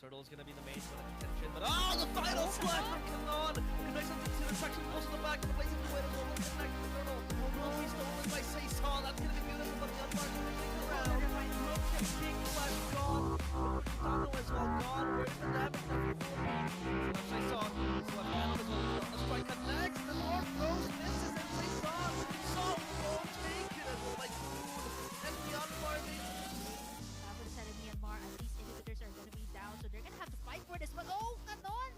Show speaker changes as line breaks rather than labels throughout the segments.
Turtle is gonna be the main point of contention, but oh, the final slash from Kanon! Connects into the section, goes to the back, and the blazing away as well. Will connect the Turtle. Will be stolen by Saison. That's gonna be beautiful, but the Unmarked is going around. Look at King Flash gone. Kitano as well gone. Where's the damage now for Philippines? Saison is left handed as well. The strike connects. The North Rose misses, and Saison so won't take it as well by Kuhn. And the Unmarked.
For the side of Myanmar, at least inhibitors are going to be down, so they're going to have to fight for this. But oh, Kanon!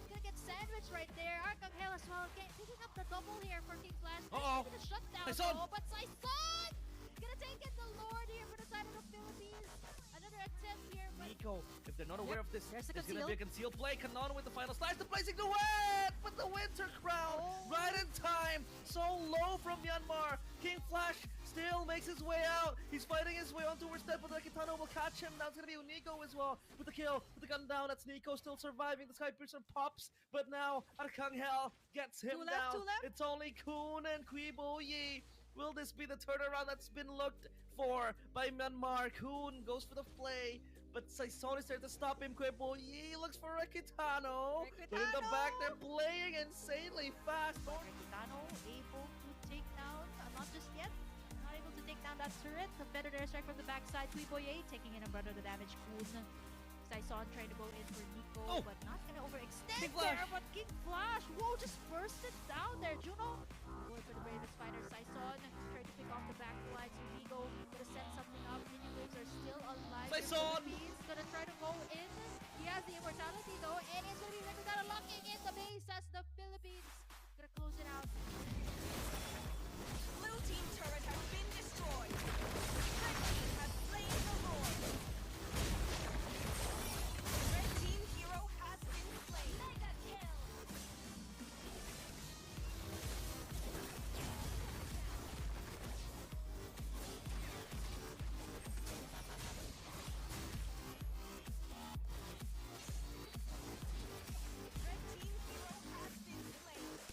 Gonna get sandwiched right there. Arcangel as well, picking up the double here for King Flash. Maybe the shutdown though, but Saison gonna take it. The Lord here for the side of the Philippines. Another attempt here, but
Nico, if they're not aware of this,
there's
gonna be a concealed play. Kanon with the final slash, the blazing the wet with the Winter Crown right in time. So low from Myanmar. King Flash still makes his way out. He's fighting his way on towards step, but the Kitano will catch him. Now it's gonna be Nico as well with the kill, with the gun down. That's Nico still surviving. The Sky Piercer pops, but now Arcangel gets him down.
Two left.
It's only Kuhn and Quiboyi. Will this be the turnaround that's been looked for by Myanmar? Kuhn goes for the play, but Saison is there to stop him. Quiboyi looks for Rekitano. But in the back, they're playing insanely fast.
Rekitano able to take down, not just yet. Not able to take down that turret. The better airstrike from the backside. Quiboyi taking in a brunt of the damage. Kuhn. Saison trying to go in for Nico, but not gonna overextend there. But King Flash, whoa, just bursted down there. Juno going for the bravest fighter. Saison trying to pick off the back lines. Vigo gonna set something up. Minion waves are still alive.
Saison
he's gonna try to go in. He has the immortality though, and it's gonna be Rekitano locking in the base as the Philippines gonna close it out.
Blue team turret has been destroyed. Red team has slain the Lord. Red team hero has been slain. Mega kill. Red team hero has been slain.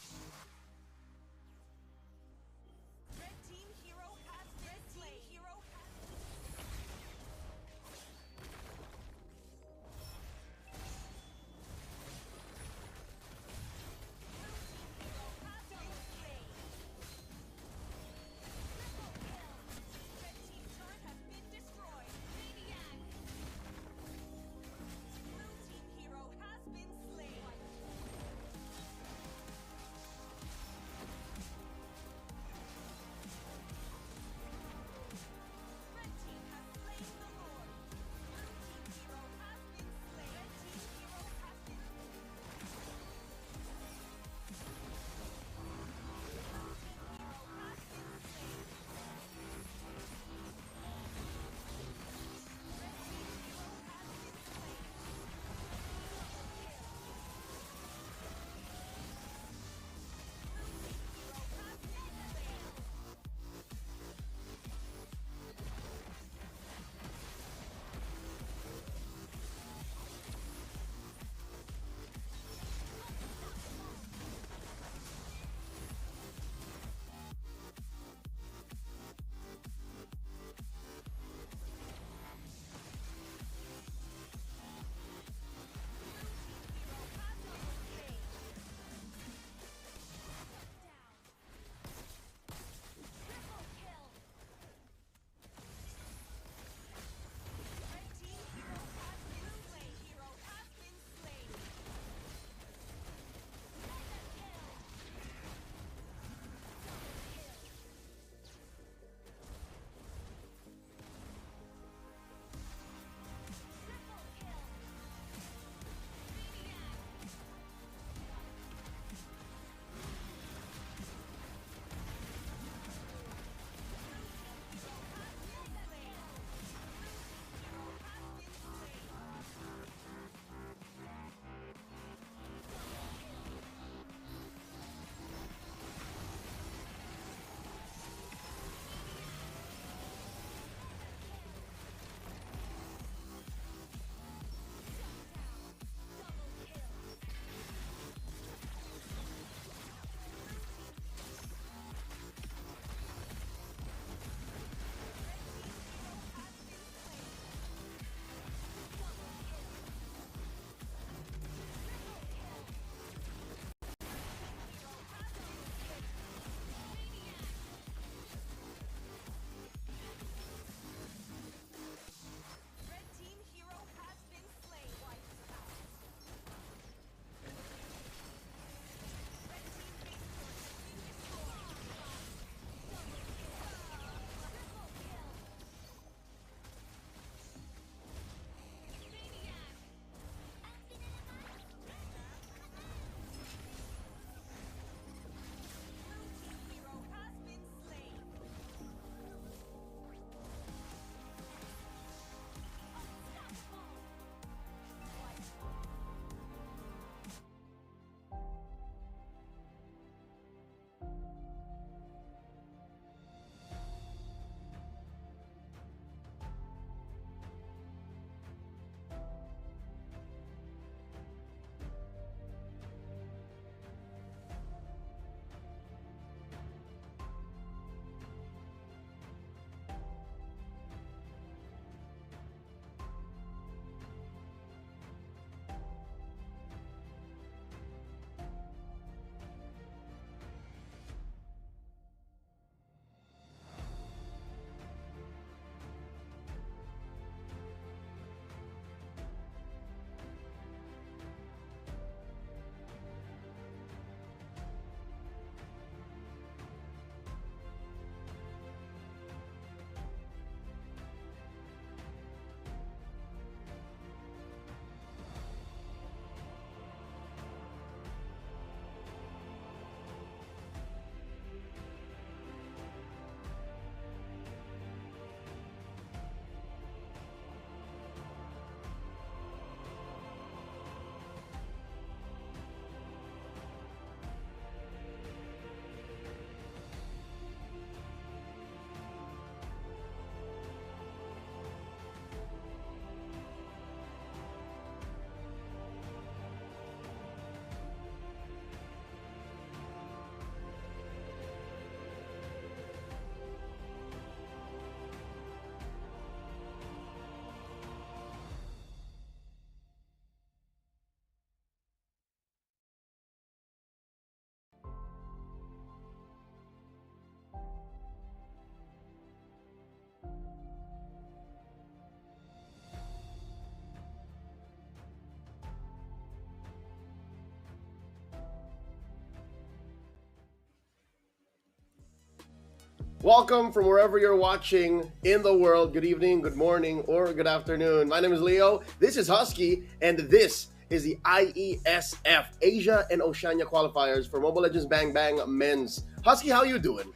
Welcome from wherever you're watching in the world. Good evening, good morning, or good afternoon. My name is Leo. This is Husky, and this is the Iesf Asia and Oceania qualifiers for Mobile Legends Bang Bang Men's. Husky, how you doing?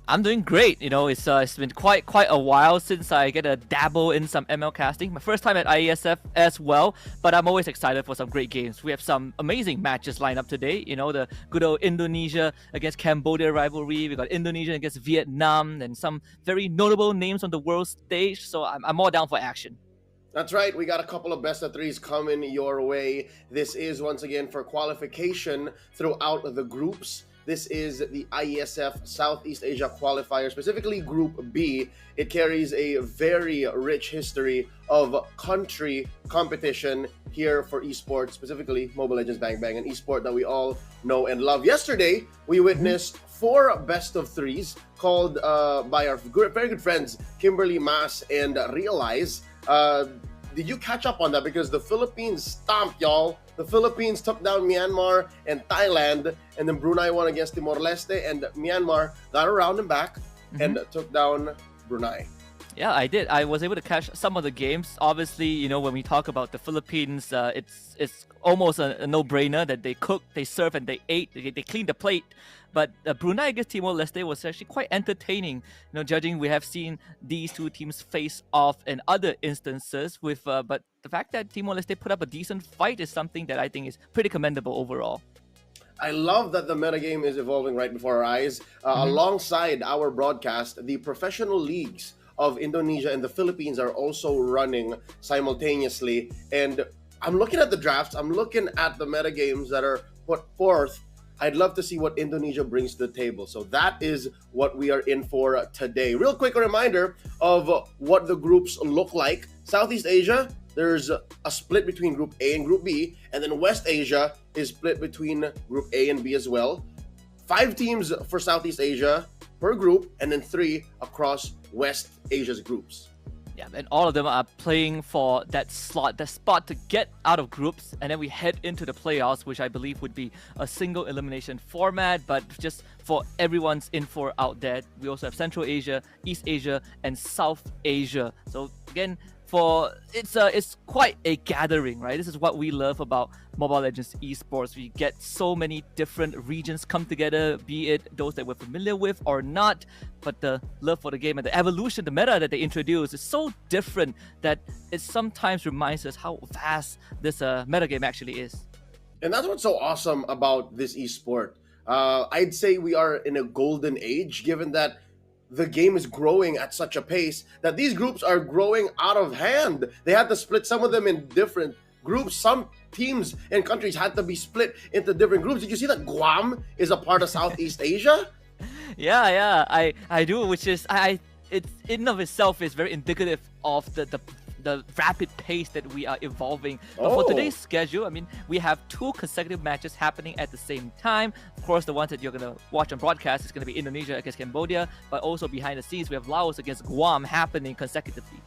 I'm doing great. It's been quite a while since I get a dabble in some ML casting. My first time at IESF as well, but I'm always excited for some great games. We have some amazing matches lined up today. The good old Indonesia against Cambodia rivalry. We got Indonesia against Vietnam, and some very notable names on the world stage. So I'm all down for action.
That's right, we got a couple of best of threes coming your way. This is once again for qualification throughout the groups. This is the IESF Southeast Asia qualifier, specifically Group B. It carries a very rich history of country competition here for esports, specifically Mobile Legends Bang Bang, an esport that we all know and love. Yesterday, we witnessed 4 best of threes called by our very good friends Kimberly, Mas, and Realize. Did you catch up on that? Because the Philippines stomped, y'all. The Philippines took down Myanmar and Thailand, and then Brunei won against Timor-Leste, and Myanmar got around and back and took down Brunei.
Yeah, I did. I was able to catch some of the games. Obviously, when we talk about the Philippines, it's almost a no-brainer that they cook, they serve, and they ate. They clean the plate. But Brunei against Timor-Leste was actually quite entertaining. Judging we have seen these two teams face off in other instances. But the fact that Timor-Leste put up a decent fight is something that I think is pretty commendable overall.
I love that the metagame is evolving right before our eyes. Alongside our broadcast, the professional leagues of Indonesia and the Philippines are also running simultaneously. And I'm looking at the drafts, I'm looking at the metagames that are put forth. I'd love to see what Indonesia brings to the table. So that is what we are in for today. Real quick reminder of what the groups look like. Southeast Asia, there's a split between Group A and Group B. And then West Asia is split between Group A and B as well. 5 teams for Southeast Asia per group, and then 3 across West Asia's groups.
Yeah, and all of them are playing for that spot to get out of groups, and then we head into the playoffs, which I believe would be a single elimination format, but just for everyone's info out there. We also have Central Asia, East Asia, and South Asia. So again, it's quite a gathering, right? This is what we love about Mobile Legends esports. We get so many different regions come together, be it those that we're familiar with or not, but the love for the game and the evolution, the meta that they introduce is so different that it sometimes reminds us how vast this meta game actually is.
And that's what's so awesome about this esport. I'd say we are in a golden age, given that the game is growing at such a pace that these groups are growing out of hand. They had to split some of them in different groups. Some teams and countries had to be split into different groups. Did you see that Guam is a part of Southeast Asia?
Yeah, I do, which is it's in of itself is very indicative of the rapid pace that we are evolving. But for today's schedule, we have 2 consecutive matches happening at the same time. Of course, the ones that you're going to watch on broadcast is going to be Indonesia against Cambodia, but also behind the scenes, we have Laos against Guam happening consecutively.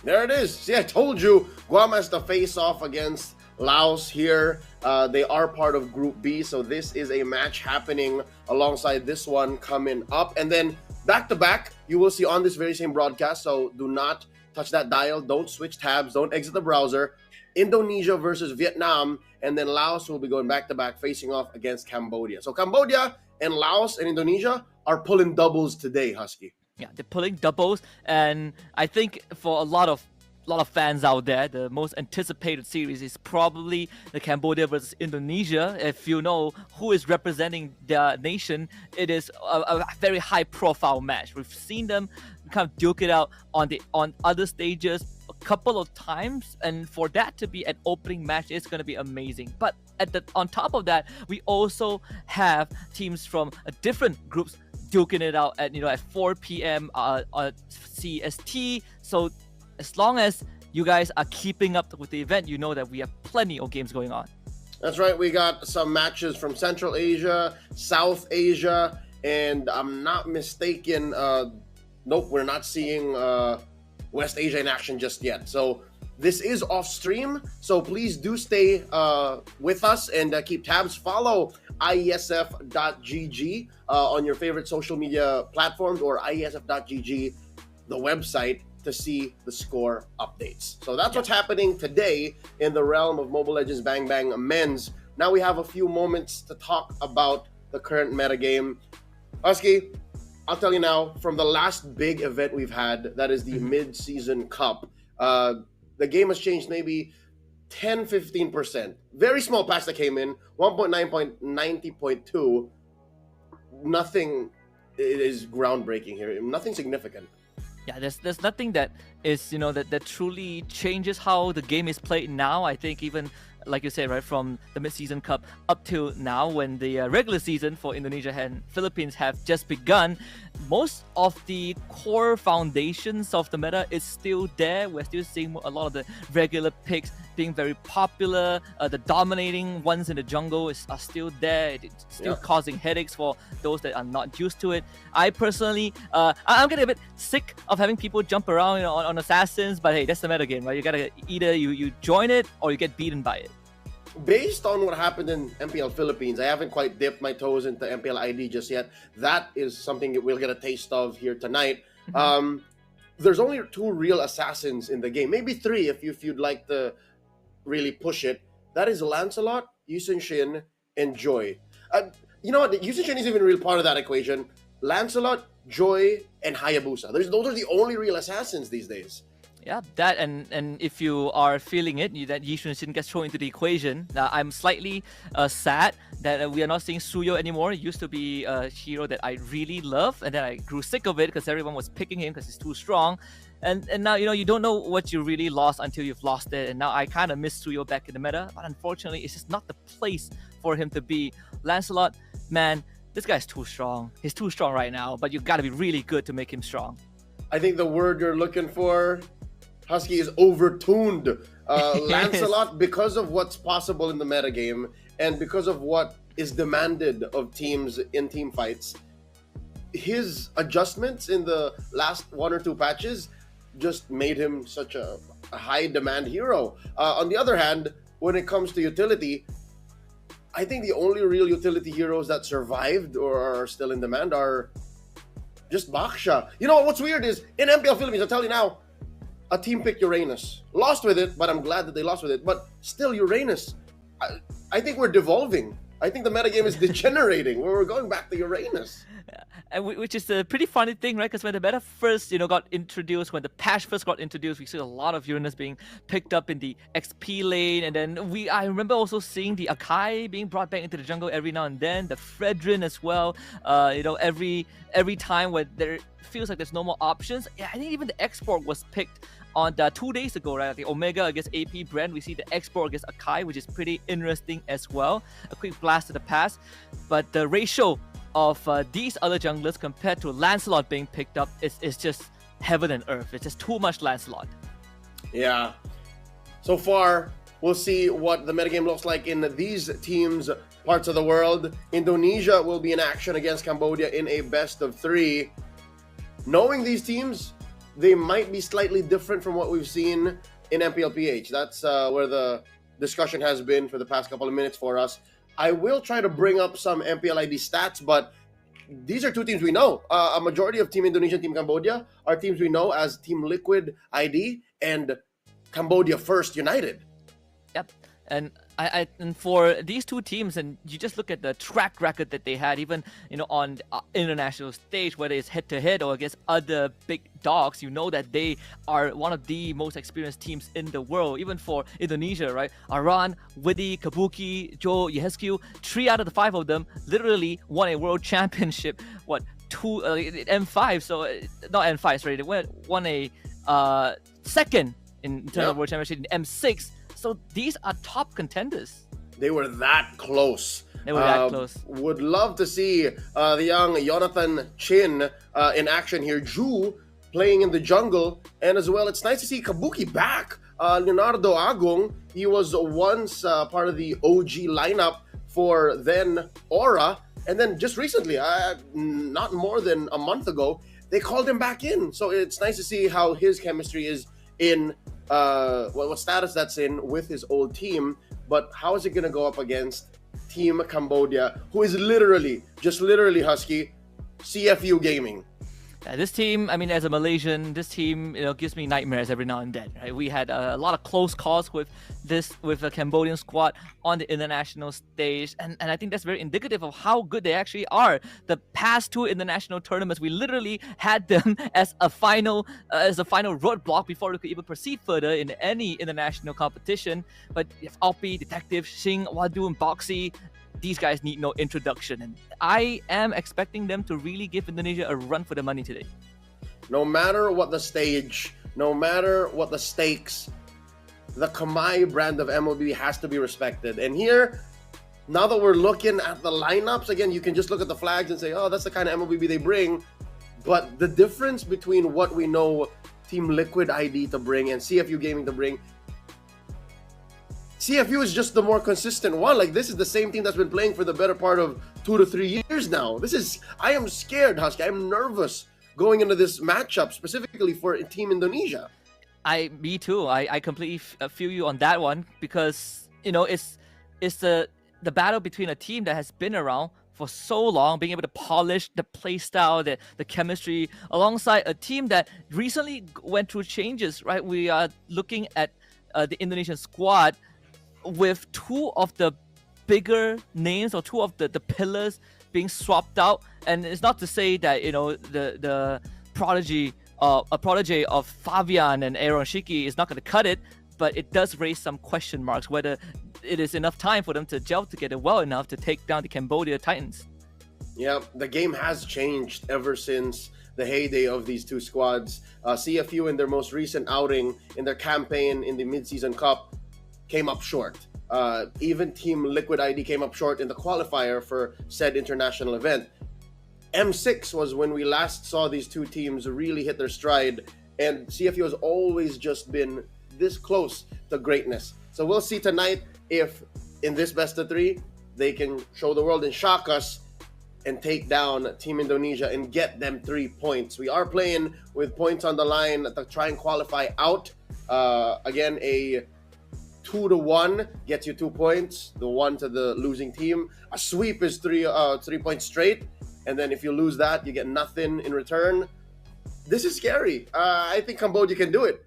There it is. See, I told you, Guam has to face off against Laos here. They are part of Group B, so this is a match happening alongside this one coming up. And then back-to-back, you will see on this very same broadcast, so do not touch that dial, don't switch tabs, don't exit the browser. Indonesia versus Vietnam, and then Laos will be going back-to-back facing off against Cambodia. So Cambodia and Laos and Indonesia are pulling doubles today, Husky.
Yeah, they're pulling doubles, and I think for a lot of fans out there, the most anticipated series is probably the Cambodia versus Indonesia. If you know who is representing their nation, it is a very high-profile match. We've seen them kind of duke it out on other stages a couple of times, and for that to be an opening match, it's going to be amazing. But on top of that, we also have teams from different groups duking it out at 4 p.m. on CST. So as long as you guys are keeping up with the event, you know that we have plenty of games going on.
That's right. We got some matches from Central Asia, South Asia, and I'm not mistaken, nope, we're not seeing West Asia in action just yet. So this is off stream, so please do stay with us and keep tabs. Follow iesf.gg on your favorite social media platforms, or iesf.gg, the website, to see the score updates. So that's what's happening today in the realm of Mobile Legends Bang Bang Men's. Now we have a few moments to talk about the current metagame. Husky, I'll tell you now, from the last big event we've had, that is the Mid-Season Cup, the game has changed maybe 10-15%. Very small patch that came in, 1.9.90.2. Nothing is groundbreaking here, nothing significant.
Yeah, there's nothing that is, that truly changes how the game is played now. I think even, like you said, right, from the Mid-Season Cup up till now, when the regular season for Indonesia and Philippines have just begun, most of the core foundations of the meta is still there. We're still seeing a lot of the regular picks being very popular. The dominating ones in the jungle are still there. It's still causing headaches for those that are not used to it. I personally, I'm getting a bit sick of having people jump around on assassins, but hey, that's the meta game, right? You gotta either you join it or you get beaten by it.
Based on what happened in MPL Philippines, I haven't quite dipped my toes into MPL ID just yet. That is something that we'll get a taste of here tonight. There's only 2 real assassins in the game, maybe 3 if you'd like to really push it. That is Lancelot, Yusun Shin, and Joy. You know what? Yusun Shin isn't even a real part of that equation. Lancelot, Joy, and Hayabusa. Those are the only real assassins these days.
Yeah, that and if you are feeling it, that Yisun Shin gets thrown into the equation. I'm slightly sad that we are not seeing Suyo anymore. It used to be a hero that I really love, and then I grew sick of it because everyone was picking him because he's too strong. And now, you don't know what you really lost until you've lost it. And now I kind of miss Suyo back in the meta, but unfortunately, it's just not the place for him to be. Lancelot, man, this guy's too strong. He's too strong right now, but you got to be really good to make him strong.
I think the word you're looking for, Husky, is overtuned. Lancelot, because of what's possible in the metagame and because of what is demanded of teams in team fights, his adjustments in the last 1 or 2 patches just made him such a high demand hero. On the other hand, when it comes to utility, I think the only real utility heroes that survived or are still in demand are just Baksha. You know what's weird is, in MPL Philippines, I'll tell you now, a team picked Uranus. Lost with it, but I'm glad that they lost with it. But still, Uranus. I think we're devolving. I think the metagame is degenerating. We're going back to Uranus.
And which is a pretty funny thing, right? Because when the meta first, got introduced, when the patch first got introduced, we see a lot of Uranus being picked up in the XP lane, and then I remember also seeing the Akai being brought back into the jungle every now and then, the Fredrin as well. Every time when there feels like there's no more options. Yeah, I think even the export was picked on 2 days ago, right? The Omega against AP brand, we see the export against Akai, which is pretty interesting as well. A quick blast to the past, but the ratio of these other junglers compared to Lancelot being picked up is just heaven and earth. It's just too much Lancelot.
Yeah. So far, we'll see what the metagame looks like in these teams' parts of the world. Indonesia will be in action against Cambodia in a best of 3. Knowing these teams, they might be slightly different from what we've seen in MPLPH. That's where the discussion has been for the past couple of minutes for us. I will try to bring up some MPL ID stats, but these are 2 teams we know. A majority of Team Indonesia and Team Cambodia are teams we know as Team Liquid ID and Cambodia First United.
Yep. And and for these 2 teams, and you just look at the track record that they had, even on international stage, whether it's head-to-head or against other big dogs, that they are one of the most experienced teams in the world. Even for Indonesia, right? Aran, Widi, Kabuki, Joe, Yehescu, 3 out of the 5 of them literally won a world championship. M5? So not M5, sorry. They won a second in terms of world championship in M6. So these are top contenders.
They were that close. Would love to see the young Jonathan Chin in action here. Ju playing in the jungle. And as well, it's nice to see Kabuki back. Leonardo Agong, he was once part of the OG lineup for then Aura. And then just recently, not more than a month ago, they called him back in. So it's nice to see how his chemistry is in what status that's in with his old team, but how is it going to go up against Team Cambodia, who is literally Husky, CFU Gaming?
This team, I mean, as a Malaysian, this team, gives me nightmares every now and then. Right? We had a lot of close calls with a Cambodian squad on the international stage, and I think that's very indicative of how good they actually are. The past two international tournaments, we literally had them as a final roadblock before we could even proceed further in any international competition. But if Alpi, Detective, Xing, Wadu, and Boxy, these guys need no introduction, and I am expecting them to really give Indonesia a run for the money today.
No matter what the stage, no matter what the stakes, the Kamai brand of Mlbb has to be respected. And here, now that we're looking at the lineups, again, you can just look at the flags and say, oh, that's the kind of Mlbb they bring. But the difference between what we know Team Liquid ID to bring and CFU Gaming to bring, CFU is just the more consistent one. Like, this is the same team that's been playing for the better part of 2 to 3 years now. I am scared, Husky. I'm nervous going into this matchup, specifically for Team Indonesia.
Me too. I completely feel you on that one, because it's the battle between a team that has been around for so long, being able to polish the play style, the chemistry, alongside a team that recently went through changes. Right, we are looking at the Indonesian squad with two of the bigger names, or two of the pillars being swapped out. And it's not to say that the prodigy of Fabian and Aaron Shiki is not going to cut it, but it does raise some question marks whether it is enough time for them to gel together well enough to take down the Cambodia Titans.
Yeah, the game has changed ever since the heyday of these two squads. CFU in their most recent outing in their campaign in the Mid-Season Cup came up short. Even Team Liquid ID came up short in the qualifier for said international event. M6 was when we last saw these two teams really hit their stride, and CFU has always just been this close to greatness. So we'll see tonight if in this best of three they can show the world and shock us and take down Team Indonesia and get them 3 points. We are playing with points on the line to try and qualify out. Again, a 2-1 gets you 2 points, the one to the losing team. A sweep is 3 points straight, and then if you lose that, you get nothing in return. This is scary. I think Cambodia can do it.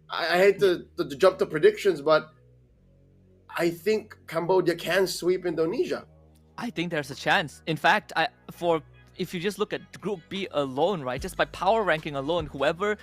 I hate to jump to predictions, but I think Cambodia can sweep Indonesia.
I think there's a chance. In fact, if you just look at Group B alone, right, just by power ranking alone, whoever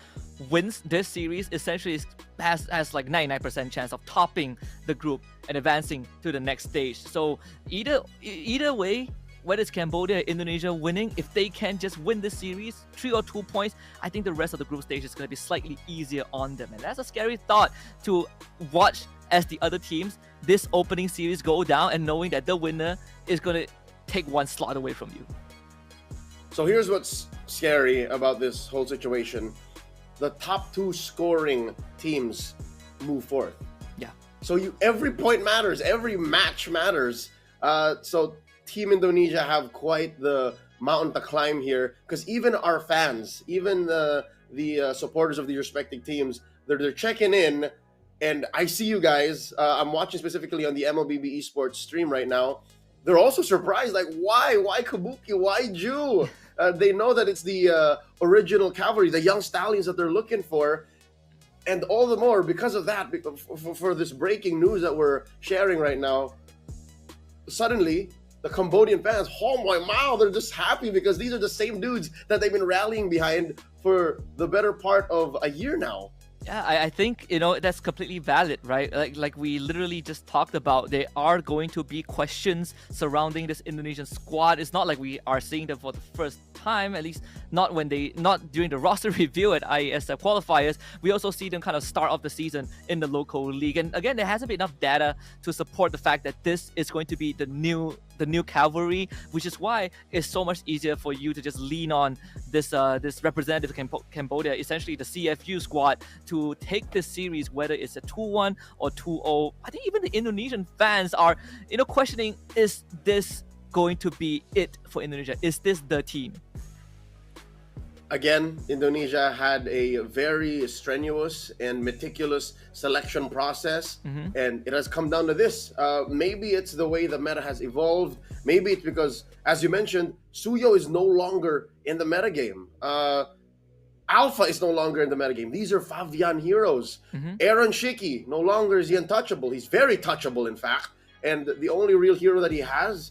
wins this series essentially has like 99% chance of topping the group and advancing to the next stage. So either way, whether it's Cambodia or Indonesia winning, if they can just win this series, 3 or 2 points, I think the rest of the group stage is going to be slightly easier on them. And that's a scary thought to watch as the other teams this opening series go down, and knowing that the winner is going to take one slot away from you.
So here's what's scary about this whole situation. The top 2 scoring teams move forth.
Yeah.
So every point matters, every match matters. So Team Indonesia have quite the mountain to climb here, because even our fans, even the supporters of the respective teams, they're checking in. And I see you guys. I'm watching specifically on the Mlbb Esports stream right now. They're also surprised, like, why Kabuki, why Ju? They know that it's the original cavalry, the young stallions that they're looking for. And all the more because of that, for this breaking news that we're sharing right now, suddenly the Cambodian fans, oh my wow, they're just happy because these are the same dudes that they've been rallying behind for the better part of a year now.
Yeah, I think that's completely valid, right? Like we literally just talked about, there are going to be questions surrounding this Indonesian squad. It's not like we are seeing them for the first time, at least not during the roster review at Iesf qualifiers. We also see them kind of start off the season in the local league, and again, there hasn't been enough data to support the fact that this is going to be the new cavalry, which is why it's so much easier for you to just lean on this representative Cambodia, essentially the CFU squad, to take this series, whether it's a 2-1 or 2-0. I think even the Indonesian fans are questioning, is this going to be it for Indonesia? Is this the team?
Again, Indonesia had a very strenuous and meticulous selection process, and it has come down to this. Maybe it's the way the meta has evolved. Maybe it's because, as you mentioned, Suyo is no longer in the metagame. Alpha is no longer in the metagame. These are Favian heroes. Aaron Shiki no longer is he untouchable. He's very touchable, in fact. And the only real hero that he has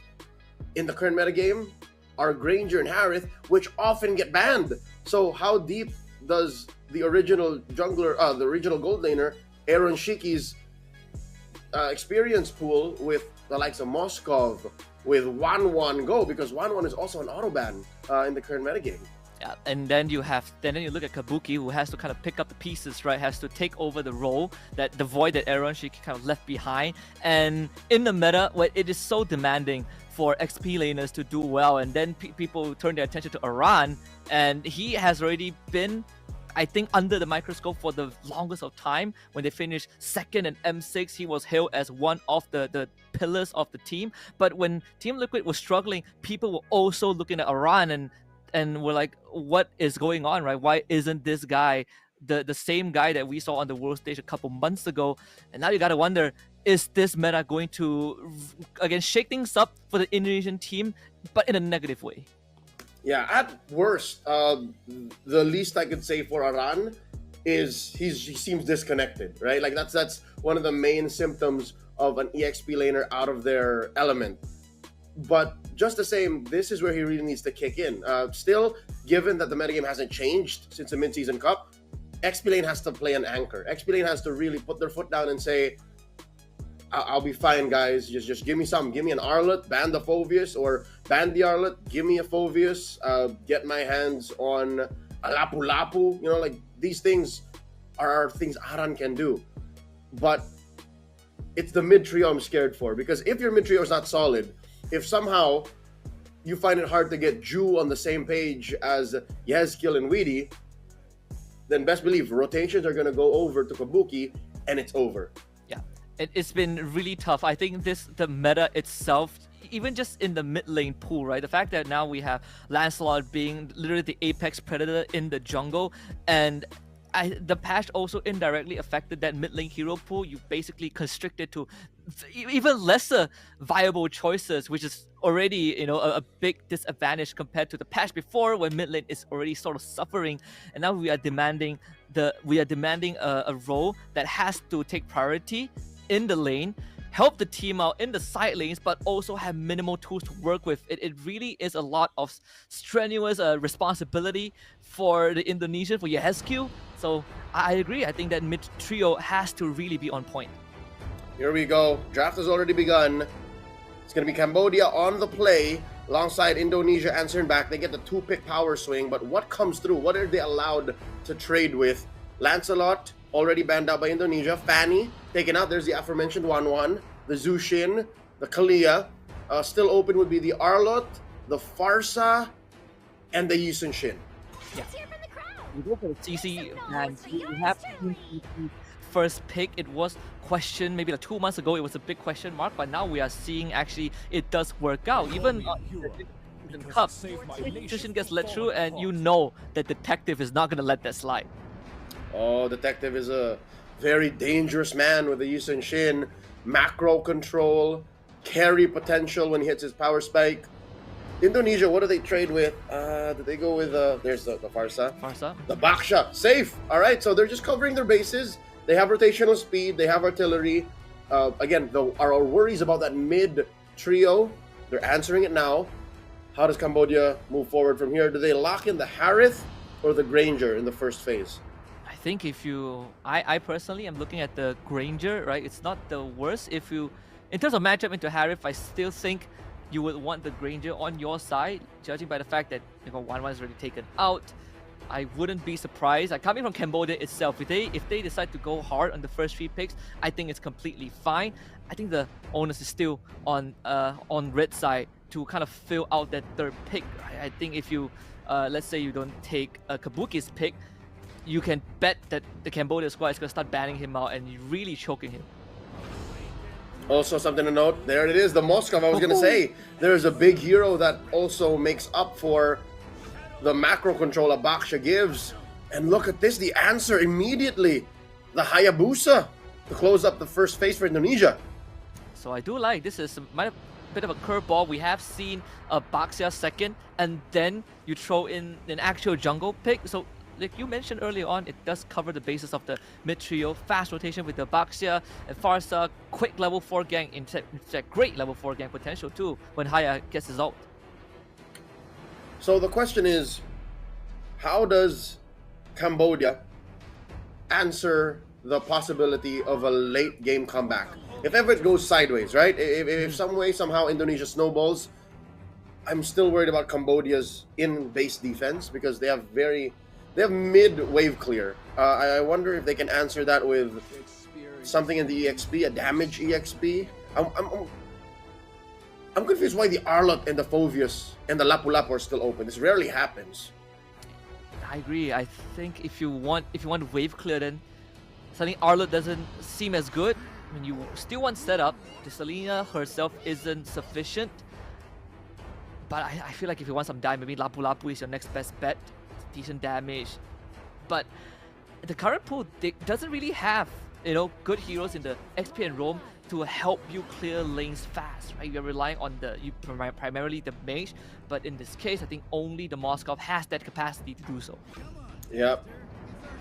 in the current metagame are Granger and Harith, which often get banned. So how deep does the original jungler, the original gold laner, Aaron Shiki's experience pool with the likes of Moskov, with 1-1 go? Because 1-1 is also an auto ban in the current metagame.
Yeah, and then you look at Kabuki, who has to kind of pick up the pieces, right? Has to take over the role, that the void that Aaron Shiki kind of left behind. And in the meta, where it is so demanding for XP laners to do well, and then people turn their attention to Aran, and he has already been, I think, under the microscope for the longest of time. When they finished second in M6, he was hailed as one of the pillars of the team. But when Team Liquid was struggling, people were also looking at Aran and we're like, what is going on, right? Why isn't this guy the same guy that we saw on the world stage a couple months ago? And now you gotta wonder, is this meta going to, again, shake things up for the Indonesian team, but in a negative way?
Yeah, at worst, the least I could say for Aran is he seems disconnected, right? Like that's one of the main symptoms of an EXP laner out of their element. But just the same, this is where he really needs to kick in. Still, given that the metagame hasn't changed since the mid-season cup, XP lane has to play an anchor. XP lane has to really put their foot down and say, I'll be fine, guys. Just give me something. Give me an Arlet, ban the Phoveus, or ban the Arlet, give me a Phoveus, get my hands on a Lapu Lapu. You know, like, these things are things Aran can do. But it's the mid-trio I'm scared for, because if your mid-trio is not solid, if somehow you find it hard to get Ju on the same page as Yezkiel and Weedy, then best believe rotations are going to go over to Kabuki, and it's over.
Yeah, it's been really tough. I think the meta itself, even just in the mid lane pool, right? The fact that now we have Lancelot being literally the apex predator in the jungle, and the patch also indirectly affected that mid lane hero pool. You basically constricted to even lesser viable choices, which is already, you know, a big disadvantage compared to the patch before, when mid lane is already sort of suffering. And now we are demanding a role that has to take priority in the lane, help the team out in the side lanes, but also have minimal tools to work with. It really is a lot of strenuous responsibility for the Indonesian, for Yehescu. So I agree. I think that mid trio has to really be on point.
Here we go. Draft has already begun. It's going to be Cambodia on the play, alongside Indonesia answering back. They get the 2-pick power swing, but what comes through? What are they allowed to trade with? Lancelot, already banned out by Indonesia. Fanny, taken out. There's the aforementioned 1-1. The Zushin, the Kalia. Still open would be the Arlot, the Farsa, and the Yusun Shin.
Yeah. You go for the CC, and you have first pick. It was questioned maybe like 2 months ago. It was a big question mark, but now we are seeing actually it does work out. Even in Cup, decision gets let through, and you know that Detective is not going to let that slide.
Oh, Detective is a very dangerous man with the Yusun Shin. Macro control, carry potential when he hits his power spike. Indonesia, what do they trade with? Did they go with, there's the Farsa. The Baksha, safe. All right, so they're just covering their bases. They have rotational speed, they have artillery. Again, our worries about that mid trio, they're answering it now. How does Cambodia move forward from here? Do they lock in the Harith or the Granger in the first phase?
I think I personally am looking at the Granger, right? It's not the worst. In terms of matchup into Harith, I still think you would want the Granger on your side, judging by the fact that 1-1 is already taken out. I wouldn't be surprised. Coming from Cambodia itself, if they decide to go hard on the first 3 picks, I think it's completely fine. I think the onus is still on red side to kind of fill out that third pick. I think if you, let's say you don't take Kabuki's pick, you can bet that the Cambodia squad is going to start banning him out and really choking him.
Also, something to note, there it is, the Moskov. I was going to say, there's a big hero that also makes up for the macro control Abaxia gives. And look at this, the answer immediately. The Hayabusa to close up the first phase for Indonesia.
So I do like this is a bit of a curveball. We have seen a Baxia second, and then you throw in an actual jungle pick. So like you mentioned earlier on, it does cover the basis of the mid trio, fast rotation with the Baxia and Farsa, quick level 4 gang, in fact great level 4 gang potential too when Haya gets his ult.
So the question is, how does Cambodia answer the possibility of a late game comeback? If ever it goes sideways, right? If some way, somehow Indonesia snowballs, I'm still worried about Cambodia's in-base defense because they have mid wave clear. I wonder if they can answer that with something in the EXP, a damage EXP. I'm confused why the Arlot and the Phoveus and the Lapu Lapu are still open. This rarely happens.
I agree. I think if you want wave clear, then suddenly Arlot doesn't seem as good. I mean, you still want setup. The Selena herself isn't sufficient. But I feel like if you want some die, maybe Lapu Lapu is your next best bet. It's decent damage. But the current pool doesn't really have, good heroes in the XP and roam to help you clear lanes fast, right? You're relying on primarily the mage, but in this case, I think only the Moskov has that capacity to do so.
Yep.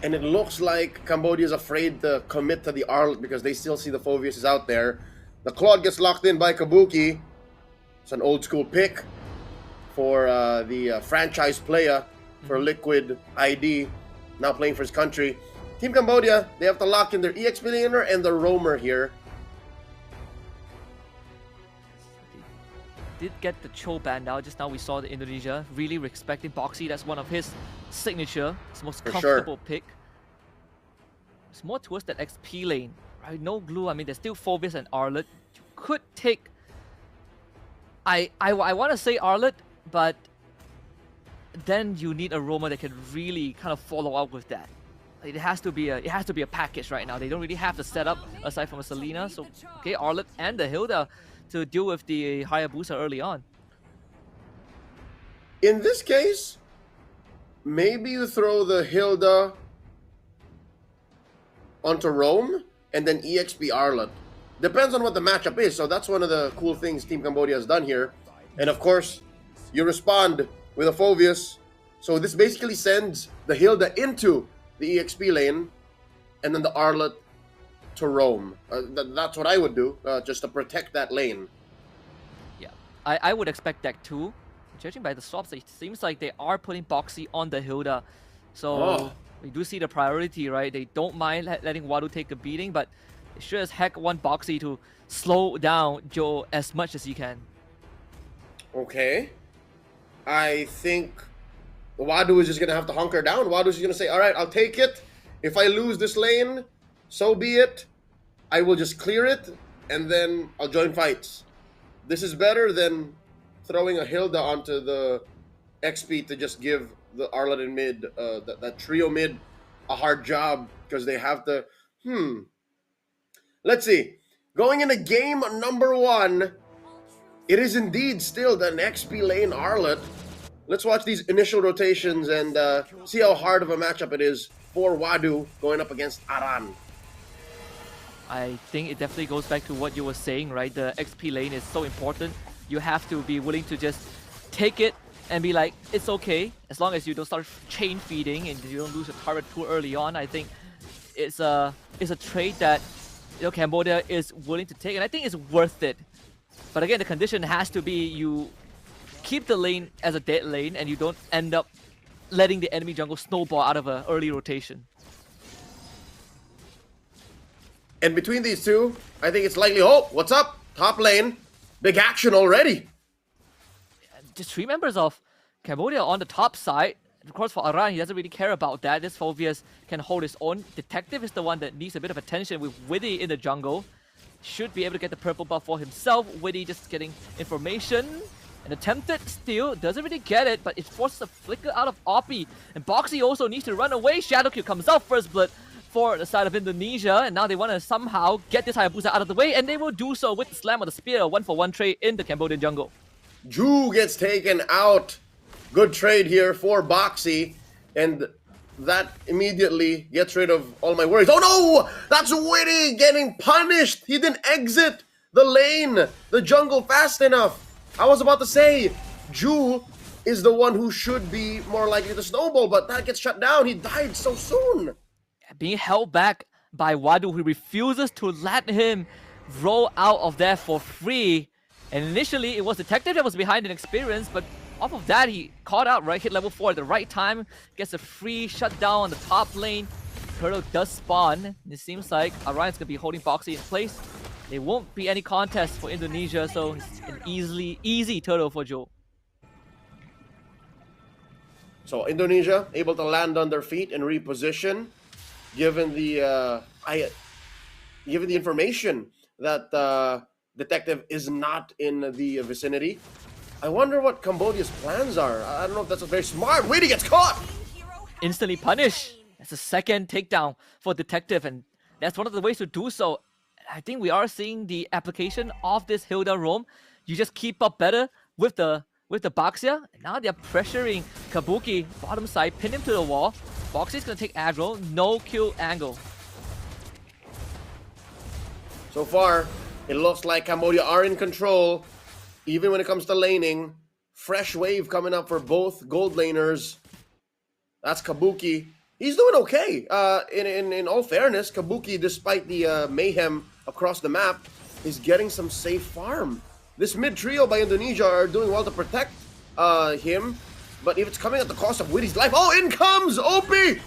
And it looks like Cambodia is afraid to commit to the Arlet because they still see the Phoveus is out there. The Claude gets locked in by Kabuki. It's an old school pick for the franchise player for Liquid ID, now playing for his country. Team Cambodia, they have to lock in their EXP laner and the roamer here.
Did get the Cho band out. Just now we saw the Indonesia really respecting Boxy. That's one of his signature, his most comfortable pick. It's more towards that XP lane, right? No glue. I mean, there's still Phoveus and Arlet. You could take. I want to say Arlet, but then you need a roamer that can really kind of follow up with that. It has to be a package right now. They don't really have the setup aside from a Selena. So okay, Arlet and the Hilda to deal with the Hayabusa early on.
In this case, maybe you throw the Hilda onto Rome and then EXP Arlet. Depends on what the matchup is. So that's one of the cool things Team Cambodia has done here. And of course, you respond with a Phoveus. So this basically sends the Hilda into the EXP lane and then the Arlet to roam. That's what I would do, just to protect that lane.
Yeah, I would expect that too. Judging by the swaps, it seems like they are putting Boxy on the Hilda. So we do see the priority, right? They don't mind letting Wadu take a beating, but they sure as heck want Boxy to slow down Joe as much as he can.
Okay. I think Wadu is just going to have to hunker down. Wadu is going to say, all right, I'll take it. If I lose this lane, so be it. I will just clear it, and then I'll join fights. This is better than throwing a Hilda onto the XP to just give the Arlet in mid, that trio mid, a hard job, because they have to... Let's see. Going into game number 1, it is indeed still the XP lane Arlet. Let's watch these initial rotations and see how hard of a matchup it is for Wadu going up against Aran.
I think it definitely goes back to what you were saying, right? The XP lane is so important. You have to be willing to just take it and be like, it's okay. As long as you don't start chain feeding and you don't lose your turret too early on, I think it's a trade that Cambodia is willing to take, and I think it's worth it. But again, the condition has to be you keep the lane as a dead lane and you don't end up letting the enemy jungle snowball out of an early rotation.
And between these two, I think it's likely, oh, what's up? Top lane, big action already.
Just 3 members of Cambodia on the top side. Of course, for Aran, he doesn't really care about that. This Phoveus can hold his own. Detective is the one that needs a bit of attention with Witty in the jungle. Should be able to get the purple buff for himself. Witty just getting information. And attempted steal, doesn't really get it, but it forces a flicker out of Oppie. And Boxy also needs to run away. Shadowkill comes out, first blood for the side of Indonesia, and now they want to somehow get this Hayabusa out of the way, and they will do so with the slam of the spear, 1-for-1 trade in the Cambodian jungle.
Ju gets taken out. Good trade here for Boxy, and that immediately gets rid of all my worries. Oh no! That's Witty getting punished! He didn't exit the lane, the jungle fast enough. I was about to say, Ju is the one who should be more likely to snowball, but that gets shut down. He died so soon.
Being held back by Wadu, who refuses to let him roll out of there for free. And initially, it was Detective that was behind in experience, but off of that, he caught out, right? Hit level 4 at the right time, gets a free shutdown on the top lane. Turtle does spawn. It seems like Orion's gonna be holding Boxy in place. There won't be any contest for Indonesia, so it's an easy turtle for Joe.
So Indonesia able to land on their feet and reposition, given the information that Detective is not in the vicinity. I wonder what Cambodia's plans are. I don't know if that's a very smart way to get caught.
Instantly punished. That's a second takedown for Detective, and that's one of the ways to do so. I think we are seeing the application of this Hilda roam. You just keep up better with the Baxia. And now they're pressuring Kabuki bottom side, pin him to the wall. Boxy's gonna take aggro, no kill angle.
So far, it looks like Cambodia are in control, even when it comes to laning. Fresh wave coming up for both gold laners. That's Kabuki. He's doing okay. In all fairness, Kabuki, despite the mayhem across the map, is getting some safe farm. This mid trio by Indonesia are doing well to protect him, but if it's coming at the cost of Witty's life, oh, in comes Opie!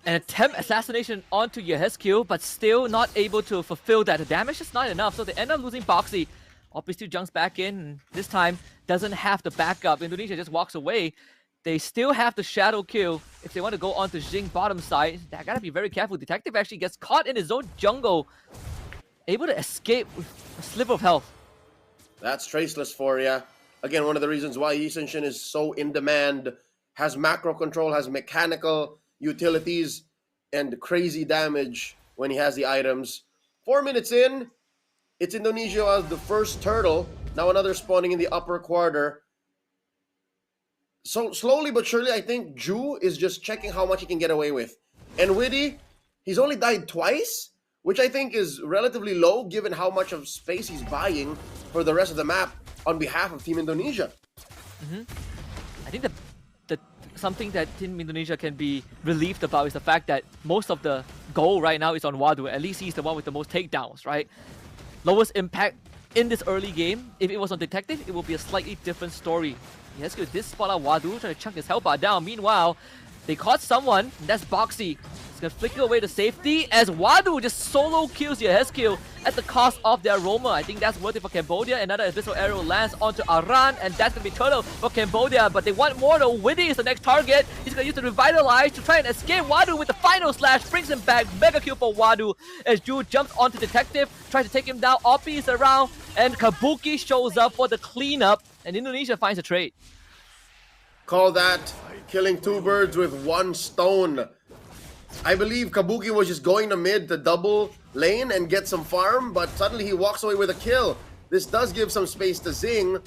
An attempt assassination onto Yehescu, but still not able to fulfill that. The damage is not enough, so they end up losing Boxy. Opie still jumps back in, and this time doesn't have the backup. Indonesia just walks away. They still have the shadow kill if they want to go onto Jing bottom side. They gotta be very careful. Detective actually gets caught in his own jungle, able to escape with a sliver of health.
That's Traceless for ya. Again, one of the reasons why Yisenshin is so in demand. Has macro control, has mechanical utilities, and crazy damage when he has the items. 4 minutes in, it's Indonesia as the first turtle. Now another spawning in the upper quarter. So slowly but surely, I think Ju is just checking how much he can get away with. And Witty, he's only died twice, which I think is relatively low given how much of space he's buying for the rest of the map on behalf of Team Indonesia.
I think the something that Team Indonesia can be relieved about is the fact that most of the goal right now is on Wadu. At least he's the one with the most takedowns, right? Lowest impact in this early game. If it was on Detective, it would be a slightly different story. Yes, good. This spot out Wadu trying to chunk his health bar down. Meanwhile, they caught someone, and that's Boxy. He's gonna flicker away to safety as Wadu just solo kills Yehescu at the cost of their Roma. I think that's worth it for Cambodia. Another Abyssal Arrow lands onto Aran, and that's gonna be turtle for Cambodia. But they want more though. Witty is the next target. He's gonna use the Revitalize to try and escape Wadu with the final slash. Brings him back. Mega kill for Wadu as Ju jumps onto Detective, tries to take him down. Opie is around, and Kabuki shows up for the cleanup, and Indonesia finds a trade.
Call that killing two birds with one stone. I believe Kabuki was just going to mid to double lane and get some farm, but suddenly he walks away with a kill. This does give some space to Zing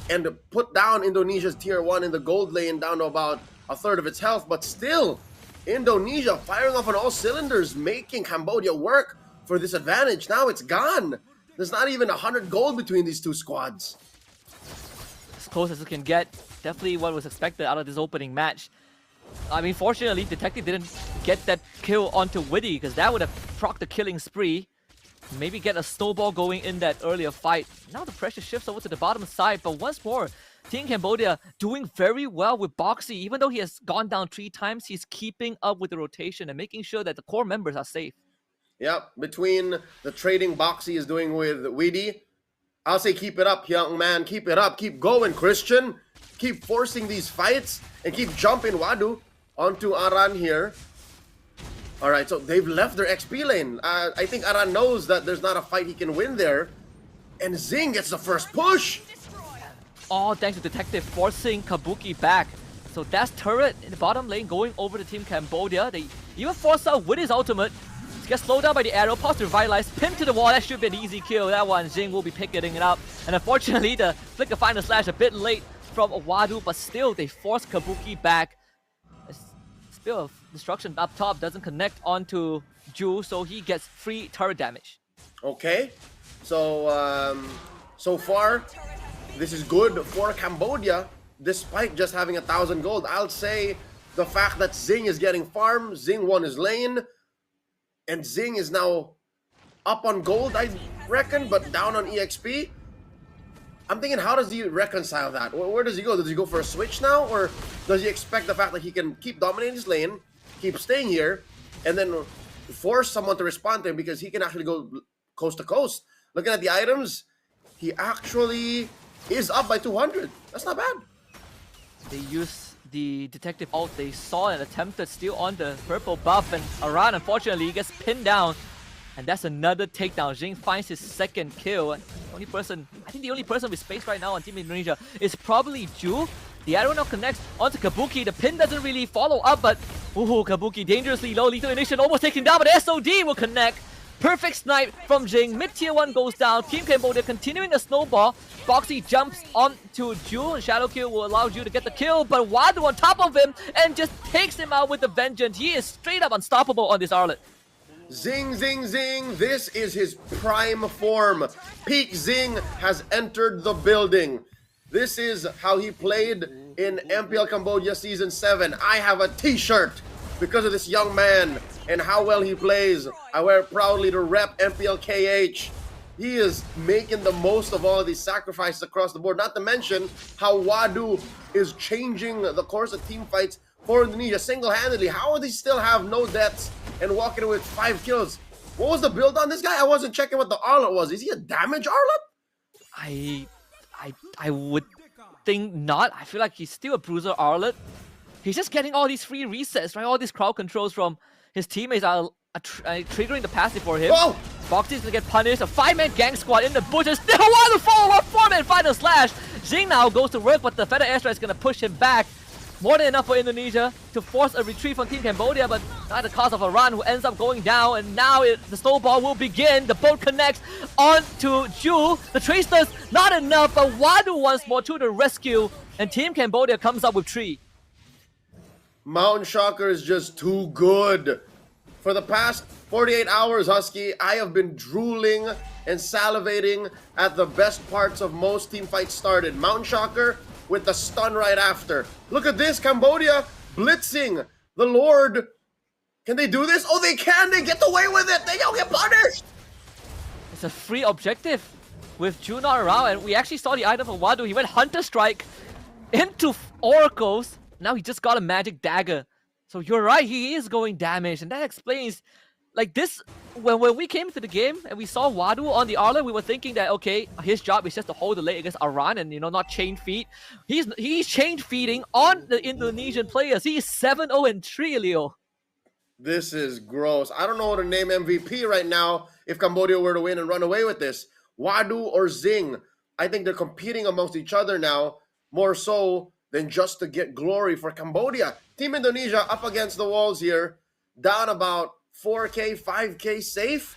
and put down Indonesia's tier 1 in the gold lane down to about a third of its health, but still, Indonesia firing off on all cylinders, making Cambodia work for this advantage. Now it's gone. There's not even 100 gold between these two squads.
As close as it can get. Definitely what was expected out of this opening match. I mean, fortunately, Detective didn't get that kill onto Witty, because that would have procced the killing spree. Maybe get a snowball going in that earlier fight. Now the pressure shifts over to the bottom side, but once more, Team Cambodia doing very well with Boxy. Even though he has gone down 3 times, he's keeping up with the rotation and making sure that the core members are safe.
Yeah, between the trading Boxy is doing with Witty, I'll say keep it up, young man. Keep it up. Keep going, Christian. Keep forcing these fights and keep jumping Wadu onto Aran here. Alright, so they've left their XP lane. I think Aran knows that there's not a fight he can win there. And Zing gets the first push.
All thanks to Detective forcing Kabuki back. So that's turret in the bottom lane going over to Team Cambodia. They even force out with his ultimate. Gets slowed down by the arrow, pause to revitalize, pin to the wall. That should be an easy kill. That one, Jing will be picking it up. And unfortunately, the flicker final slash a bit late from Wadu, but still they force Kabuki back. A spill of destruction up top doesn't connect onto Ju, so he gets free turret damage.
Okay, so so far this is good for Cambodia, despite just having 1,000 gold. I'll say the fact that Zing is getting farm, Zing won his lane, and Zing is now up on gold, I reckon, but down on EXP. I'm thinking, how does he reconcile that? Where does he go? Does he go for a switch now? Or does he expect the fact that he can keep dominating his lane, keep staying here, and then force someone to respond to him because he can actually go coast to coast? Looking at the items, he actually is up by 200. That's not bad.
They use the detective ult. They saw and attempted steal on the purple buff, and Aran, unfortunately, he gets pinned down. And that's another takedown. Jing finds his second kill. Only person, I think the only person with space right now on Team Indonesia is probably Ju. The arrow now connects onto Kabuki. The pin doesn't really follow up, but ooh, Kabuki dangerously low. Lethal Ignition almost taken down, but SOD will connect. Perfect snipe from Jing. Mid tier 1 goes down. Team Cambodia continuing a snowball. Boxy jumps onto Ju, and Shadow Kill will allow Ju to get the kill, but Wadu on top of him and just takes him out with the vengeance. He is straight up unstoppable on this Arlet.
Zing, zing, zing. This is his prime form. Peak Zing has entered the building. This is how he played in MPL Cambodia Season 7. I have a t-shirt because of this young man and how well he plays. I wear it proudly to rep MPL KH. He is making the most of all of these sacrifices across the board. Not to mention how Wadu is changing the course of team fights for Indonesia single-handedly. How do they still have no deaths and walking away with 5 kills? What was the build on this guy? I wasn't checking what the Arlet was. Is he a damage Arlet?
I would think not. I feel like he's still a bruiser Arlet. He's just getting all these free resets, right? All these crowd controls from his teammates are triggering the passive for him.
Oh!
Boxy's gonna get punished. A 5-man gang squad in the bushes. Still want to follow up 4-man final slash. Jing now goes to work, but the Feather Airstrike is gonna push him back. More than enough for Indonesia to force a retreat from Team Cambodia, but at the cost of Aran, who ends up going down. And now the snowball will begin. The boat connects onto Ju. The Tracers, not enough, but Wadu once more to the rescue. And Team Cambodia comes up with 3.
Mountain Shocker is just too good. For the past 48 hours, Husky, I have been drooling and salivating at the best parts of most team fights started. Mountain Shocker with the stun right after. Look at this, Cambodia blitzing the Lord. Can they do this? Oh, they can. They get away with it. They don't get punished.
It's a free objective with Ju not around, and we actually saw the item from Wadu. He went Hunter Strike into Oracles. Now he just got a magic dagger. So you're right, he is going damage, and that explains, like this, when we came to the game and we saw Wadu on the Arlet, we were thinking that, okay, his job is just to hold the lane against Aran and, not chain feed. He's chain feeding on the Indonesian players. He is 7-0-3, Leo.
This is gross. I don't know what to name MVP right now if Cambodia were to win and run away with this. Wadu or Zing. I think they're competing amongst each other now, more so than just to get glory for Cambodia. Team Indonesia up against the walls here, down about 4K, 5K safe.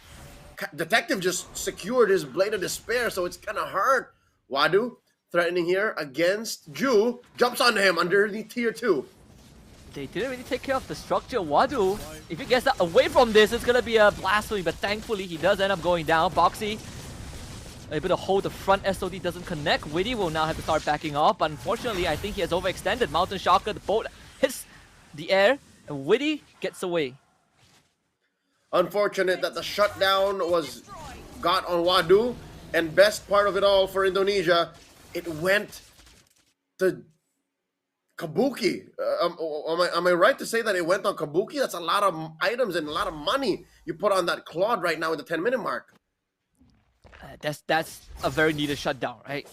Detective just secured his Blade of Despair, so it's kind of hurt. Wadu threatening here against Ju. Jumps onto him under the tier 2.
They didn't really take care of the structure. Wadu, if he gets away from this, it's going to be a blasphemy, but thankfully he does end up going down. Boxy able to hold the front. SOD doesn't connect. Witty will now have to start backing off, but unfortunately I think he has overextended. Mountain Shocker, the boat hits the air, and Witty gets away.
Unfortunate that the shutdown got on Wadu, and best part of it all for Indonesia, it went to Kabuki. Am I right to say that it went on Kabuki? That's a lot of items and a lot of money you put on that Claude right now at the 10-minute mark.
That's a very needed shutdown, right?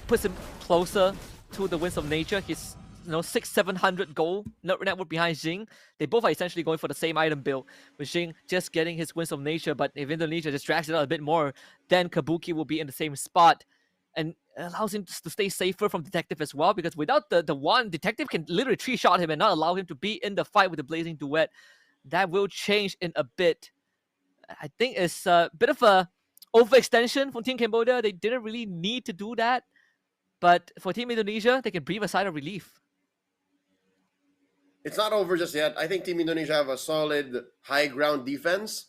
Puts him closer to the Winds of Nature. He's 600-700 gold network behind Jing. They both are essentially going for the same item build, with Jing just getting his Winds of Nature. But if Indonesia just drags it out a bit more, then Kabuki will be in the same spot, and it allows him to stay safer from Detective as well, because without the one, Detective can literally 3-shot him and not allow him to be in the fight with the Blazing Duet. That will change in a bit. I think it's a bit of a overextension from Team Cambodia. They didn't really need to do that. But for Team Indonesia, they can breathe a sigh of relief.
It's not over just yet. I think Team Indonesia have a solid high ground defense.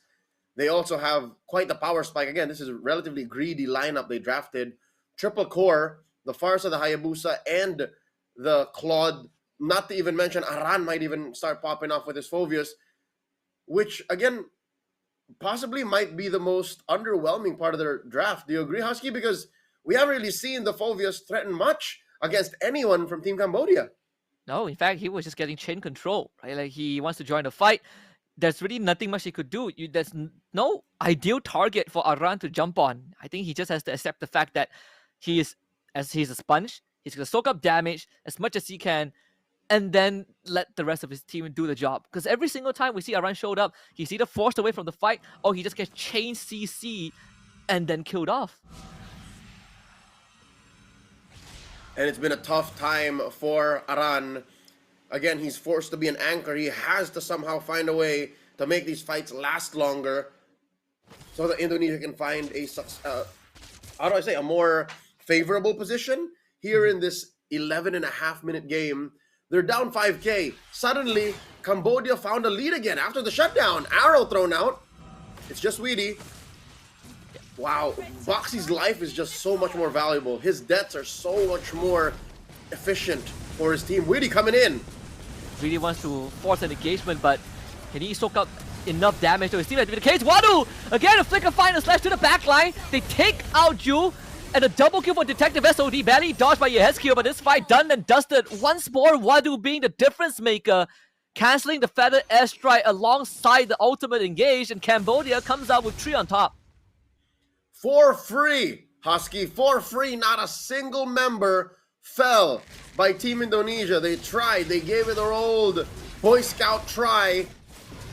They also have quite the power spike. Again, this is a relatively greedy lineup they drafted. Triple core, the Farsa, the Hayabusa, and the Claude. Not to even mention Aran might even start popping off with his Phoveus, which, again, possibly might be the most underwhelming part of their draft. Do you agree, Husky? Because we haven't really seen the Phoveus threaten much against anyone from Team Cambodia.
No, in fact, he was just getting chain control, right? Like, he wants to join the fight. There's really nothing much he could do. There's no ideal target for Aran to jump on. I think he just has to accept the fact that he's a sponge. He's going to soak up damage as much as he can, and then let the rest of his team do the job. Because every single time we see Aran showed up, he's either forced away from the fight or he just gets chain CC and then killed off.
And it's been a tough time for Aran. Again, he's forced to be an anchor. He has to somehow find a way to make these fights last longer so that Indonesia can find a more favorable position here in this 11.5-minute game. They're down 5k. Suddenly, Cambodia found a lead again after the shutdown. Arrow thrown out. It's just Weedy. Wow, Boxy's life is just so much more valuable. His deaths are so much more efficient for his team. Weedy coming in.
Really wants to force an engagement, but can he soak up enough damage to his team? That to be the case. Wadu! Again, a flicker final slash to the backline. They take out Ju. And a double kill for Detective SOD. Barely dodged by Iesf, but this fight done and dusted. Once more, Wadu being the difference maker. Cancelling the feather airstrike alongside the ultimate engage. And Cambodia comes out with 3 on top.
For free, Husky. For free. Not a single member fell by Team Indonesia. They tried. They gave it their old Boy Scout try.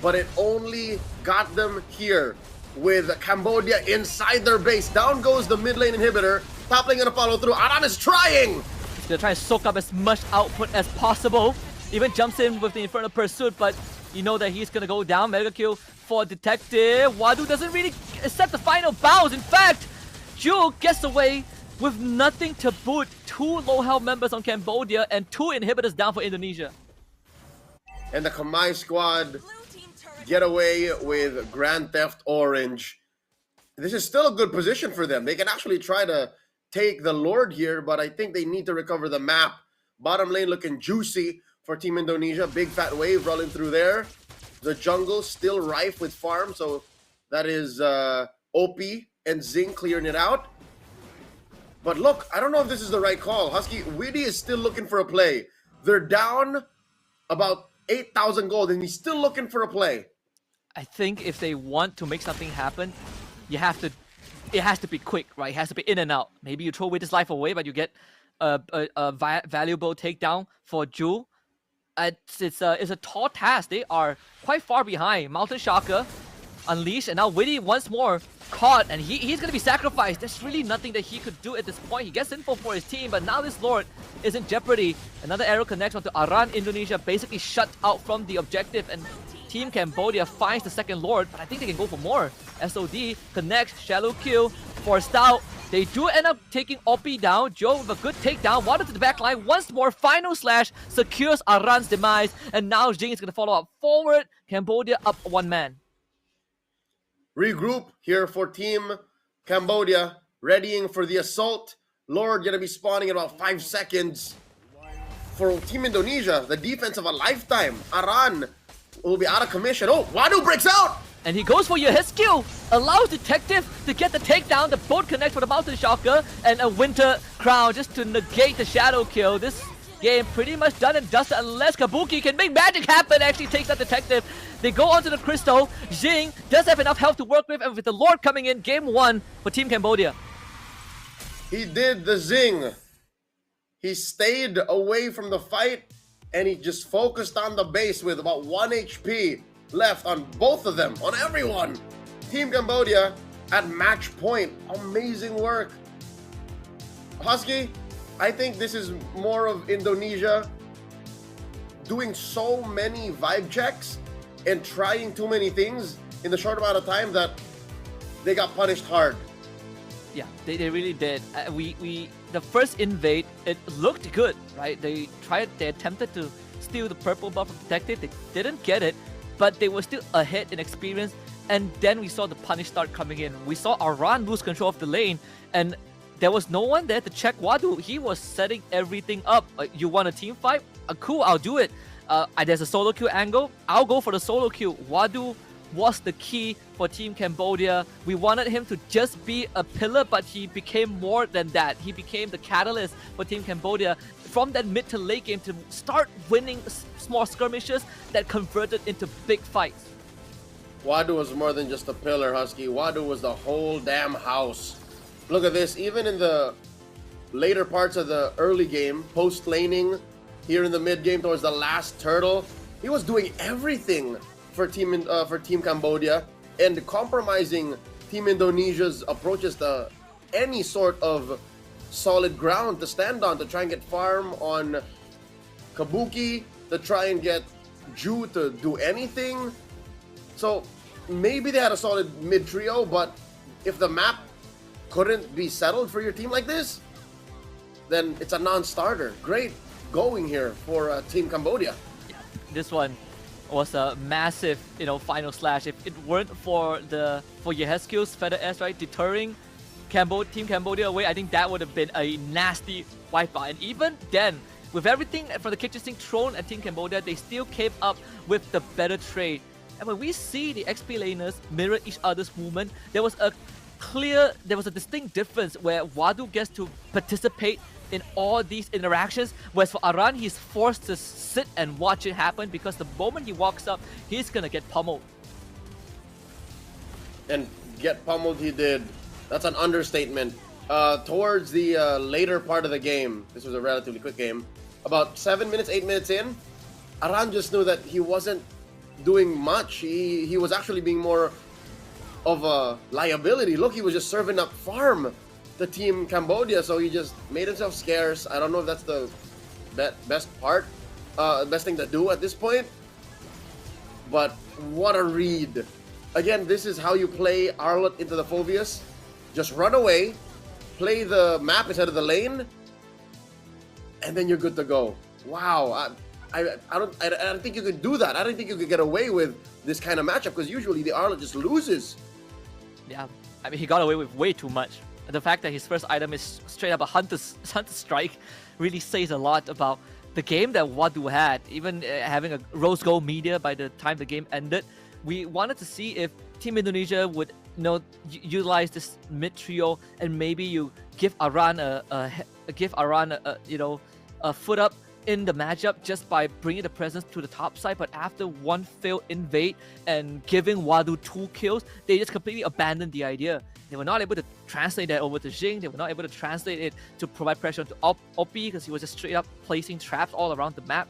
But it only got them here. With Cambodia inside their base. Down goes the mid lane inhibitor. Top lane gonna follow through. Aran is trying!
He's gonna try and soak up as much output as possible. Even jumps in with the Infernal Pursuit, but you know that he's gonna go down. Mega kill for Detective. Wadu doesn't really accept the final bounce. In fact, Ju gets away with nothing to boot. 2 low health members on Cambodia and 2 inhibitors down for Indonesia.
And the Kamai squad
Blue team turret
get away with Grand Theft Orange. This is still a good position for them. They can actually try to take the Lord here, but I think they need to recover the map. Bottom lane looking juicy for Team Indonesia. Big fat wave rolling through there. The jungle still rife with farm, so that is OP and Zing clearing it out. But look, I don't know if this is the right call. Husky, Weedy is still looking for a play. They're down about 8,000 gold, and he's still looking for a play.
I think if they want to make something happen, it has to be quick, right? It has to be in and out. Maybe you throw Weedy's life away, but you get a valuable takedown for Ju. It's a tall task. They are quite far behind. Mountain Shaka unleashed, and now Weedy once more caught, and he's going to be sacrificed. There's really nothing that he could do at this point. He gets info for his team, but now this Lord is in jeopardy. Another arrow connects onto Aran. Indonesia basically shut out from the objective, and Team Cambodia finds the second Lord, but I think they can go for more. SOD connects, shallow kill, forced out. They do end up taking OP down. Joe with a good takedown. Water to the back line. Once more, final slash secures Aran's demise, and now Jing is going to follow up forward. Cambodia up 1 man.
Regroup here for Team Cambodia, readying for the assault. Lord gonna be spawning in about 5 seconds. For Team Indonesia, the defense of a lifetime. Aran will be out of commission. Oh, Wadu breaks out!
And he goes for his skill, allows Detective to get the takedown. The boat connects for the Mountain Shocker and a Winter Crown just to negate the shadow kill. This game pretty much done and dusted unless Kabuki can make magic happen. Actually takes that Detective. They go onto the crystal. Jing does have enough health to work with, and with the Lord coming in, game 1 for Team Cambodia.
He did the Zing. He stayed away from the fight, and he just focused on the base with about 1 HP left on both of them, on everyone. Team Cambodia at match point. Amazing work. Husky, I think this is more of Indonesia doing so many vibe checks and trying too many things in the short amount of time that they got punished hard.
Yeah, they really did. We the first invade, it looked good, right? They attempted to steal the purple buff of Protective. They didn't get it, but they were still ahead in experience. And then we saw the punish start coming in. We saw Aran lose control of the lane, and there was no one there to check Wadu. He was setting everything up. You want a team fight? Cool, I'll do it. There's a solo queue angle. I'll go for the solo queue. Wadu was the key for Team Cambodia. We wanted him to just be a pillar, but he became more than that. He became the catalyst for Team Cambodia from that mid to late game to start winning small skirmishes that converted into big fights.
Wadu was more than just a pillar, Husky. Wadu was the whole damn house. Look at this. Even in the later parts of the early game, post laning, here in the mid game towards the last turtle, he was doing everything for Team Cambodia and compromising Team Indonesia's approaches to any sort of solid ground to stand on, to try and get farm on Kabuki, to try and get Ju to do anything. So maybe they had a solid mid trio, but if the map couldn't be settled for your team like this, then it's a non-starter. Great going here for Team Cambodia.
Yeah, this one was a massive, final slash. If it weren't for Yeheskyu's Feather S, right, deterring Team Cambodia away, I think that would have been a nasty wipeout. And even then, with everything from the kitchen sink thrown at Team Cambodia, they still came up with the better trade. And when we see the XP laners mirror each other's movement, there was a distinct difference where Wadu gets to participate in all these interactions, whereas for Aran, he's forced to sit and watch it happen because the moment he walks up, he's gonna get pummeled.
And get pummeled he did. That's an understatement. Towards the later part of the game, this was a relatively quick game, about 7 minutes, 8 minutes in, Aran just knew that he wasn't doing much. He was actually being more of a liability. Look, he was just serving up farm to Team Cambodia, so he just made himself scarce. I don't know if that's the best thing to do at this point, but what a read. Again, this is how you play Arlott into the Phoveus. Just run away, play the map instead of the lane, and then you're good to go. Wow, I don't think you could do that. I don't think you could get away with this kind of matchup, because usually the Arlott just loses.
Yeah, I mean, he got away with way too much. The fact that his first item is straight up a Hunter Strike really says a lot about the game that Wadu had. Even having a Rose Gold media by the time the game ended, we wanted to see if Team Indonesia would utilize this mid trio, and maybe you give Aran a foot up in the matchup just by bringing the presence to the top side. But after one failed invade and giving Wadu 2 kills, they just completely abandoned the idea. They were not able to translate that over to Jing. They were not able to translate it to provide pressure to Oppi, because he was just straight up placing traps all around the map.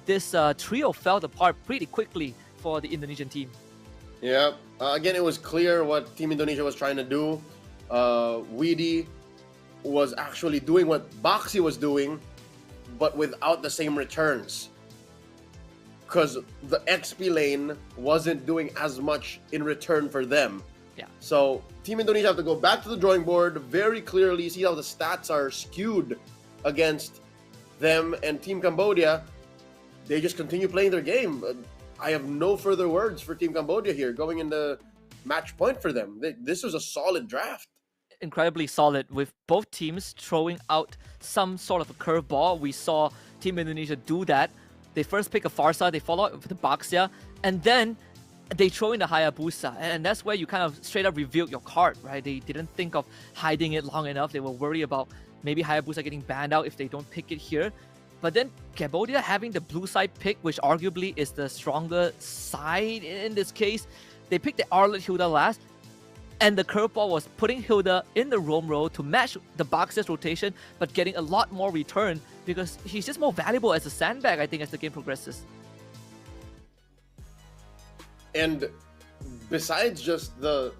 This trio fell apart pretty quickly for the Indonesian team.
Yeah, again, it was clear what Team Indonesia was trying to do. Weedy was actually doing what Boxy was doing, but without the same returns, because the XP lane wasn't doing as much in return for them.
Yeah.
So Team Indonesia have to go back to the drawing board, very clearly see how the stats are skewed against them, and Team Cambodia, they just continue playing their game. I have no further words for Team Cambodia here going into match point for them. This was a solid draft.
Incredibly solid, with both teams throwing out some sort of a curveball. We saw Team Indonesia do that. They first pick a Farsa, they follow up with the Baxia, and then they throw in the Hayabusa. And that's where you kind of straight up revealed your card, right? They didn't think of hiding it long enough. They were worried about maybe Hayabusa getting banned out if they don't pick it here. But then Cambodia having the blue side pick, which arguably is the stronger side in this case, they picked the Arlott Hilda last. And the curveball was putting Hilda in the roam role to match the Boxer's rotation, but getting a lot more return because he's just more valuable as a sandbag, I think, as the game progresses.
And besides just the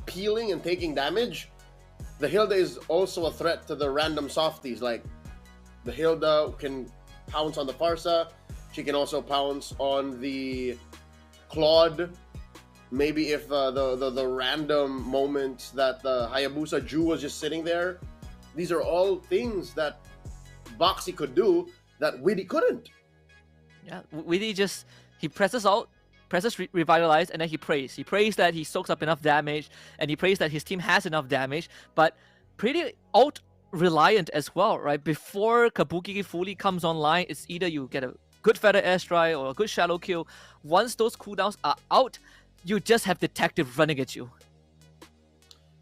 peeling and taking damage, the Hilda is also a threat to the random softies. Like, the Hilda can pounce on the Farsa. She can also pounce on the Claude. maybe if the random moments that the Hayabusa Ju was just sitting there, these are all things that Boxy could do that Widdy couldn't.
Yeah, Widdy just, he presses out, presses Revitalize, and then he prays. He prays that he soaks up enough damage, and he prays that his team has enough damage, but pretty ult-reliant as well, right? Before Kabuki fully comes online, it's either you get a good Feather Airstrike or a good Shadow Kill. Once those cooldowns are out, you just have Detective running at you.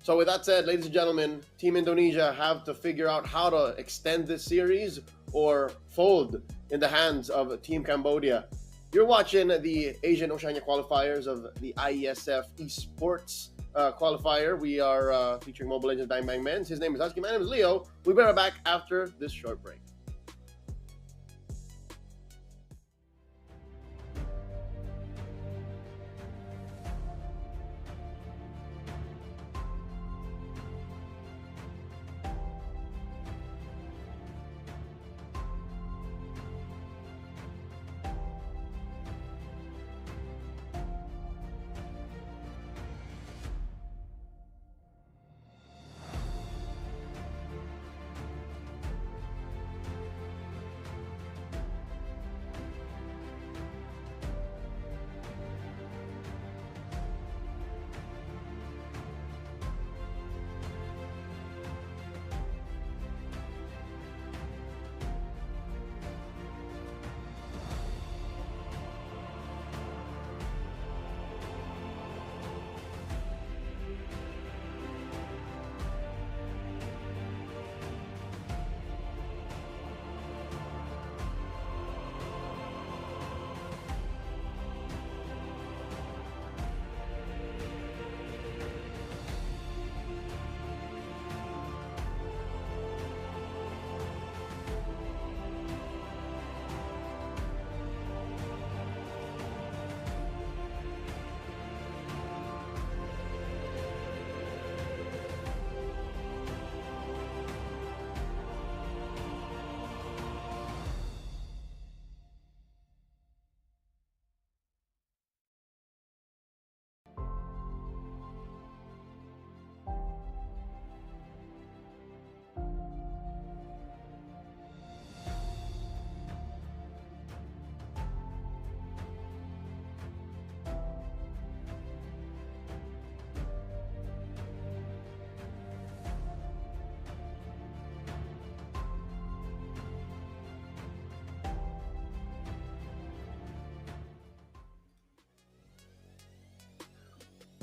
So with that said, ladies and gentlemen, Team Indonesia have to figure out how to extend this series or fold in the hands of Team Cambodia. You're watching the Asian Oceania qualifiers of the Iesf Esports qualifier. We are featuring Mobile Legends Bang Bang Men's. His name is Husky. My name is Leo. We'll be right back after this short break.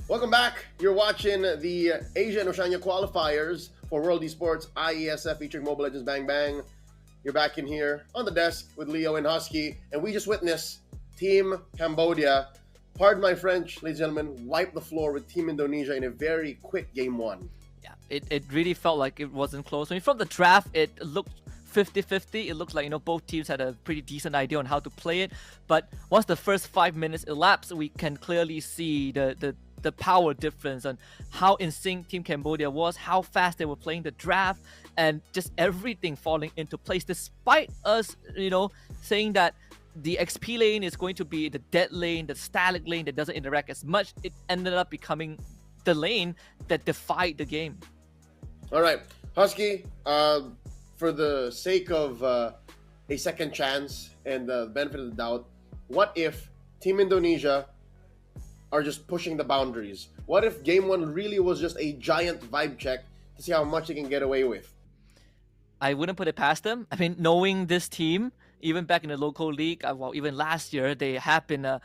Welcome back. You're watching the Asia and Oceania qualifiers for World Esports IESF featuring Mobile Legends Bang Bang. You're back in here on the desk with Leo and Husky, and we just witnessed Team Cambodia, pardon my French, ladies and gentlemen, wipe the floor with Team Indonesia in a very quick game one.
Yeah, it really felt like it wasn't close. I mean, from the draft, it looked 50-50. It looked like, both teams had a pretty decent idea on how to play it. But once the first 5 minutes elapsed, we can clearly see the power difference on how in sync Team Cambodia was, how fast they were playing the draft, and just everything falling into place. Despite us, saying that the XP lane is going to be the dead lane, the static lane that doesn't interact as much, it ended up becoming the lane that defied the game.
All right, Husky, for the sake of a second chance and the benefit of the doubt, what if Team Indonesia are just pushing the boundaries? What if game one really was just a giant vibe check to see how much they can get away with?
I wouldn't put it past them. I mean, knowing this team, even back in the local league, even last year, they have been a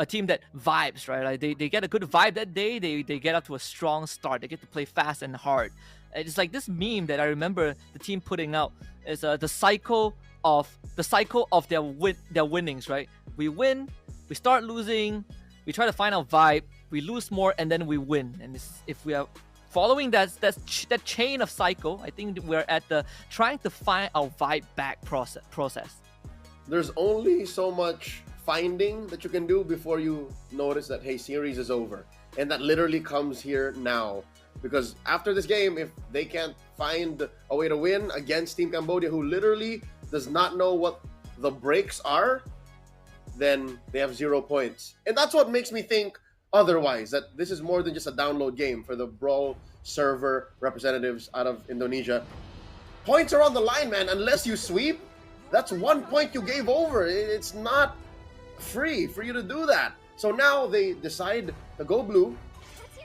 team that vibes, right? Like they get a good vibe that day. They get up to a strong start. They get to play fast and hard. It's like this meme that I remember the team putting out is the cycle of their winnings, right? We win, we start losing, we try to find our vibe, we lose more, and then we win. And if we are following that chain of cycle, I think we're at the trying to find our vibe back process.
There's only so much finding that you can do before you notice that, hey, series is over. And that literally comes here now. Because after this game, if they can't find a way to win against Team Cambodia, who literally does not know what the breaks are, then they have 0 points. And that's what makes me think otherwise, that this is more than just a download game for the Brawl server representatives out of Indonesia. Points are on the line, man. Unless you sweep, that's 1 point you gave over. It's not free for you to do that. So now they decide to go blue.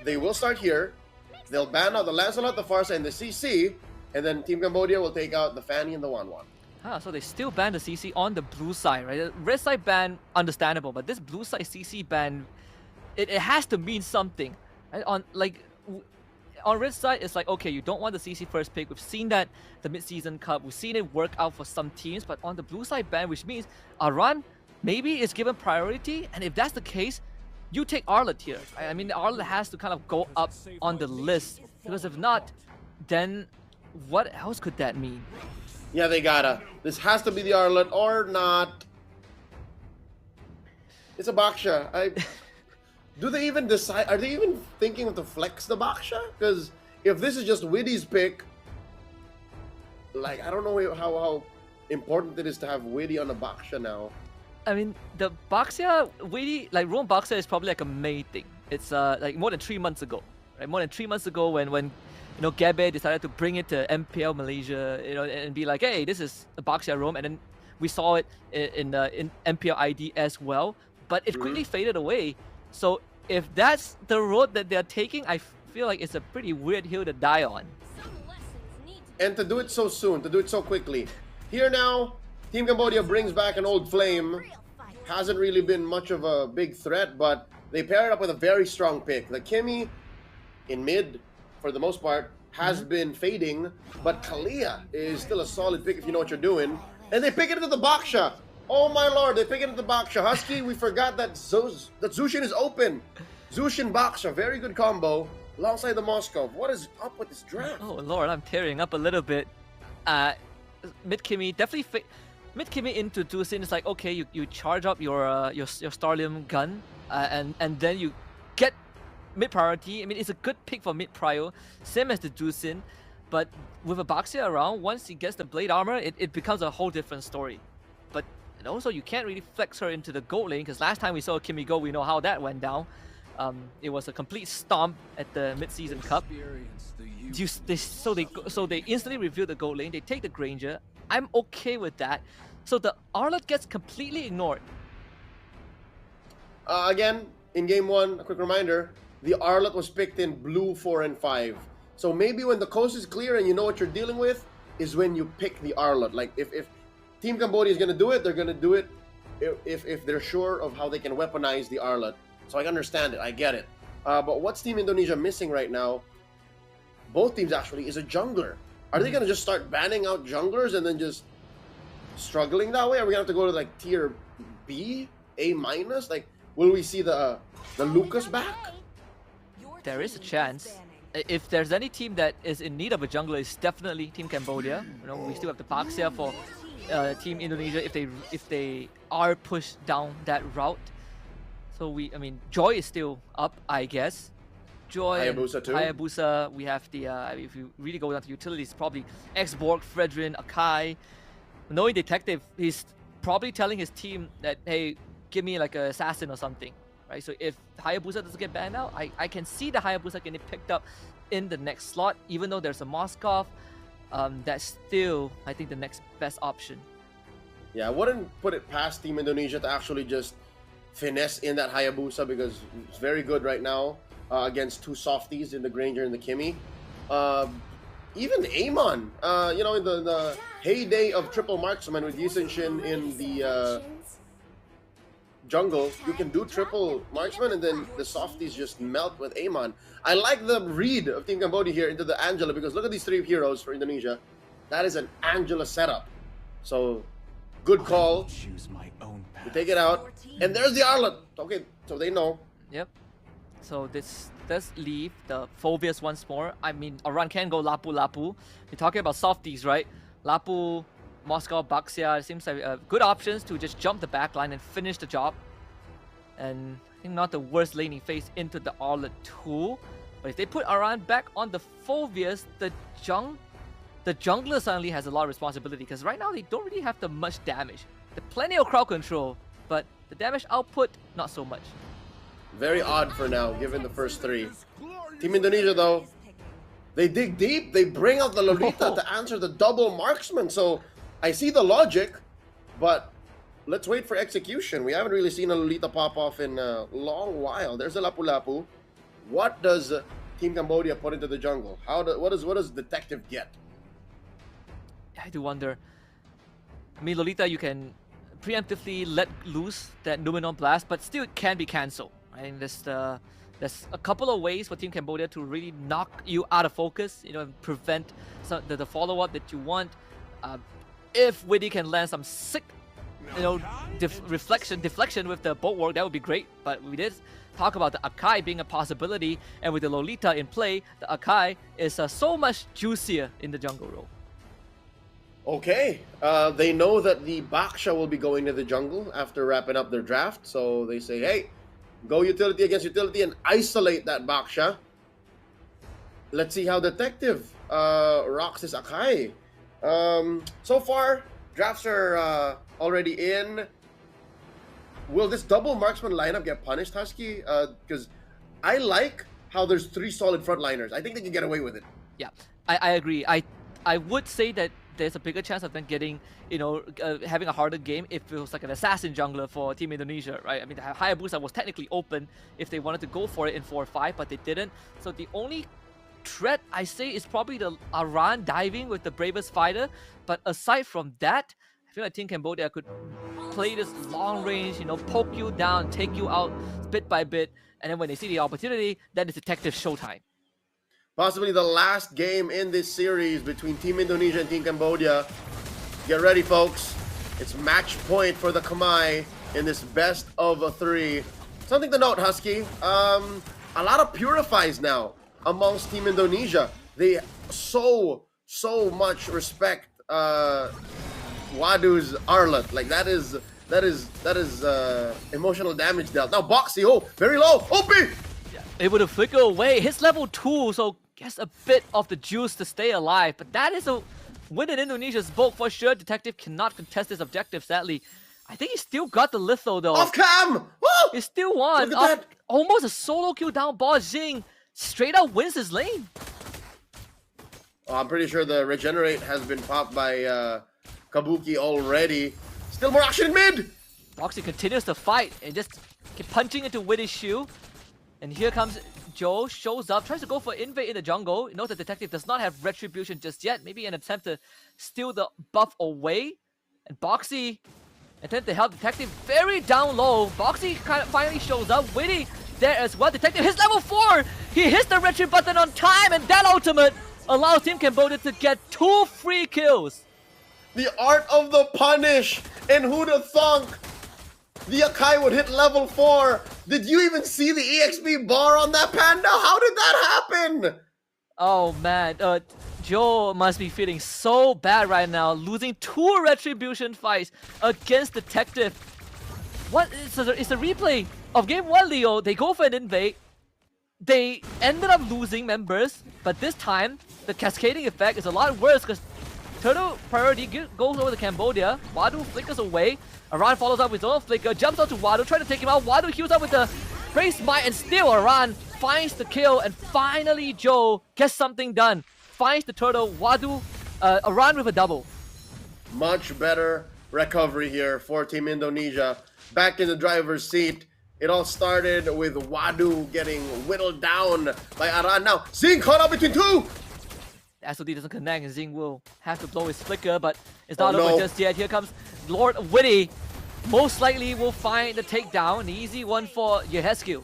They will start here. They'll ban out the Lancelot, the Farsa, and the CC, and then Team Cambodia will take out the Fanny and the Wanwan.
Ah, so they still ban the CC on the blue side, right? The red side ban, understandable, but this blue side CC ban, it has to mean something. Right? On red side, it's like, okay, you don't want the CC first pick. We've seen that the mid-season cup. We've seen it work out for some teams, but on the blue side ban, which means Aran maybe is given priority, and if that's the case, you take Arlet here. I mean, Arlet has to kind of go up on the list, because if not, then what else could that mean?
Yeah, they gotta. This has to be the Arlet or not. It's a Baksha. Do they even decide? Are they even thinking to flex the Baksha? Because if this is just Widdy's pick, like, I don't know how important it is to have Widdy on the Baksha now.
I mean, the Baxia, Widdy, like Rome Baxia is probably like a May thing. It's like more than 3 months ago, right? More than 3 months ago when you know, Gabe decided to bring it to MPL Malaysia, you know, and be like, hey, this is a Baxia Rome, and then we saw it in MPL ID as well, but it quickly faded away. So if that's the road that they're taking, I feel like it's a pretty weird hill to die on.
And to do it so soon, to do it so quickly. Here now, Team Cambodia brings back an old flame. Hasn't really been much of a big threat, but they pair it up with a very strong pick. The Kimmy in mid, for the most part, has been fading, but Kalia is still a solid pick if you know what you're doing. And they pick it into the Baksha. Oh my lord, they pick it into the Baksha. Husky, we forgot that Zushin is open. Zushin Baksha, very good combo alongside the Moscow. What is up with this draft?
Oh lord, I'm tearing up a little bit. Mid Kimmy definitely mid Kimmy into Dusin is like, okay, you charge up your Starlium gun, and then you get mid priority. I mean, it's a good pick for mid prio, same as the Dusin, but with a Baxia around, once he gets the blade armor, it becomes a whole different story. But and also you can't really flex her into the gold lane, because last time we saw Kimmy go, we know how that went down. It was a complete stomp at the mid-season cup. So they instantly reveal the gold lane. They take the Granger. I'm okay with that. So the Arlet gets completely ignored.
Again, in game 1, a quick reminder, the Arlet was picked in blue 4 and 5. So maybe when the coast is clear and you know what you're dealing with, is when you pick the Arlet. Like if Team Cambodia is going to do it, they're going to do it if they're sure of how they can weaponize the Arlet. So I understand it, I get it. But what's Team Indonesia missing right now, both teams actually, is a jungler. Are they going to just start banning out junglers and then just struggling that way? Are we going to have to go to like tier B, A minus? Like, will we see the Lucas back?
There is a chance. If there's any team that is in need of a jungler, it's definitely Team Cambodia. You know, we still have the Baxia for Team Indonesia if they are pushed down that route. So I mean, Joy is still up, I guess. Joy,
Hayabusa too.
Hayabusa. We have the if you really go down to utilities, probably X-Borg, Fredrin, Akai. Knowing Detective, he's probably telling his team that, hey, give me like an assassin or something, right? So if Hayabusa doesn't get banned out, I can see the Hayabusa getting picked up in the next slot, even though there's a Moskov. That's still, I think, the next best option.
Yeah, I wouldn't put it past Team Indonesia to actually just finesse in that Hayabusa, because it's very good right now against two softies in the Granger and the Kimmy. Even Amon, you know, in the heyday of triple marksman with Yisun Shin in the jungle, you can do triple marksman and then the softies just melt with Amon. I like the read of Team Cambodia here into the Angela, because look at these three heroes for Indonesia. That is an Angela setup. So, good call. We take it out. And there's the Arlet. Okay, so they know.
Yep. So this does leave the Phobius once more. I mean, Aran can go Lapu Lapu. You're talking about softies, right? Lapu, Moscow, Baxia. It seems like good options to just jump the backline and finish the job. And I think not the worst laning phase into the Arlet too. But if they put Aran back on the Phobius, the jungler suddenly has a lot of responsibility, because right now they don't really have the much damage. There's plenty of crowd control, but the damage output, not so much.
Very odd for now, given the first three. Team Indonesia, though, they dig deep. They bring out the Lolita to answer the double marksman. So I see the logic, but let's wait for execution. We haven't really seen a Lolita pop off in a long while. There's a Lapu-Lapu. What does Team Cambodia put into the jungle? What does Detective get?
I do wonder. I mean, Lolita, you can preemptively let loose that Numenon Blast, but still it can be cancelled. I think there's a couple of ways for Team Cambodia to really knock you out of focus, and prevent the follow-up that you want. If Witty can land some sick, deflection with the bolt work, that would be great. But we did talk about the Akai being a possibility, and with the Lolita in play, the Akai is so much juicier in the jungle role.
Okay, they know that the Baksha will be going to the jungle after wrapping up their draft, so they say, hey, go utility against utility and isolate that Baksha. Let's see how Detective rocks this Akai. So far, drafts are already in. Will this double marksman lineup get punished, Husky? Because I like how there's 3 solid frontliners. I think they can get away with it.
Yeah, I agree. I would say that there's a bigger chance of them getting, having a harder game if it was like an assassin jungler for Team Indonesia, right? I mean, the Hayabusa was technically open if they wanted to go for it in 4-5, but they didn't. So the only threat, I say, is probably the Aran diving with the Bravest Fighter. But aside from that, I feel like Team Cambodia could play this long range, poke you down, take you out bit by bit. And then when they see the opportunity, then it's Detective showtime.
Possibly the last game in this series between Team Indonesia and Team Cambodia. Get ready, folks. It's match point for the Khmer in this best of 3. Something to note, Husky. A lot of purifies now amongst Team Indonesia. They so much respect Wadu's Arlet. Like that is emotional damage dealt. Now Boxy, very low. OP!
Able to flicker away. His level 2, so gets a bit of the juice to stay alive. But that is a win in Indonesia's book for sure. Detective cannot contest his objective, sadly. I think he still got the litho though.
Off cam! Woo!
He still won.
Look at that.
Almost a solo kill down. Bo Jing straight up wins his lane.
Oh, I'm pretty sure the regenerate has been popped by Kabuki already. Still more action in mid!
Boxy continues to fight and just keep punching into Witty's shield. And here comes Joe, shows up, tries to go for invade in the jungle. Note the Detective does not have retribution just yet. Maybe an attempt to steal the buff away. And Boxy attempt to help Detective very down low. Boxy kind of finally shows up. Witty there as well. Detective hits level 4. He hits the retry button on time, and that ultimate allows Team Cambodia to get 2 free kills.
The art of the punish, and who'd have thunk the Akai would hit level 4. Did you even see the EXP bar on that Panda? How did that happen?
Oh man, Joe must be feeling so bad right now, losing 2 retribution fights against Detective. What? It's a replay of game 1, Leo. They go for an invade. They ended up losing members, but this time the cascading effect is a lot worse because Turtle priority goes over to Cambodia. Wadu flickers away. Aran follows up with his own flicker, jumps onto Wadu, trying to take him out. Wadu heals up with the Brave Smite, and still Aran finds the kill, and finally Joe gets something done. Finds the turtle. Wadu, Aran with a double.
Much better recovery here for Team Indonesia. Back in the driver's seat. It all started with Wadu getting whittled down by Aran. Now, Zing caught up between 2!
SOD doesn't connect, and Zing will have to blow his flicker, but it's not over just yet. Here comes Lord Witty. Most likely will find the takedown. An easy one for Yehescu.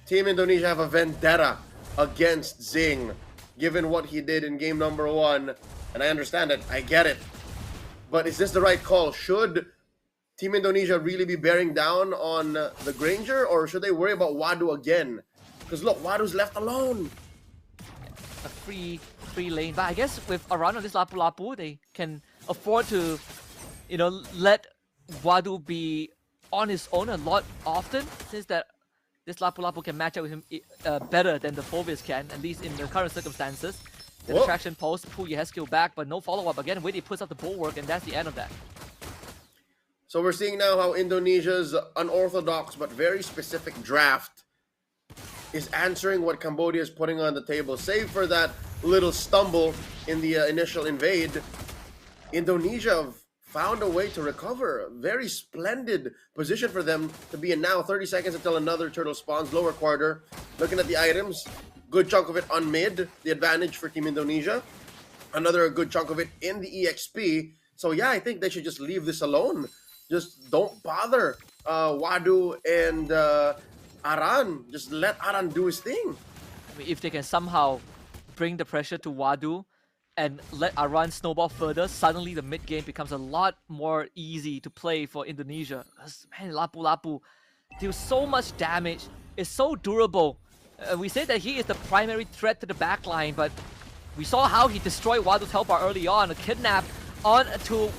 Team Indonesia have a vendetta against Zing, given what he did in game number 1. And I understand it. I get it. But is this the right call? Should Team Indonesia really be bearing down on the Granger, or should they worry about Wadu again? Because look, Wadu's left alone.
A free lane, but I guess with Aran on this Lapu-Lapu, they can afford to, let Wadu be on his own a lot often, since that this Lapu-Lapu can match up with him better than the Phobius can, at least in the current circumstances. The distraction pulse, pull Yehescu back, but no follow-up. Again, Witty puts up the bulwark, and that's the end of that.
So we're seeing now how Indonesia's unorthodox but very specific draft is answering what Cambodia is putting on the table. Save for that little stumble in the initial invade, Indonesia have found a way to recover. A very splendid position for them to be in now. 30 seconds until another turtle spawns. Lower quarter. Looking at the items, good chunk of it on mid. The advantage for Team Indonesia. Another good chunk of it in the EXP. So yeah, I think they should just leave this alone. Just don't bother Wadu and Aran. Just let Aran do his thing.
I mean, if they can somehow bring the pressure to Wadu and let Aran snowball further, suddenly the mid game becomes a lot more easy to play for Indonesia. Man, Lapu Lapu deals so much damage, is so durable. We say that he is the primary threat to the backline, but we saw how he destroyed Wadu's health bar early on, a kidnap on to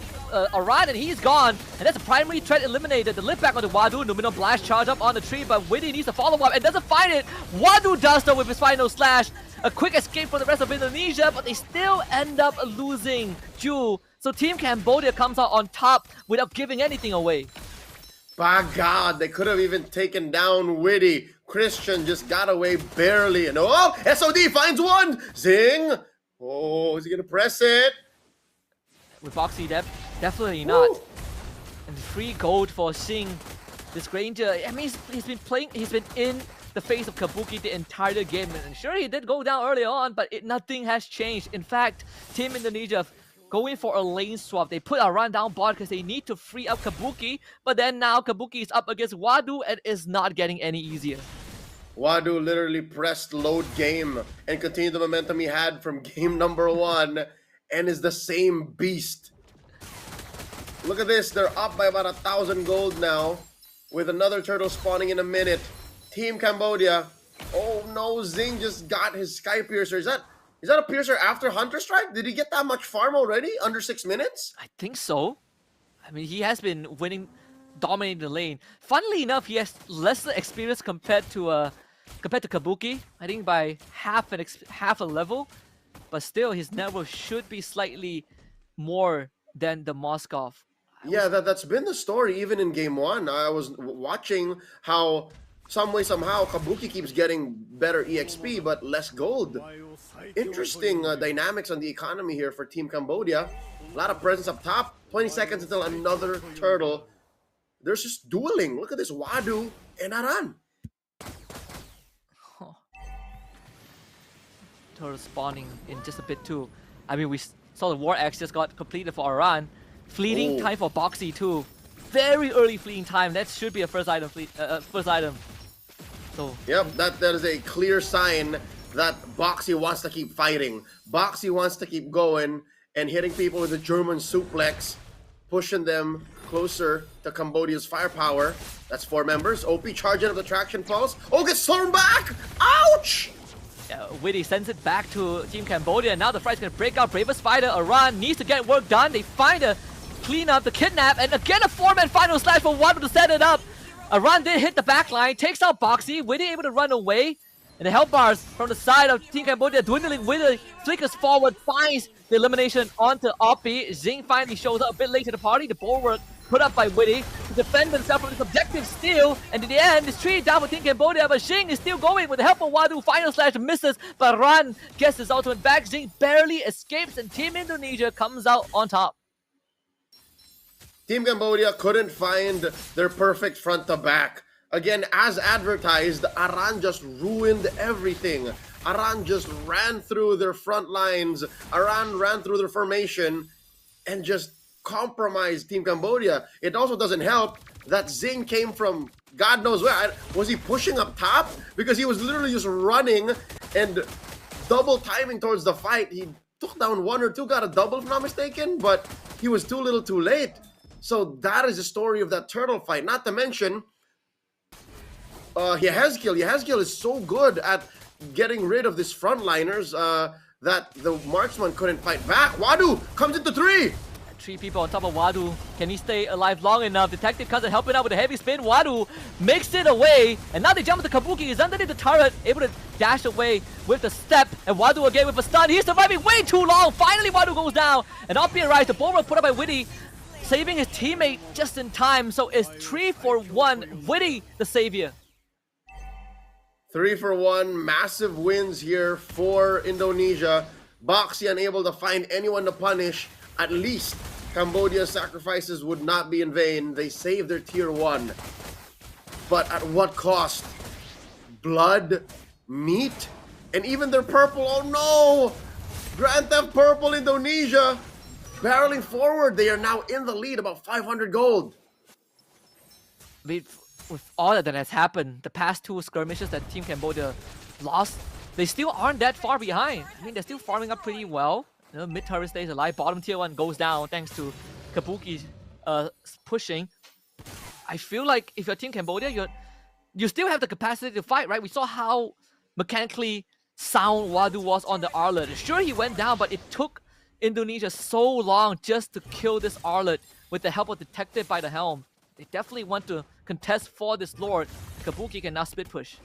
Aran, and he's gone, and that's a primary threat eliminated. The lift back on the Wadu, Numino blast charge up on the tree, but Witty needs to follow up and doesn't find it. Wadu does though with his final slash. A quick escape for the rest of Indonesia, but they still end up losing Ju. So Team Cambodia comes out on top without giving anything away.
By God, they could have even taken down Witty. Christian just got away barely. And oh, SOD finds one! Zing! Oh, is he gonna press it?
With Boxy, definitely not.
Woo.
And free gold for Xing. This Granger, I mean, he's been in the face of Kabuki the entire game. And sure, he did go down early on, but nothing has changed. In fact, Team Indonesia going for a lane swap. They put Aran down bot because they need to free up Kabuki. But then now Kabuki is up against Wadu and is not getting any easier.
Wadu literally pressed load game and continued the momentum he had from game number 1 and is the same beast. Look at this, they're up by about 1,000 gold now with another turtle spawning in a minute. Team Cambodia, oh no, Zing just got his Sky Piercer. Is that a Piercer after Hunter Strike? Did he get that much farm already? Under 6 minutes?
I think so. I mean, he has been dominating the lane. Funnily enough, he has lesser experience compared to Kabuki. I think by half a level. But still, his network should be slightly more than the Moskov.
Yeah, that's been the story even in game 1. I was watching how some way, somehow, Kabuki keeps getting better EXP, but less gold. Interesting dynamics on the economy here for Team Cambodia. A lot of presence up top. 20 seconds until another turtle. There's just dueling. Look at this, Wadu and Aran.
Turtle spawning in just a bit too. I mean, we saw the War Axe just got completed for Aran. Fleeting time for Boxy too. Very early fleeting time. That should be a first item. So
yep, that is a clear sign that Boxy wants to keep fighting. Boxy wants to keep going and hitting people with the German suplex, pushing them closer to Cambodia's firepower. That's 4 members. OP charging up the traction pulse. Oh, gets thrown back! Ouch!
Witty sends it back to Team Cambodia. Now the fight's gonna break out. Bravest Spider, Aran needs to get work done. They find a clean up, the kidnap, and again a 4-man final slash for Wadu to set it up. Aran did hit the back line, takes out Boxy. Witty able to run away. And the health bars from the side of Team Cambodia dwindling. Witty flickers forward, finds the elimination onto Oppi. Zing finally shows up a bit late to the party. The bulwark put up by Witty to defend themselves from this objective steal, and in the end, it's 3 down for Team Cambodia, but Xing is still going with the help of Wadu. Final slash misses, but Ran gets his ultimate back. Xing barely escapes, and Team Indonesia comes out on top.
Team Cambodia couldn't find their perfect front to back. Again, as advertised, Aran just ruined everything. Aran just ran through their front lines. Aran ran through their formation and just compromised Team Cambodia. It also doesn't help that Zing came from God knows where. Was he pushing up top? Because he was literally just running and double timing towards the fight. He took down 1 or 2, got a double if I'm not mistaken, but he was too little too late. So that is the story of that turtle fight. Not to mention, Yehezkiel is so good at getting rid of these frontliners that the marksman couldn't fight back. Wadu comes into 3.
3 people on top of Wadu. Can he stay alive long enough? Detective Cousin helping out with a heavy spin. Wadu makes it away. And now they jump into Kabuki. He's underneath the turret. Able to dash away with the step. And Wadu again with a stun. He's surviving way too long. Finally, Wadu goes down. And Oppi arrives. The bulwark put up by Witty. saving his teammate just in time. So it's 3-for-1. Witty, the savior.
3-for-1, massive wins here for Indonesia. Boxy unable to find anyone to punish. At least Cambodia's sacrifices would not be in vain. They saved their tier 1. But at what cost? Blood, meat, and even their purple. Oh no! Grand Theft Purple Indonesia barreling forward. They are now in the lead, about 500 gold.
With all that has happened, the past 2 skirmishes that Team Cambodia lost, they still aren't that far behind. I mean, they're still farming up pretty well. You know, mid turret stays alive, bottom tier 1 goes down thanks to Kabuki pushing. I feel like if you're Team Cambodia, you still have the capacity to fight, right? We saw how mechanically sound Wadu was on the Arlet. Sure, he went down, but it took Indonesia so long just to kill this Arlet with the help of Detective by the helm. They definitely want to contest for this Lord. Kabuki can now split push.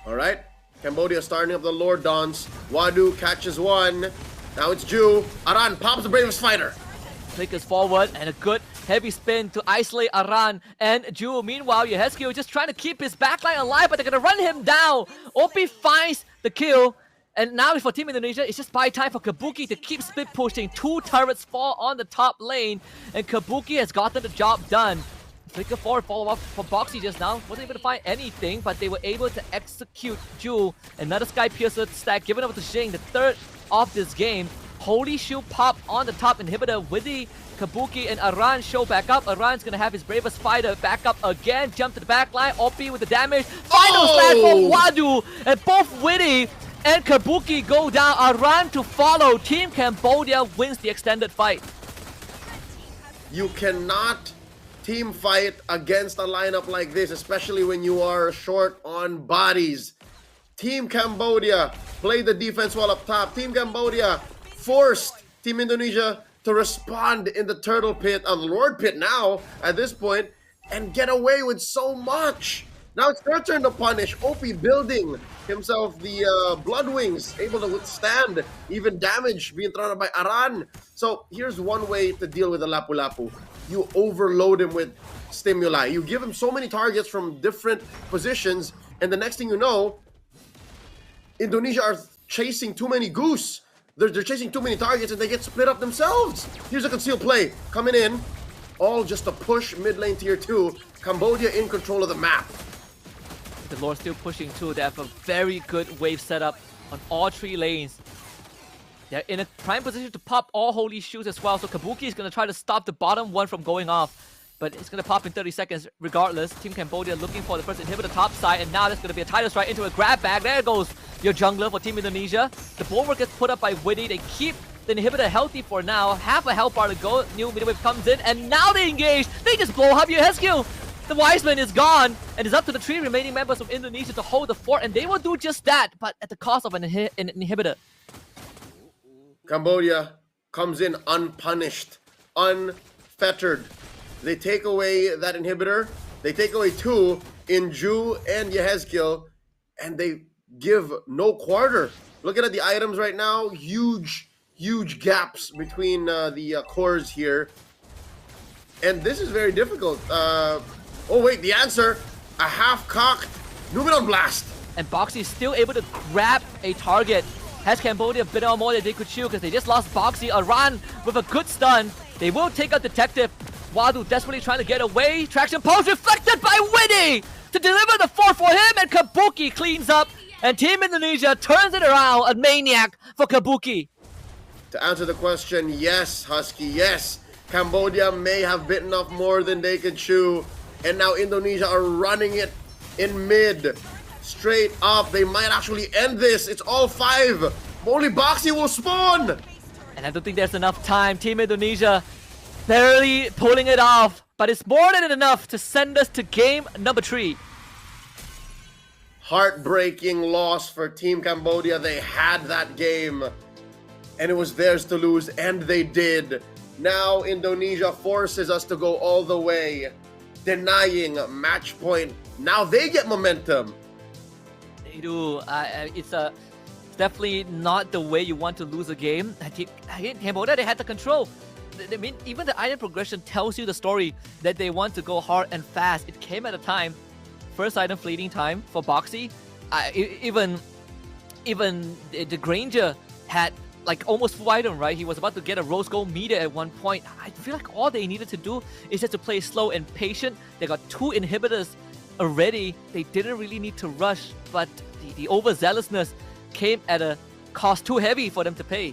Alright, Cambodia starting up the Lord Dons. Wadu catches one. Now it's Ju. Aran pops the bravest fighter.
Flickers forward and a good heavy spin to isolate Aran and Ju. Meanwhile, Yehezkiel just trying to keep his backline alive, but they're gonna run him down. OP finds the kill. And now for Team Indonesia, it's just buy time for Kabuki to keep split pushing. 2 turrets fall on the top lane, and Kabuki has gotten the job done. Flicker forward, follow up for Boxy just now. Wasn't able to find anything, but they were able to execute Ju. Another Sky Piercer stack given over to Shing, the 3rd of this game. Holy Shield pop on the top inhibitor. Witty, Kabuki, and Aran show back up. Aran's gonna have his bravest fighter back up again. Jump to the back line. OP with the damage. Final slash from Wadu. And both Witty and Kabuki go down. Aran to follow. Team Cambodia wins the extended fight.
You cannot team fight against a lineup like this, especially when you are short on bodies. Team Cambodia played the defense well up top. Team Cambodia forced Team Indonesia to respond in the turtle pit, the Lord pit now at this point, and get away with so much. Now it's their turn to punish. OP building himself the Blood Wings, able to withstand even damage being thrown out by Aran. So here's one way to deal with the Lapu Lapu. You overload him with stimuli. You give him so many targets from different positions, and the next thing you know, Indonesia are chasing too many goose. They're chasing too many targets and they get split up themselves. Here's a concealed play coming in. All just to push mid lane tier 2. Cambodia in control of the map.
The Lord still pushing too. They have a very good wave setup on all 3 lanes. They're in a prime position to pop all holy shoes as well. So Kabuki is going to try to stop the bottom one from going off. But it's going to pop in 30 seconds regardless. Team Cambodia looking for the first inhibitor top side. And now there's going to be a tidal strike into a grab bag. There goes your jungler for Team Indonesia. The bulwark gets put up by Witty. They keep the inhibitor healthy for now. Half a health bar to go. New mid wave comes in. And now they engage. They just blow up Yehezkiel. The Wiseman is gone. And it's up to the 3 remaining members of Indonesia to hold the fort. And they will do just that. But at the cost of an inhibitor.
Cambodia comes in unpunished, unfettered. They take away that inhibitor. They take away 2 in Ju and Yehezkiel, and they give no quarter. Looking at the items right now, huge gaps between the cores here. And this is very difficult. Oh wait, the answer, a half-cocked Numenon Blast.
And Boxy is still able to grab a target. Has Cambodia been on more than they could chew because they just lost Boxy. Aran with a good stun. They will take out Detective. Wadu desperately trying to get away. Traction pulse reflected by Witty to deliver the 4 for him, and Kabuki cleans up. And Team Indonesia turns it around. A maniac for Kabuki.
To answer the question, yes, Husky, yes. Cambodia may have bitten off more than they could chew. And now Indonesia are running it in mid. Straight up, they might actually end this. It's all 5. Only Boxy will spawn.
And I don't think there's enough time. Team Indonesia barely pulling it off, but it's more than enough to send us to game number 3.
Heartbreaking loss for Team Cambodia. They had that game, and it was theirs to lose, and they did. Now Indonesia forces us to go all the way, denying match point. Now they get momentum.
They do. It's definitely not the way you want to lose a game. I think Cambodia, they had the control. I mean, even the item progression tells you the story that they want to go hard and fast. It came at a time, first item fleeting time for Boxy. Even the Granger had like almost full item, right? He was about to get a rose gold meter at one point. I feel like all they needed to do is just to play slow and patient. They got 2 inhibitors already. They didn't really need to rush, but the overzealousness came at a cost too heavy for them to pay.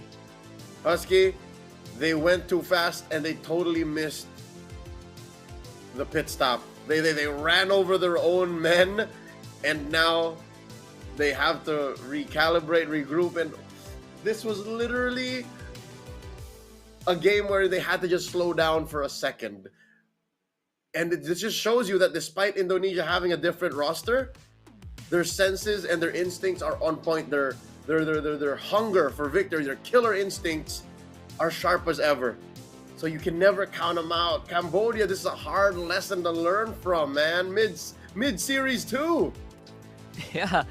Husky, they went too fast and they totally missed the pit stop. They ran over their own men, and now they have to recalibrate, regroup, and this was literally a game where they had to just slow down for a second. And this just shows you that despite Indonesia having a different roster, their senses and their instincts are on point. Their hunger for victory, their killer instincts are sharp as ever. So you can never count them out. Cambodia, this is a hard lesson to learn from, man. Mid-series too.
Yeah,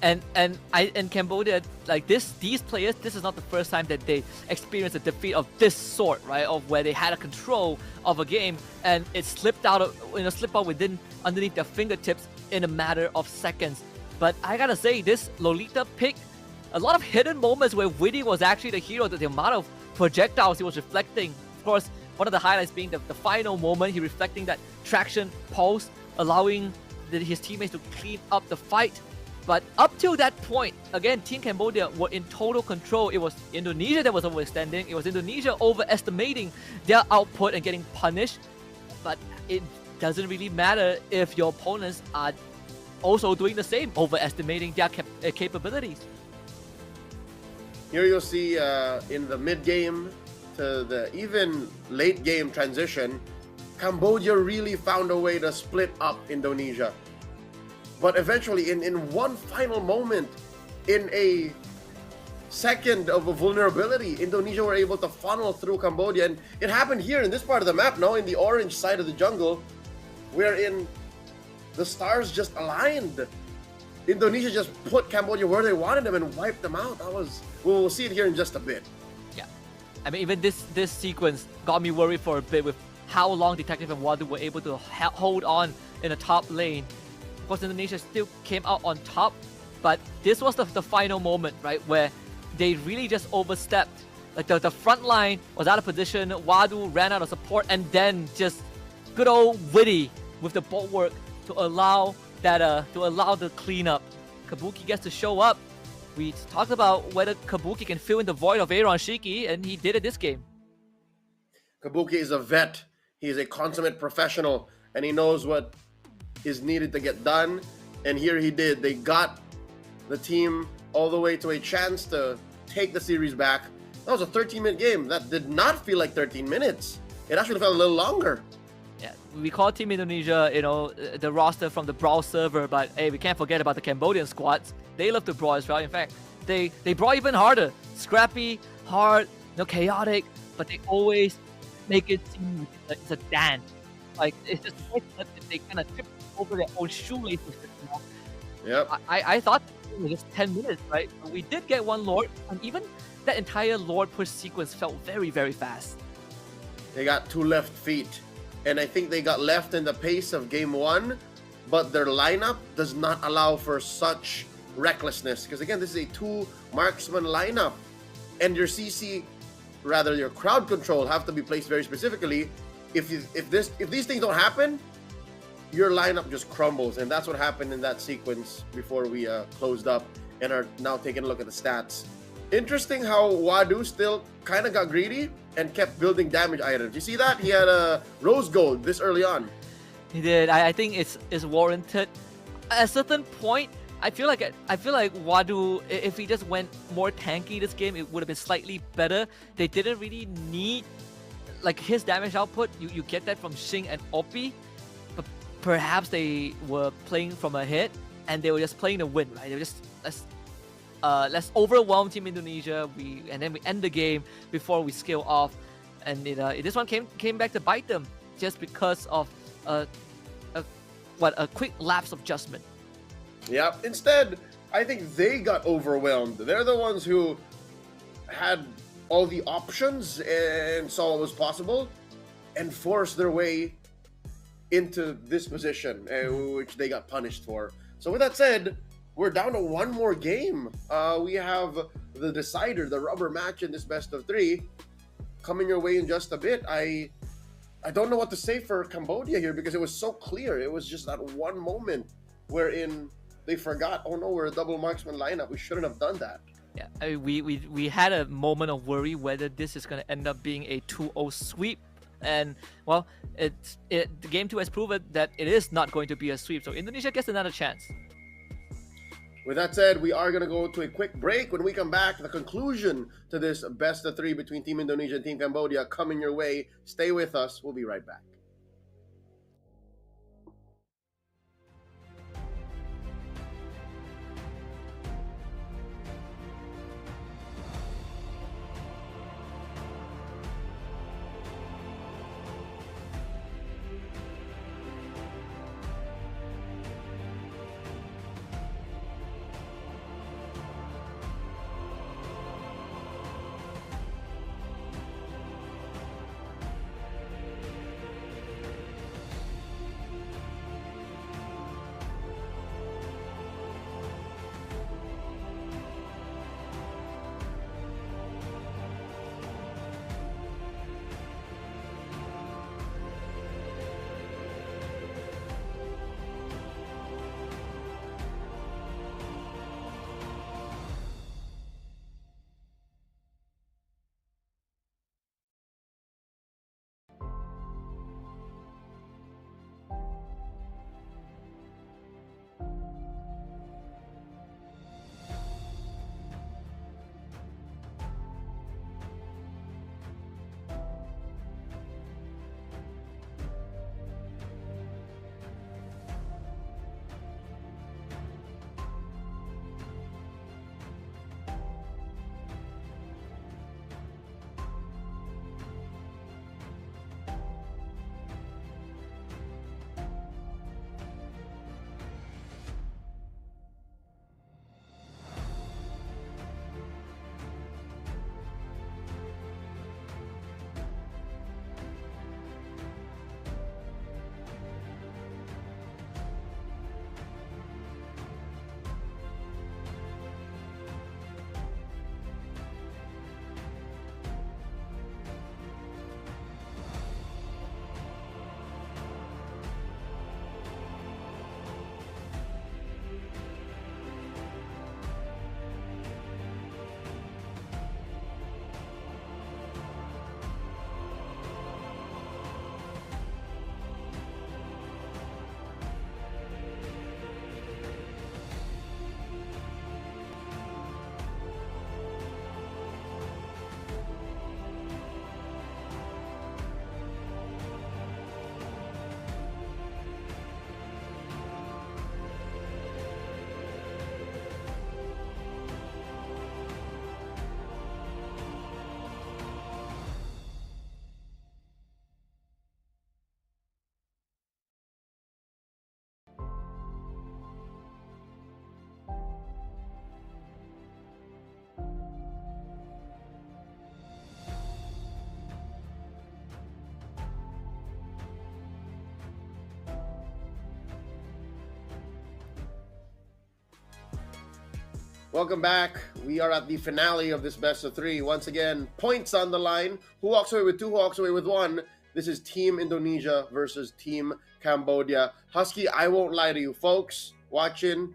and Cambodia, like these players, this is not the first time that they experienced a defeat of this sort, right? Of where they had a control of a game and it slipped out, underneath their fingertips in a matter of seconds. But I gotta say, this Lolita pick, a lot of hidden moments where Witty was actually the hero. The amount of projectiles he was reflecting. Of course, one of the highlights being the final moment, he reflecting that traction pulse, allowing his teammates to clean up the fight. But up till that point, again, Team Cambodia were in total control. It was Indonesia that was overextending. It was Indonesia overestimating their output and getting punished. But it doesn't really matter if your opponents are also doing the same, overestimating their capabilities.
Here you'll see in the mid-game to the even late-game transition, Cambodia really found a way to split up Indonesia. But eventually, in one final moment, in a second of a vulnerability, Indonesia were able to funnel through Cambodia. And it happened here in this part of the map, no? In the orange side of the jungle, wherein the stars just aligned. Indonesia just put Cambodia where they wanted them and wiped them out. We'll see it here in just a bit.
Yeah. I mean, even this sequence got me worried for a bit with how long Detective and Wadu were able to hold on in the top lane. Of course, Indonesia still came out on top, but this was the final moment, right, where they really just overstepped. Like the front line was out of position, Wadu ran out of support, and then just good old Witty with the bulwark to allow the cleanup. Kabuki gets to show up. We talked about whether Kabuki can fill in the void of Aaron Shiki, and he did it this game.
Kabuki is a vet. He is a consummate professional, and he knows what is needed to get done. And here he did. They got the team all the way to a chance to take the series back. That was a 13-minute game. That did not feel like 13 minutes. It actually felt a little longer.
Yeah, we call Team Indonesia, the roster from the Brawl server, but hey, we can't forget about the Cambodian squads. They love to brawl as well. In fact, they brawl even harder. Scrappy, hard, chaotic, but they always make it seem like it's a dance. Like, it's just like that they kind of trip over their own shoelaces.
Yep.
I thought it was just 10 minutes, right? But we did get one Lord, and even that entire Lord push sequence felt very, very fast.
They got 2 left feet, and I think they got left in the pace of game 1, but their lineup does not allow for such recklessness, because again, this is a 2 marksman lineup, and your CC, rather your crowd control, have to be placed very specifically. If these things don't happen, your lineup just crumbles, and that's what happened in that sequence before we closed up and are now taking a look at the stats. Interesting how Wadu still kind of got greedy and kept building damage items. You see that? He had a rose gold this early on.
He did. I think it's warranted. At a certain point, I feel like Wadu, if he just went more tanky this game, it would have been slightly better. They didn't really need like his damage output. You get that from Xing and Oppi, but perhaps they were playing from ahead and they were just playing to win, right? They were just let's overwhelm Team Indonesia. And then we end the game before we scale off, and this one came back to bite them just because of a quick lapse of judgment.
Yeah. Instead, I think they got overwhelmed. They're the ones who had all the options and saw what was possible and forced their way into this position, which they got punished for. So with that said, we're down to one more game. We have the decider, the rubber match in this best of three, coming your way in just a bit. I don't know what to say for Cambodia here because it was so clear. It was just that one moment wherein they forgot, oh no, we're a double marksman lineup. We shouldn't have done that.
Yeah, I mean, we had a moment of worry whether this is going to end up being a 2-0 sweep. And, well, the game 2 has proven that it is not going to be a sweep. So Indonesia gets another chance.
With that said, we are going to go to a quick break. When we come back, the conclusion to this best of three between Team Indonesia and Team Cambodia coming your way. Stay with us. We'll be right back. Welcome back. We are at the finale of this best of three. Once again, points on the line. Who walks away with two, who walks away with one? This is Team Indonesia versus Team Cambodia. Husky, I won't lie to you. Folks, watching,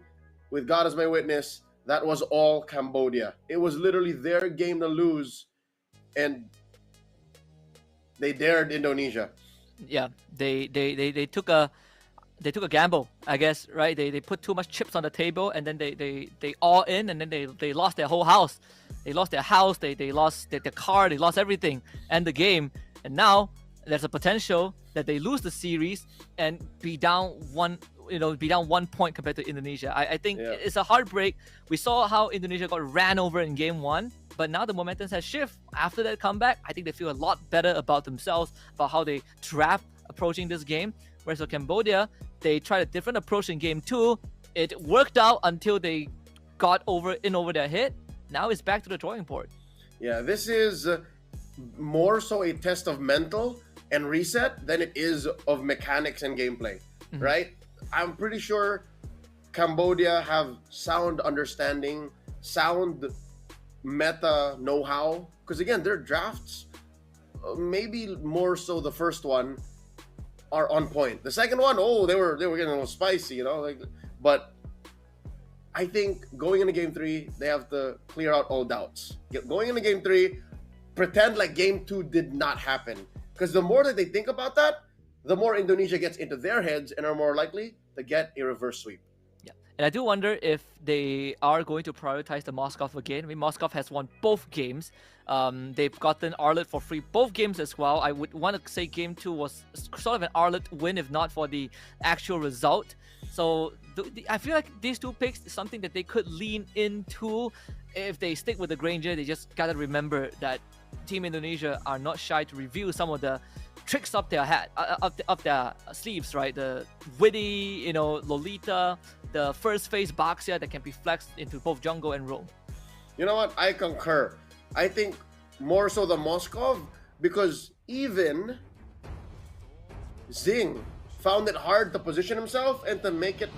with God as my witness, that was all Cambodia. It was literally their game to lose, and they dared Indonesia.
Yeah, they took a gamble, I guess, right? They put too much chips on the table, and then they all in, and then they lost their whole house. They lost their house, they lost their car, they lost everything, and the game. And now there's a potential that they lose the series and be down one point compared to Indonesia. I think it's a heartbreak. We saw how Indonesia got ran over in game one, but now the momentum has shifted. After that comeback, I think they feel a lot better about themselves, about how they draft approaching this game. Whereas for Cambodia, they tried a different approach in game two. It worked out until they got over their head. Now it's back to the drawing board.
Yeah, this is more so a test of mental and reset than it is of mechanics and gameplay, right? I'm pretty sure Cambodia have sound understanding, sound meta know-how, because again, their drafts, maybe more so the first one, are on point. The second one, oh, they were getting a little spicy, you know, like, but I think going into game 3, they have to clear out all doubts. Going into game 3, pretend like game 2 did not happen. Because the more that they think about that, the more Indonesia gets into their heads and are more likely to get a reverse sweep.
Yeah, and I do wonder if they are going to prioritize the Moskov again. I mean, Moskov has won both games. They've gotten Arlet for free both games as well. I would want to say game 2 was sort of an Arlet win, if not for the actual result. So I feel like these two picks is something that they could lean into. If they stick with the Granger, they just gotta remember that Team Indonesia are not shy to reveal some of the tricks up their up their sleeves, right? The witty, you know, Lolita, the first phase Baxia that can be flexed into both jungle and roam.
You know what? I concur. I think more so the Moskov, because even Zing found it hard to position himself and to make it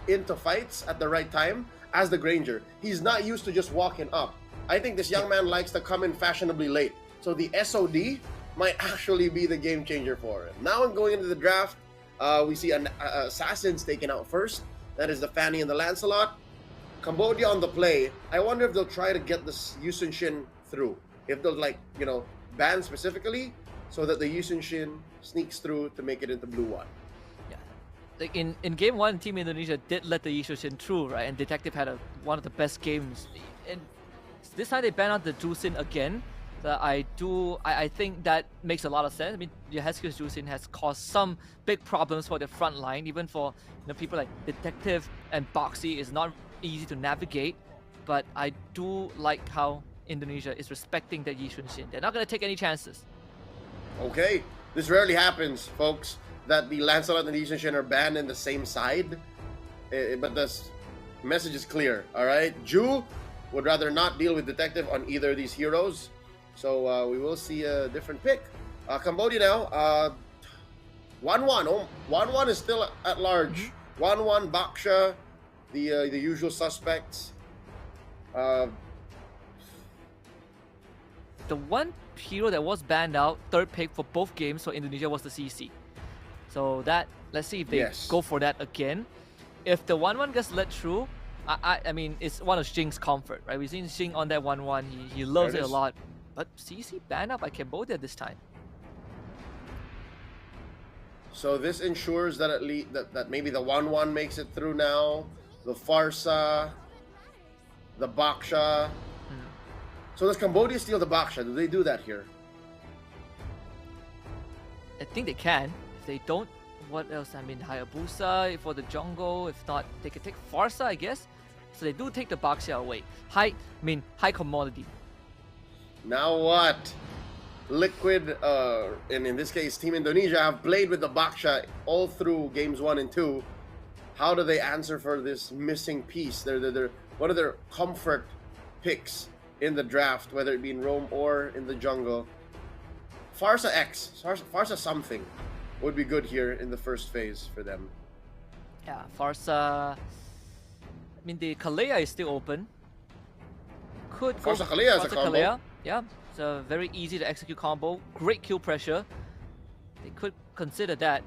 into fights at the right time as the Granger. He's not used to just walking up. I think this young man likes to come in fashionably late. So the SOD might actually be the game changer for him. Now going into the draft, we see Assassins taken out first. That is the Fanny and the Lancelot. Cambodia on the play. I wonder if they'll try to get this Yusun Shin through. If they'll, like, you know, ban specifically so that the Yusun Shin sneaks through to make it into blue 1.
Yeah, like in game 1, Team Indonesia did let the Yusun Shin through, right? And Detective had one of the best games. And this time they ban out the Jusin again. I think that makes a lot of sense. I mean, Heskill's Jusin has caused some big problems for the front line, even for, you know, people like Detective and Boxy is not easy to navigate. But I do like how Indonesia is respecting the Yisun Shin. They're not going to take any chances.
Okay, this rarely happens, folks, that the Lancelot and the Yisun Shin are banned in the same side. But the message is clear, all right? Ju would rather not deal with Detective on either of these heroes. So we will see a different pick. Cambodia now, 1-1. Oh, 1-1 is still at large. 1-1, Baksha, the usual suspects.
The one hero that was banned out, third pick for both games for Indonesia, was the CC. So that, let's see if they go for that again. If the 1-1 gets let through, I mean, it's one of Xing's comfort, right? We've seen Xing on that 1-1. He loves it a lot. But CC banned out by Cambodia this time.
So this ensures that at least that maybe the 1-1 makes it through now. The Farsa, the Baksha. So does Cambodia steal the Baksha? Do they do that here?
I think they can. If they don't, what else? I mean, Hayabusa for the jungle. If not, they can take Farsa, I guess. So they do take the Baksha away. High commodity.
Now what? Liquid, and in this case, Team Indonesia have played with the Baksha all through games 1 and 2. How do they answer for this missing piece? They're one of their comfort picks in the draft, whether it be in Rome or in the jungle. Farsa X, Farsa something would be good here in the first phase for them.
Yeah, Farsa. I mean, the Kalea is still open. Could
Farsa Kalea is a combo.
Kalea. Yeah, it's a very easy to execute combo. Great kill pressure. They could consider that.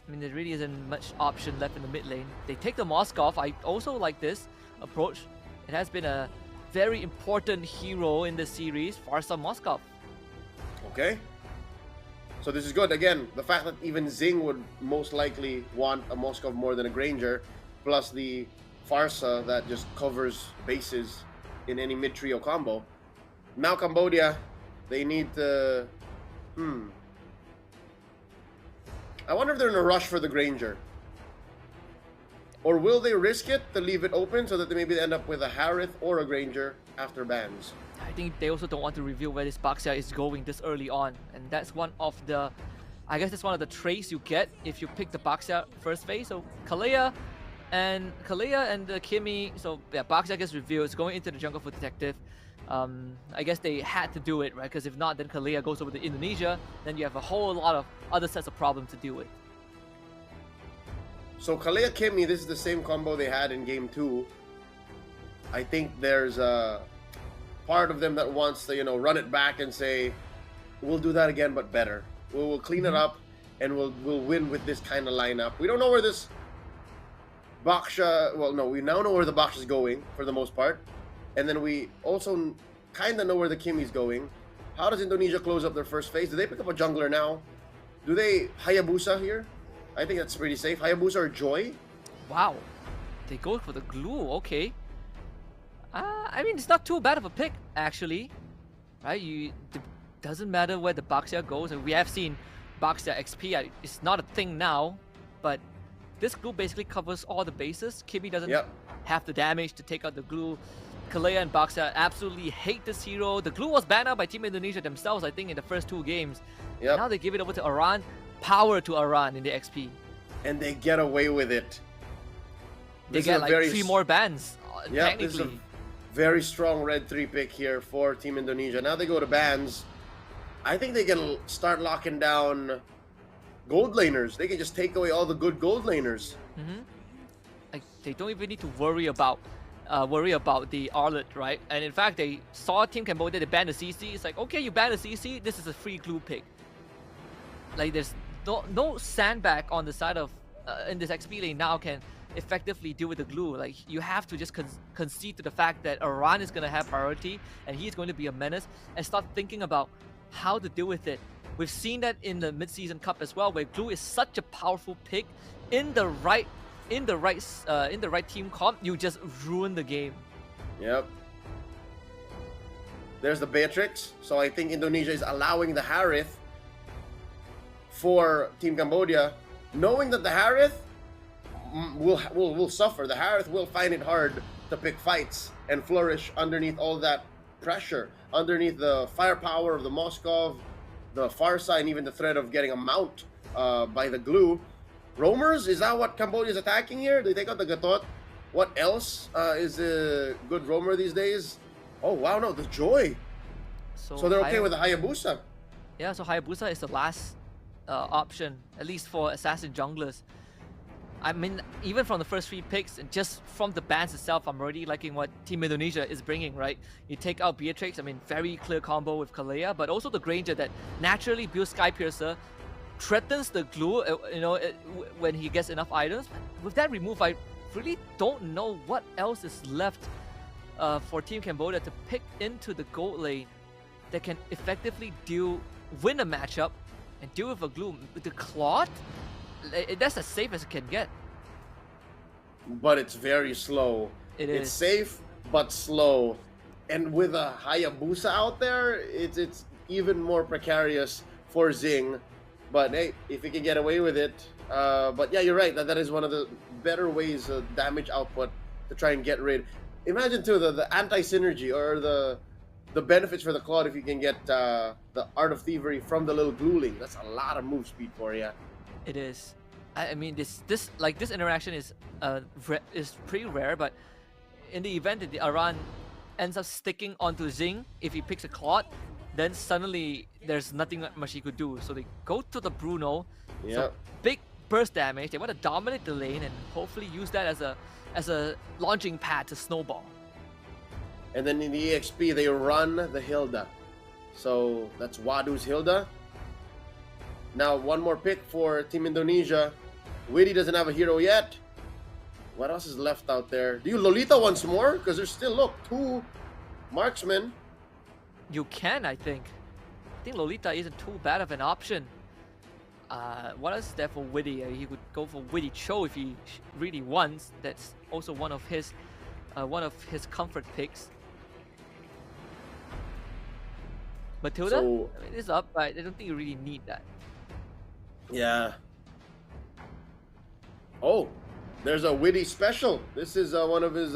I mean, there really isn't much option left in the mid lane. They take the Moskov. I also like this approach. It has been a very important hero in the series, Farsa Moskov.
Okay. So this is good. Again, the fact that even Zing would most likely want a Moskov more than a Granger, plus the Farsa that just covers bases in any mid-trio combo. Now Cambodia, they need to... I wonder if they're in a rush for the Granger. Or will they risk it to leave it open so that they maybe end up with a Harith or a Granger after bans?
I think they also don't want to reveal where this Baxia is going this early on. And that's one of the... I guess that's one of the traits you get if you pick the Baxia first phase. So Kalea and the Kimi... So yeah, Baxia gets revealed. It's going into the jungle for Detective. I guess they had to do it, right? Because if not, then Kalea goes over to Indonesia. Then you have a whole lot of other sets of problems to deal with.
So Kalea Kimmy, this is the same combo they had in game 2. I think there's a part of them that wants to, run it back and say, we'll do that again, but better. We'll clean it up, and we'll win with this kind of lineup. We don't know where this Baksha, well, no, we now know where the Baksha is going for the most part. And then we also kind of know where the Kimmy's going. How does Indonesia close up their first phase? Do they pick up a jungler now? Do they Hayabusa here? I think that's pretty safe. Hayabusa or Joy?
Wow, they go for the glue. Okay. I mean, it's not too bad of a pick actually, right? Doesn't matter where the Baksha goes, and we have seen Baksha XP. It's not a thing now, but this glue basically covers all the bases. Kimmy doesn't have the damage to take out the glue. Kalea and Baksha absolutely hate this hero. The glue was banned out by Team Indonesia themselves, I think, in the first 2 games. Now they give it over to Aran. Power to Aran in the XP.
And they get away with it.
They get like 3 more bans, technically.
This is a very strong red 3 pick here for Team Indonesia. Now they go to bans. I think they can start locking down gold laners. They can just take away all the good gold laners.
Like, they don't even need to worry about the Arlet, right? And in fact, they saw Team Cambodia, they banned the CC. It's like, okay, you ban the CC, this is a free glue pick. Like, there's no sandbag on the side of in this XP lane now can effectively deal with the glue. Like, you have to just concede to the fact that Aran is going to have priority and he's going to be a menace, and start thinking about how to deal with it. We've seen that in the mid-season cup as well, where glue is such a powerful pick in the right team comp, you just ruin the game.
Yep. There's the Beatrix. So I think Indonesia is allowing the Harith for Team Cambodia, knowing that the Harith will suffer. The Harith will find it hard to pick fights and flourish underneath all that pressure, underneath the firepower of the Moskov, the Farsa, and even the threat of getting a mount by the glue. Roamers, is that what Cambodia is attacking here? They take out the Gatot. What else is a good roamer these days? Oh wow, no, the Joy. So they're okay with the Hayabusa.
Yeah, so Hayabusa is the last option, at least for assassin junglers. I mean, even from the first 3 picks, and just from the bans itself, I'm already liking what Team Indonesia is bringing, right? You take out Beatrix, I mean, very clear combo with Kalea, but also the Granger that naturally builds Sky Piercer, threatens the glue, when he gets enough items. With that remove, I really don't know what else is left for Team Cambodia to pick into the gold lane that can effectively win a matchup and deal with a glue. The Claude, that's as safe as it can get.
But it's very slow. It's safe, but slow. And with a Hayabusa out there, it's even more precarious for Zing. But hey, if he can get away with it. But yeah, you're right. That is one of the better ways of damage output to try and get rid. Imagine too the anti-synergy or the benefits for the Claude if you can get the Art of Thievery from the little glueling. That's a lot of move speed for you.
It is. I mean, this interaction is pretty rare, but in the event that the Aran ends up sticking onto Zing, if he picks a Claude, then suddenly there's nothing much he could do. So they go to the Bruno.
Yeah.
So big burst damage. They want to dominate the lane and hopefully use that as a launching pad to snowball.
And then in the EXP, they run the Hilda. So that's Wadu's Hilda. Now, one more pick for Team Indonesia. Witty doesn't have a hero yet. What else is left out there? Do you Lolita once more? Because there's still, look, 2 marksmen.
You can, I think. I think Lolita isn't too bad of an option. What else is there for Witty? He could go for Witty Cho if he really wants. That's also one of his comfort picks. Matilda? I mean, it's up, but I don't think you really need that.
Yeah. Oh, there's a Witty special. This is one of his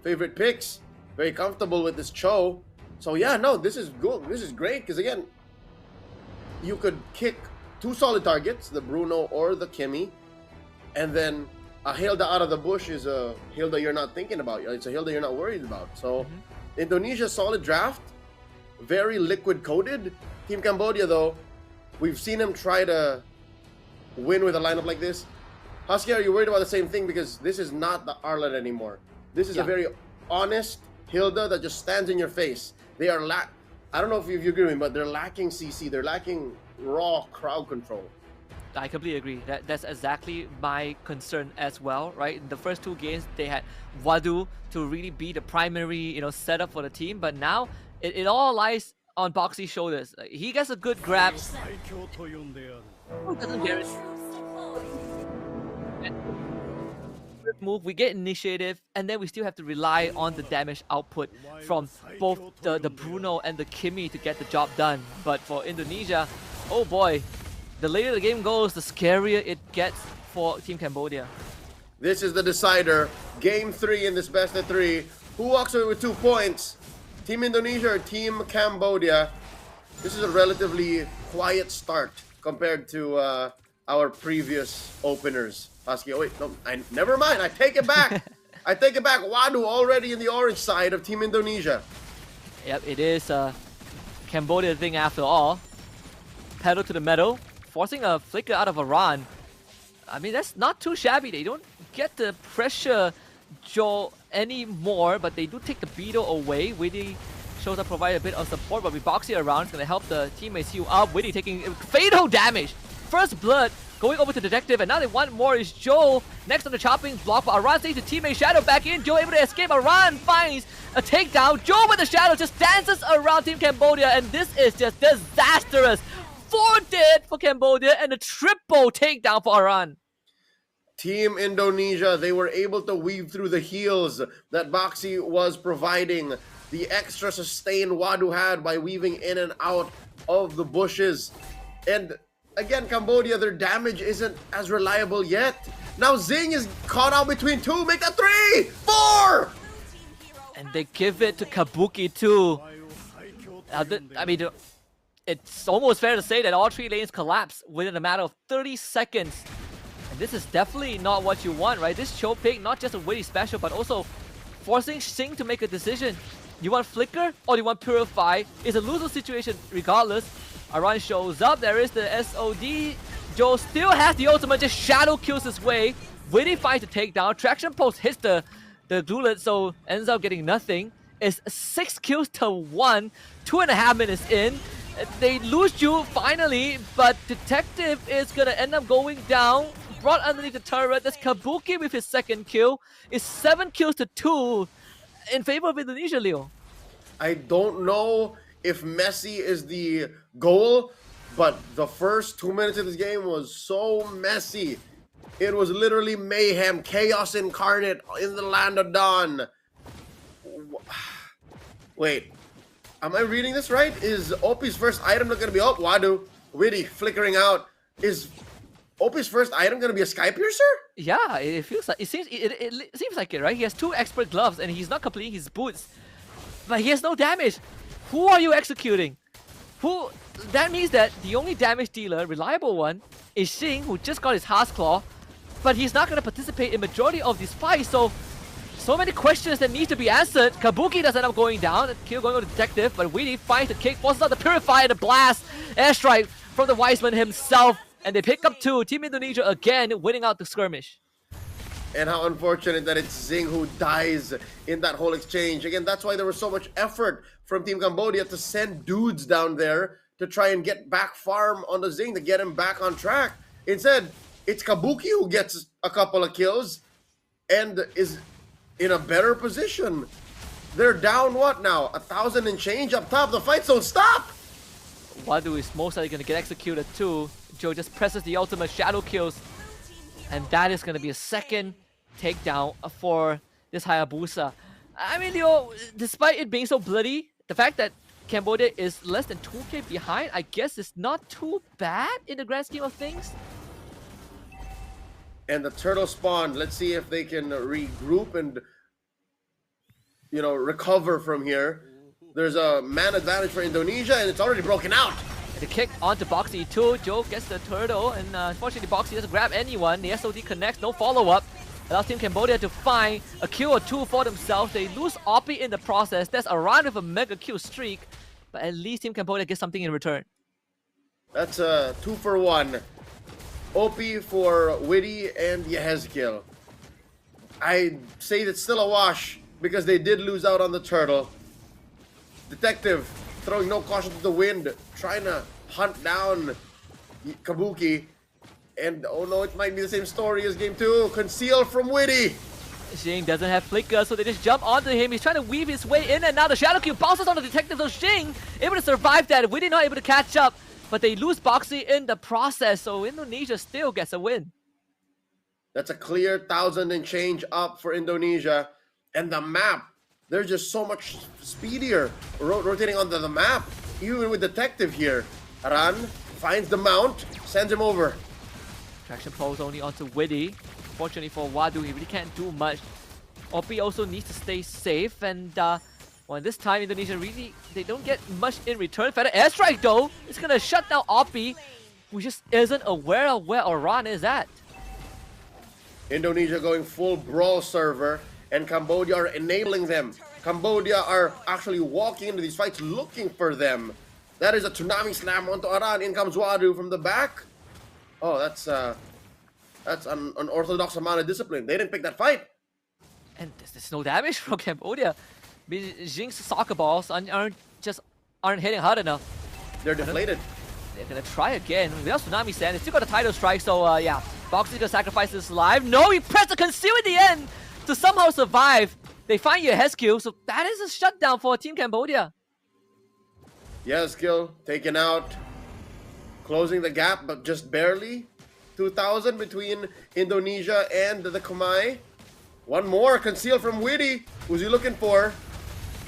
favorite picks. Very comfortable with this Cho. So yeah, no, this is good. This is great because again, you could kick 2 solid targets, the Bruno or the Kimmy, and then a Hilda out of the bush is a Hilda you're not thinking about. It's a Hilda you're not worried about. So Indonesia, solid draft. Very liquid coded. Team Cambodia, though, we've seen him try to win with a lineup like this. Husky, are you worried about the same thing? Because this is not the Arlet anymore. This is a very honest Hilda that just stands in your face. They are I don't know if you agree with me, but they're lacking CC. They're lacking raw crowd control.
I completely agree. That's exactly my concern as well, right? In the first two games, they had Wadu to really be the primary, setup for the team. But now, it all lies on Boxy's shoulders. He gets a good grab. Doesn't guarantee. Move, we get initiative, and then we still have to rely on the damage output from both the Bruno and the Kimmy to get the job done. But for Indonesia, oh boy, the later the game goes, the scarier it gets for Team Cambodia.
This is the decider. Game 3 in this best of 3. Who walks away with 2 points? Team Indonesia or Team Cambodia? This is a relatively quiet start compared to our previous openers. Husky, oh wait, no, never mind. I take it back. I take it back. Wadu already in the orange side of Team Indonesia.
Yep, it is a Cambodia thing after all. Pedal to the metal, forcing a flicker out of a run. I mean, that's not too shabby. They don't get the pressure Joe anymore, but they do take the beetle away. Widdy shows up, provide a bit of support, but with Boxy around, it's going to help the teammates heal up. Widdy taking fatal damage. First blood going over to Detective, and now they want more is Joe. Next on the chopping block, but Aran saves the teammate Shadow back in. Joe able to escape. Aran finds a takedown. Joe with the Shadow just dances around Team Cambodia, and this is just disastrous. 4 dead for Cambodia and a triple takedown for Aran.
Team Indonesia, they were able to weave through the heals that Boxy was providing. The extra sustain Wadu had by weaving in and out of the bushes. And again, Cambodia, their damage isn't as reliable yet. Now Zing is caught out between 2. Make that 3! 4!
And they give it to Kabuki too. I mean, it's almost fair to say that all 3 lanes collapse within a matter of 30 seconds. And this is definitely not what you want, right? This choke pick, not just a witty special, but also forcing Sing to make a decision. You want Flicker or do you want Purify? It's a lose-lose situation regardless. Aran shows up, there is the SOD. Joe still has the ultimate, just shadow kills his way. Witty finds the takedown. Traction Post hits the glulet, so ends up getting nothing. It's 6 kills to 1, 2.5 minutes in. They lose you finally, but Detective is gonna end up going down. Brought underneath the turret. That's Kabuki with his 2nd kill. It's 7 kills to 2 in favor of Indonesia, Leo.
I don't know if Messi is the goal, but the first 2 minutes of this game was so messy. It was literally mayhem, chaos incarnate in the land of Dawn. Wait, am I reading this right? Is Opie's first item not going to be up? Wadu, Witty, flickering out. Is Opie's first item going to be a Sky Piercer?
Yeah, it feels like it seems like it, right? He has 2 expert gloves and he's not completing his boots, but he has no damage. Who are you executing? That means that the only damage dealer, reliable one, is Sing, who just got his Heart's Claw, but he's not going to participate in majority of these fights. So many questions that need to be answered. Kabuki does end up going down. Kill going on to Detective, but Weedy finds the kick, forces out the Purifier, the blast, airstrike from the Wiseman himself, and they pick up 2. Team Indonesia again winning out the skirmish.
And how unfortunate that it's Zing who dies in that whole exchange. Again, that's why there was so much effort from Team Cambodia to send dudes down there to try and get back farm on the Zing to get him back on track. Instead, it's Kabuki who gets a couple of kills and is in a better position. They're down what now? 1,000 and change up top. The fights don't stop.
Wadu is most likely going to get executed too. Joe just presses the ultimate, shadow kills, and that is going to be a 2nd takedown for this Hayabusa. I mean, Leo, despite it being so bloody, the fact that Cambodia is less than 2k behind, I guess is not too bad in the grand scheme of things.
And the turtle spawn, let's see if they can regroup and, recover from here. There's a man advantage for Indonesia, and it's already broken out.
And the kick onto Boxy too. Joe gets the turtle, and unfortunately Boxy doesn't grab anyone. The SOD connects, no follow-up. allows Team Cambodia to find a kill or two for themselves. They lose Oppie in the process. That's around with a mega kill streak, but at least Team Cambodia gets something in return.
That's a 2 for 1. OP for Witty and Yehezkiel. I say that's still a wash because they did lose out on the turtle. Detective throwing no caution to the wind, trying to hunt down Kabuki. And oh no, it might be the same story as game 2. Conceal from Witty.
Xing doesn't have flicker, so they just jump onto him. He's trying to weave his way in, and now the Shadow Cube bounces on the Detective. So Xing able to survive that. Witty not able to catch up, but they lose Boxy in the process, so Indonesia still gets a win.
That's a clear 1,000 and change up for Indonesia. And the map, they're just so much speedier rotating onto the map. Even with Detective here. Ran finds the mount, sends him over.
Traction pulls only onto Witty. Fortunately for Wadu, he really can't do much. Oppie also needs to stay safe, and well, this time Indonesia really, they don't get much in return. Feather airstrike though, it's gonna shut down Oppie, who just isn't aware of where Oran is at.
Indonesia going full brawl server, and Cambodia are enabling them. Cambodia are actually walking into these fights looking for them. That is a tsunami slam onto Aran. In comes Wadu from the back. Oh, that's an unorthodox amount of discipline. They didn't pick that fight.
And there's no damage from Cambodia. I mean, Jing's soccer balls aren't hitting hard enough.
They're deflated.
They're gonna try again. Without Tsunami Sand, they still got a title strike, so yeah. Boxy gonna sacrifice his life. No, he pressed the conceal in the end to somehow survive. They find Yehezkiel, so that is a shutdown for Team Cambodia.
Yehezkiel taken out. Closing the gap, but just barely. 2,000 between Indonesia and the Khmer. One more concealed from Witty. Who's he looking for?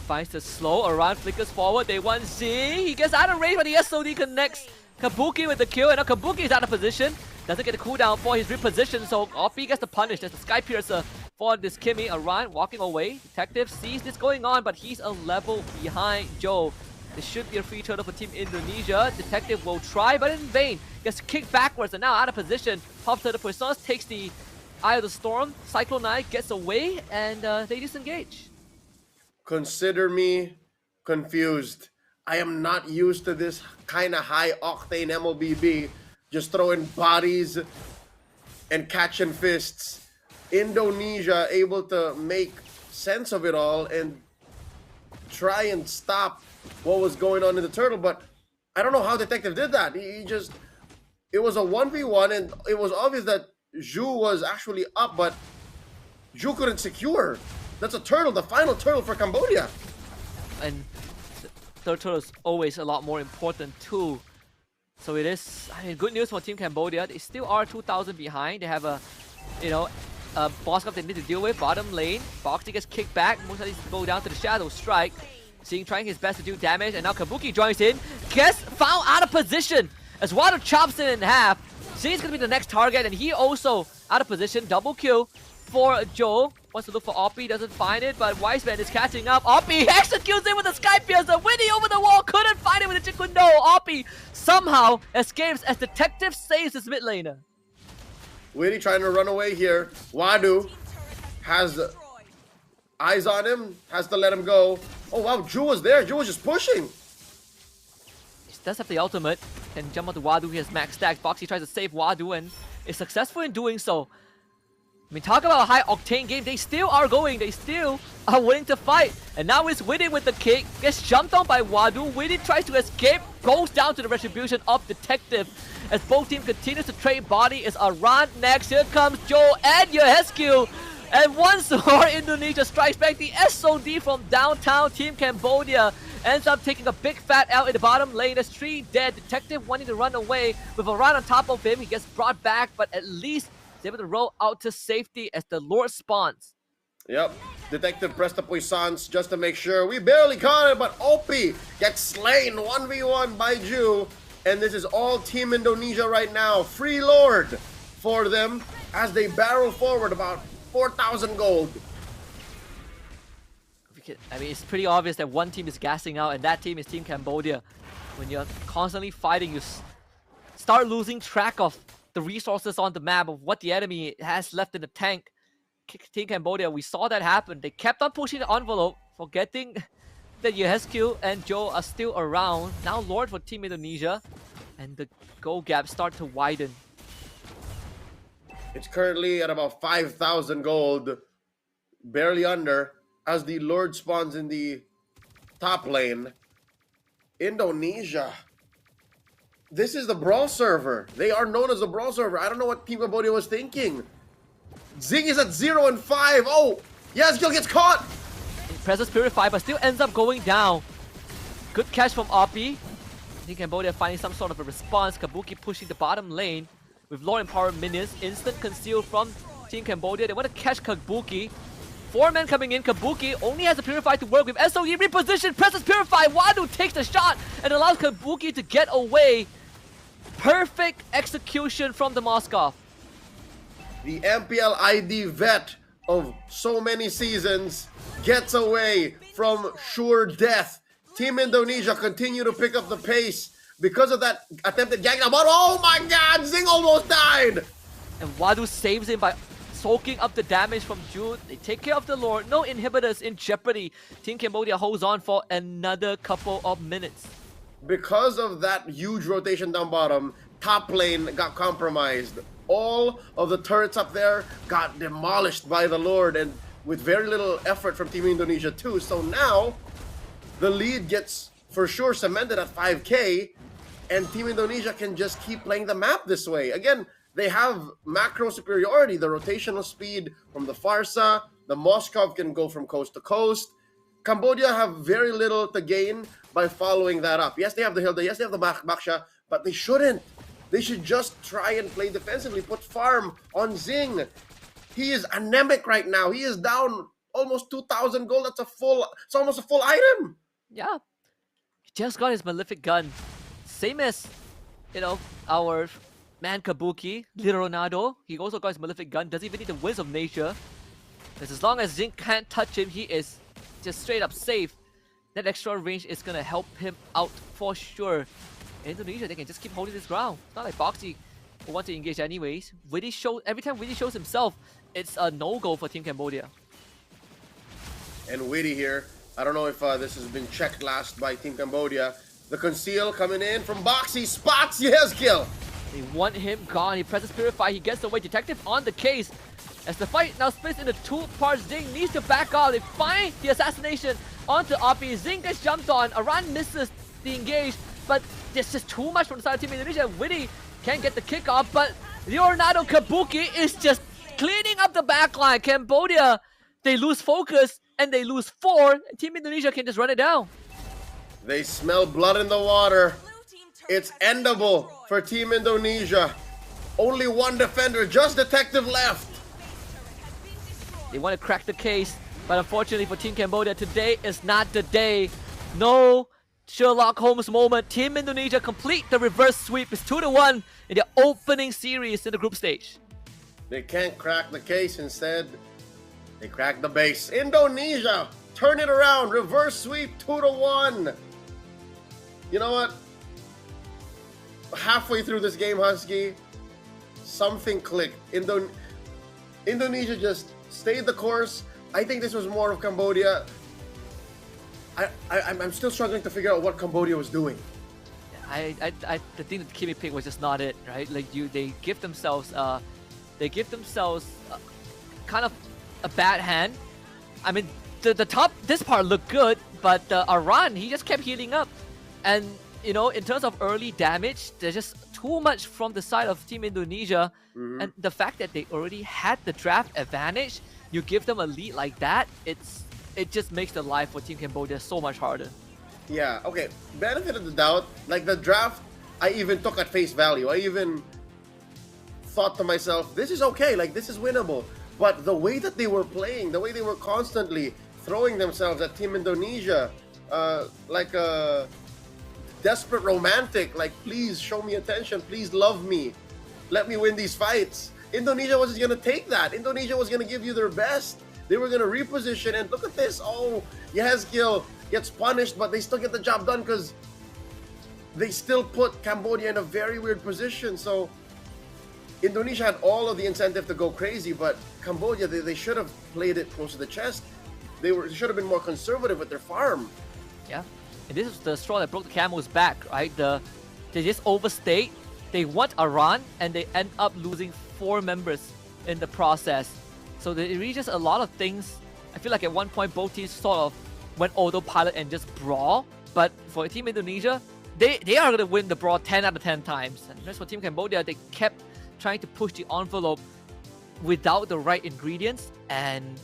Finds the slow, around flickers forward. They want Z. He gets out of range, but the SOD connects Kabuki with the kill. And now Kabuki is out of position. Doesn't get a cooldown for his reposition, so Oppie gets the punish. There's the Sky Piercer for this Kimmy. Around walking away. Detective sees this going on, but he's a level behind Joe. This should be a free turtle for Team Indonesia. Detective will try, but in vain. Gets kicked backwards and now out of position. Pops to the Puissance, takes the Eye of the Storm. Cyclone Knight gets away, and they disengage.
Consider me confused. I am not used to this kind of high octane Mlbb. Just throwing bodies and catching fists. Indonesia able to make sense of it all and try and stop what was going on in the turtle, but I don't know how Detective did that. He just, it was a 1v1 and it was obvious that Zhu was actually up, but Zhu couldn't secure. That's a turtle, the final turtle for Cambodia.
And third turtle is always a lot more important too. So it is, I mean, good news for Team Cambodia. They still are 2,000 behind. They have a, a boss cup they need to deal with. Bottom lane, Boxy gets kicked back. Most of these go down to the Shadow Strike. Xing trying his best to do damage, and now Kabuki joins in. Gets found out of position as Water chops it in half. Xing's gonna be the next target, and he also out of position. Double kill for Joe. Wants to look for Oppie, doesn't find it, but Wiseman is catching up. Oppie executes it with a Sky Piercer. Witty over the wall, couldn't find it with a Chicken. No, Oppie somehow escapes as Detective saves his mid laner.
Witty trying to run away here. Wadu has eyes on him, has to let him go. Oh wow, Zhu was there. Zhu was just pushing.
He does have the ultimate. Can jump onto Wadu. He has max stacks. Boxy tries to save Wadu and is successful in doing so. I mean, talk about a high octane game. They still are going. They still are willing to fight. And now it's Witty with the kick. Gets jumped on by Wadu. Witty tries to escape. Goes down to the retribution of Detective. As both teams continues to trade body. It's Aran next. Here comes Joe and Yehezkiel. And once more, Indonesia strikes back. The SOD from downtown Team Cambodia ends up taking a big fat L in the bottom lane. There's 3 dead. Detective wanting to run away with Aran on top of him. He gets brought back, but at least he's able to roll out to safety as the Lord spawns.
Yep. Detective pressed the Puissance just to make sure. We barely caught it, but Oppie gets slain 1v1 by Zhu. And this is all Team Indonesia right now. Free Lord for them as they barrel forward about 4,000 gold.
I mean, it's pretty obvious that one team is gassing out and that team is Team Cambodia. When you're constantly fighting, you start losing track of the resources on the map, of what the enemy has left in the tank. Team Cambodia, we saw that happen. They kept on pushing the envelope, forgetting that Iesf and Joe are still around. Now Lord for Team Indonesia, and the goal gap start to widen.
It's currently at about 5,000 gold, barely under, as the Lord spawns in the top lane. Indonesia. This is the Brawl server. They are known as the Brawl server. I don't know what Team Cambodia was thinking. Zing is at 0 and 5. Oh, Iesf gets caught.
Presence Purify, but still ends up going down. Good catch from Oppie. Team Cambodia finding some sort of a response. Kabuki pushing the bottom lane with Lord Empower minions. Instant conceal from Team Cambodia. They want to catch Kabuki. 4 men coming in. Kabuki only has a Purify to work with. SOE reposition. Presence Purify. Wadu takes the shot and allows Kabuki to get away. Perfect execution from the Moskov.
The MPL ID vet of so many seasons gets away from sure death. Team Indonesia continue to pick up the pace because of that attempted gang. But oh my god, Zing almost died!
And Wadu saves him by soaking up the damage from Jude. They take care of the Lord. No inhibitors in jeopardy. Team Cambodia holds on for another couple of minutes.
Because of that huge rotation down bottom, top lane got compromised. All of the turrets up there got demolished by the Lord, and with very little effort from Team Indonesia too. So now, the lead gets for sure cemented at 5k, and Team Indonesia can just keep playing the map this way. Again, they have macro superiority, the rotational speed from the Farsa, the Moskov can go from coast to coast. Cambodia have very little to gain by following that up. Yes, they have the Hilda, yes, they have the Baksha, but they shouldn't. They should just try and play defensively, put farm on Zing. He is anemic right now. He is down almost 2,000 gold. It's almost a full item.
Yeah. He just got his Malefic gun. Same as, our man Kabuki, Little Ronaldo. He also got his Malefic gun. Doesn't even need the Winds of Nature. Because as long as Zing can't touch him, he is just straight up safe. That extra range is going to help him out for sure. Indonesia, they can just keep holding this ground. It's not like Boxy will want to engage anyways. Every time Witty shows himself, it's a no-go for Team Cambodia.
And Witty here, I don't know if this has been checked last by Team Cambodia. The conceal coming in from Boxy, spots Iesf.
They want him gone. He presses Purify, he gets away. Detective on the case. As the fight now splits into 2 parts, Zing needs to back off. They find the assassination onto Oppie. Zing gets jumped on. Aran misses the engage, but there's just too much from the side of Team Indonesia. Witty can't get the kick off, but Leonardo Kabuki is just cleaning up the backline. Cambodia, they lose focus and they lose 4. Team Indonesia can just run it down.
They smell blood in the water. It's endable for Team Indonesia. Only 1 defender, just Detective left.
They want to crack the case, but unfortunately for Team Cambodia, today is not the day. No Sherlock Holmes moment. Team Indonesia complete the reverse sweep. It's 2-1 in the opening series in the group stage.
They can't crack the case. Instead, they crack the base. Indonesia, turn it around. Reverse sweep, 2-1. You know what? Halfway through this game, Husky, something clicked. Indonesia just stayed the course. I think this was more of Cambodia. I'm still struggling to figure out what Cambodia was doing.
The thing that Kimi picked was just not it, right? Like they give themselves kind of a bad hand. I mean, this part looked good, but Aran, he just kept healing up, and in terms of early damage, there's just too much from the side of Team Indonesia, and the fact that they already had the draft advantage, you give them a lead like that, it just makes the life for Team Cambodia so much harder.
Yeah, okay. Benefit of the doubt, like the draft, I even took at face value. I even thought to myself, this is okay, like this is winnable. But the way that they were playing, the way they were constantly throwing themselves at Team Indonesia, like a desperate romantic, like please show me attention, please love me, let me win these fights. Indonesia wasn't going to take that. Indonesia was going to give you their best. They were going to reposition, and look at this. Oh, Iesf gets punished, but they still get the job done because they still put Cambodia in a very weird position. So Indonesia had all of the incentive to go crazy, but Cambodia, they should have played it close to the chest. They should have been more conservative with their farm.
Yeah, and this is the straw that broke the camel's back, right? They just overstayed. They want a run, and they end up losing 4 members in the process. So it really just a lot of things. I feel like at one point both teams sort of went autopilot and just brawl. But for Team Indonesia, they are going to win the brawl 10 out of 10 times. And as for Team Cambodia, they kept trying to push the envelope without the right ingredients. And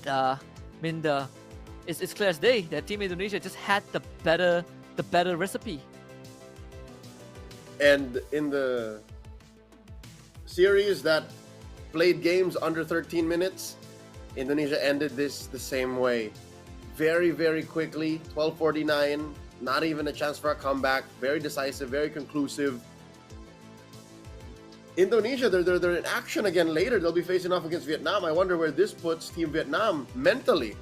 it's clear as day that Team Indonesia just had the better recipe.
And in the series that played games under 13 minutes, Indonesia ended this the same way. Very, very quickly, 12:49, not even a chance for a comeback. Very decisive, very conclusive. Indonesia, they're in action again later. They'll be facing off against Vietnam. I wonder where this puts Team Vietnam mentally.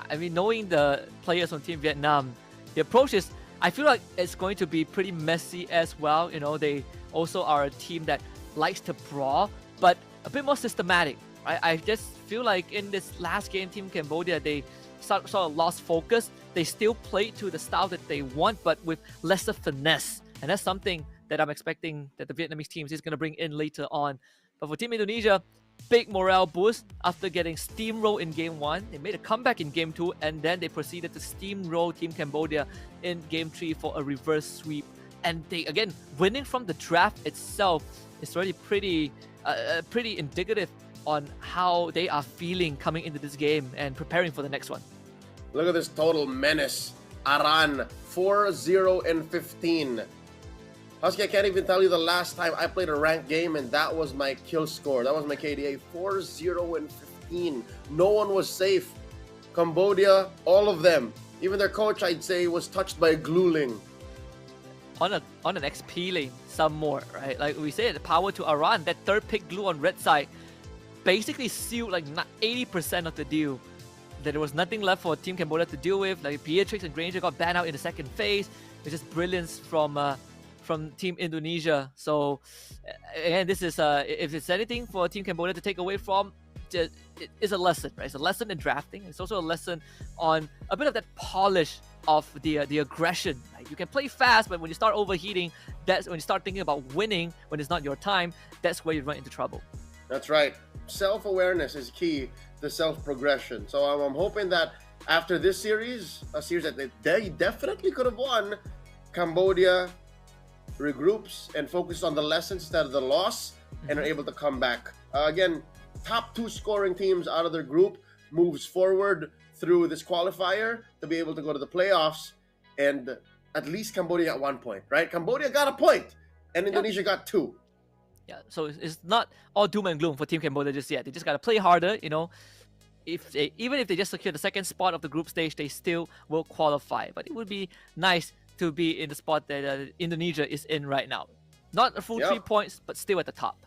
I mean, knowing the players on Team Vietnam, the approach is, I feel like it's going to be pretty messy as well. You know, they also are a team that likes to brawl, but a bit more systematic. Right? I just feel like in this last game, Team Cambodia, they sort of lost focus. They still played to the style that they want, but with lesser finesse. And that's something that I'm expecting that the Vietnamese team is going to bring in later on. But for Team Indonesia, big morale boost after getting steamrolled in Game 1. They made a comeback in Game 2, and then they proceeded to steamroll Team Cambodia in Game 3 for a reverse sweep. And they, again, winning from the draft itself is already pretty indicative on how they are feeling coming into this game and preparing for the next one.
Look at this total menace. Aran, 4-0-15. Husky, I can't even tell you the last time I played a ranked game and that was my kill score. That was my KDA, 4-0-15. No one was safe. Cambodia, all of them. Even their coach, I'd say, was touched by a glueling.
On an XP lane, some more, right? Like we said, the power to Aran, that third pick glue on red side, basically sealed like 80% of the deal. There was nothing left for Team Cambodia to deal with. Like Beatrix and Granger got banned out in the second phase. It's just brilliance from Team Indonesia. So again, this is if it's anything for Team Cambodia to take away from, it is a lesson, right? It's a lesson in drafting. It's also a lesson on a bit of that polish of the aggression. Right? You can play fast, but when you start overheating, that's when you start thinking about winning when it's not your time. That's where you run into trouble.
That's right. Self-awareness is key to self-progression. So I'm hoping that after this series, a series that they definitely could have won, Cambodia regroups and focuses on the lessons instead of the loss and are able to come back. Again, top 2 scoring teams out of their group moves forward through this qualifier to be able to go to the playoffs, and at least Cambodia got 1 point, right? Cambodia got a point and Indonesia got 2.
Yeah, so it's not all doom and gloom for Team Cambodia just yet. They just got to play harder, you know. Even if they just secure the second spot of the group stage, they still will qualify. But it would be nice to be in the spot that Indonesia is in right now. Not a full 3 points, but still at the top.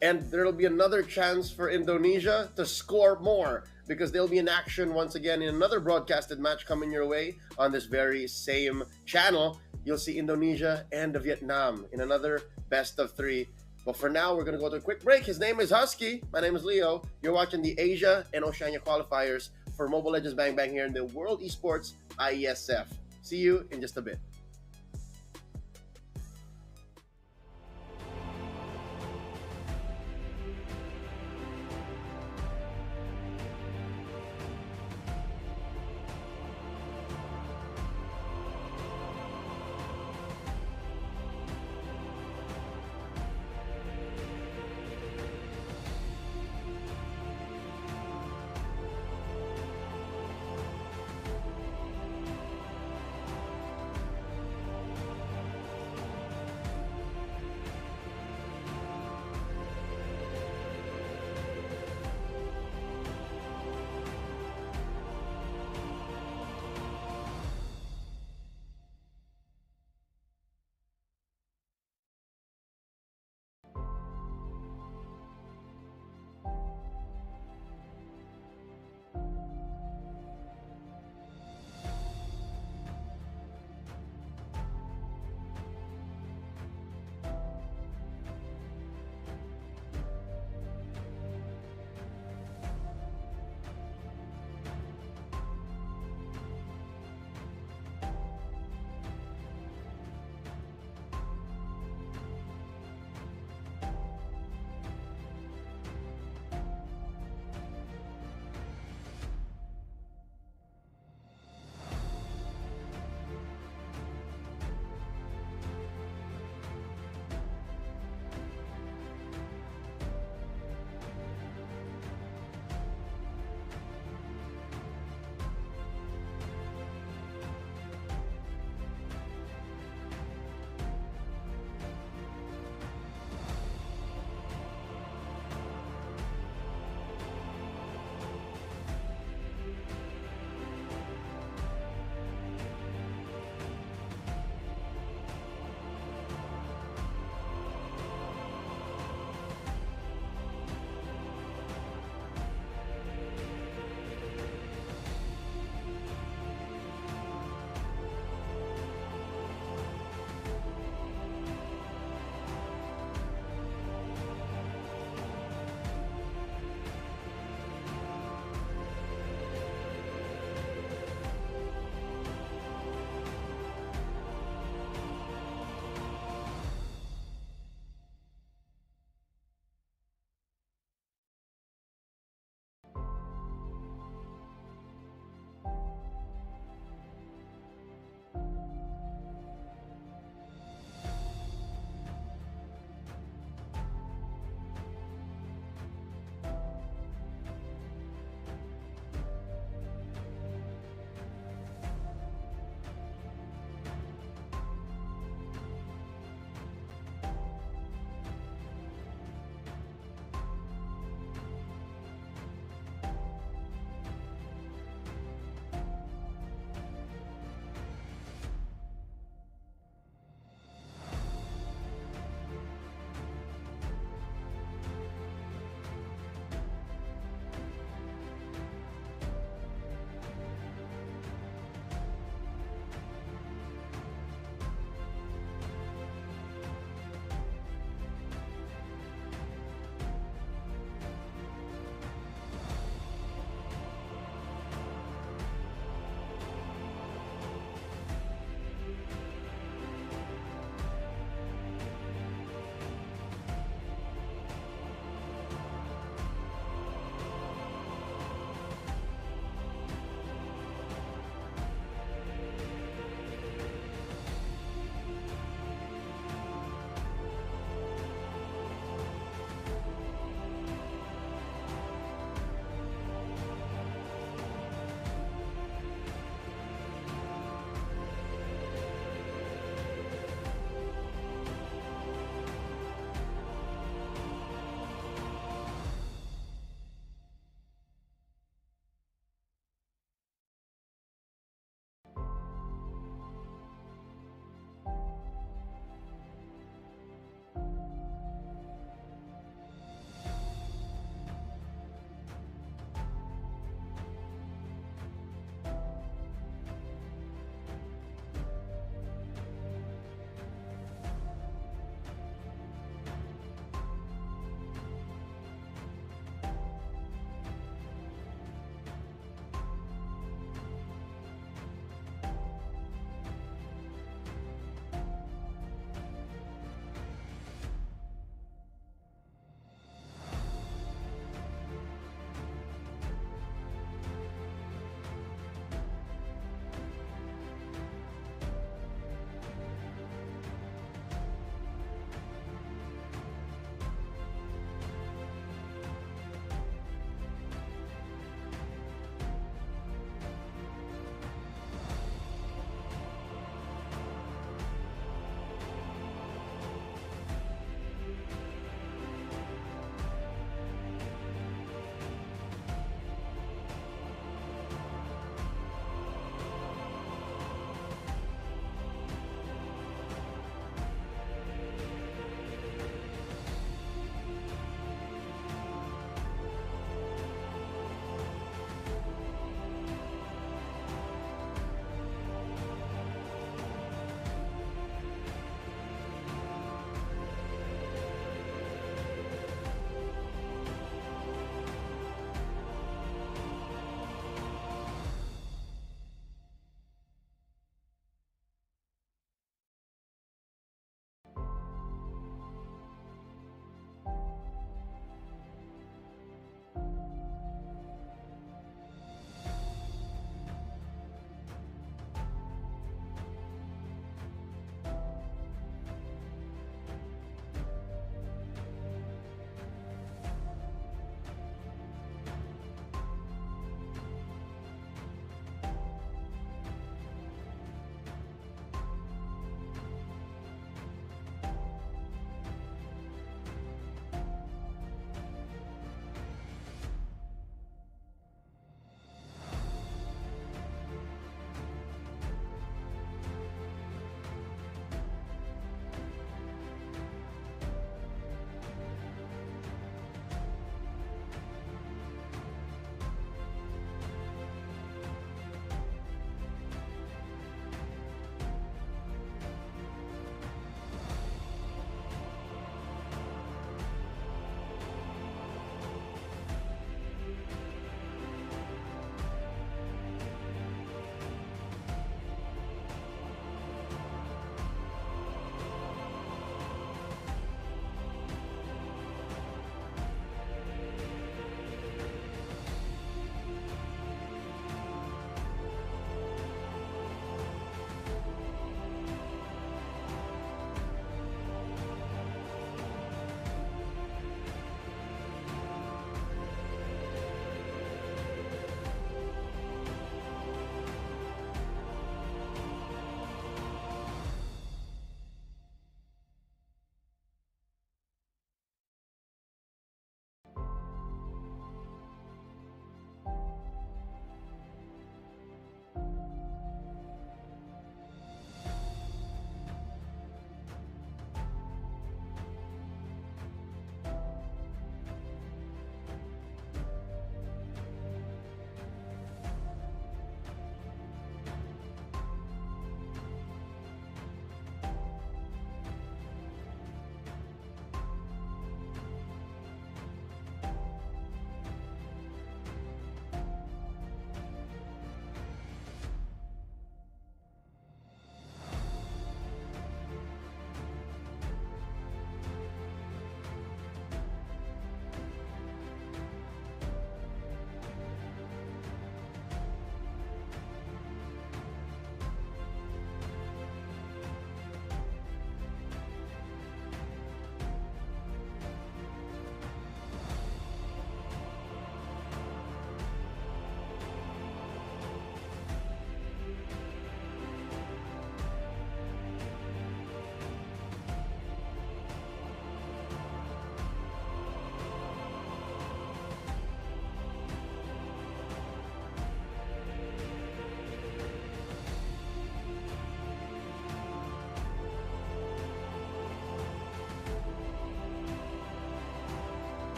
And there'll be another chance for Indonesia to score more because they'll be in action once again in another broadcasted match coming your way on this very same channel. You'll see Indonesia and Vietnam in another best of 3. But for now, we're going to go to a quick break. His name is Husky. My name is Leo. You're watching the Asia and Oceania qualifiers for Mobile Legends Bang Bang here in the World Esports Iesf. See you in just a bit.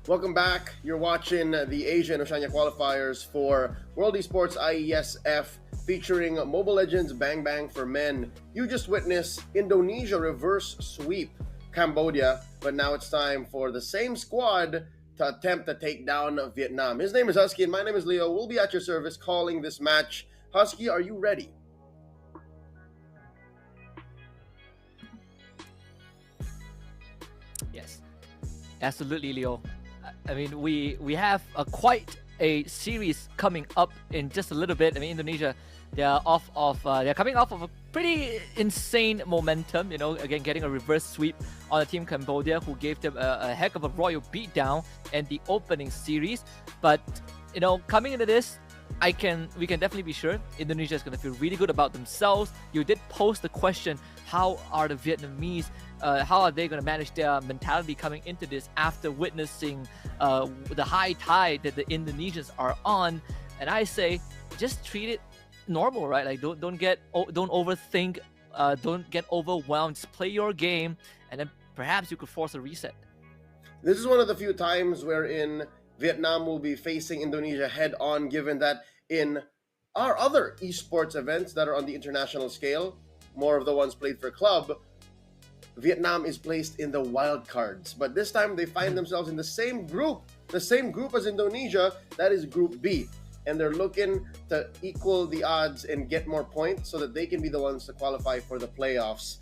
Welcome back. You're watching the Asia and Oceania qualifiers for World Esports Iesf featuring Mobile Legends Bang Bang for Men. You just witnessed Indonesia reverse sweep Cambodia, but now it's time for the same squad to attempt to take down Vietnam. His name is Husky and my name is Leo. We'll be at your service calling this match. Husky, are you ready?
Yes, absolutely, Leo. I mean, we have quite a series coming up in just a little bit. I mean, Indonesia, they're coming off of a pretty insane momentum. You know, again, getting a reverse sweep on the team Cambodia, who gave them a heck of a royal beatdown in the opening series. But you know, coming into this, we can definitely be sure Indonesia is going to feel really good about themselves. You did post the question, how are the Vietnamese, how are they going to manage their mentality coming into this after witnessing the high tide that the Indonesians are on? And I say, just treat it normal, right? Like don't overthink, don't get overwhelmed. Just play your game, and then perhaps you could force a reset.
This is one of the few times wherein Vietnam will be facing Indonesia head on, given that in our other esports events that are on the international scale, more of the ones played for club, Vietnam is placed in the wild cards. But this time they find themselves in the same group as Indonesia, that is Group B. And they're looking to equal the odds and get more points so that they can be the ones to qualify for the playoffs.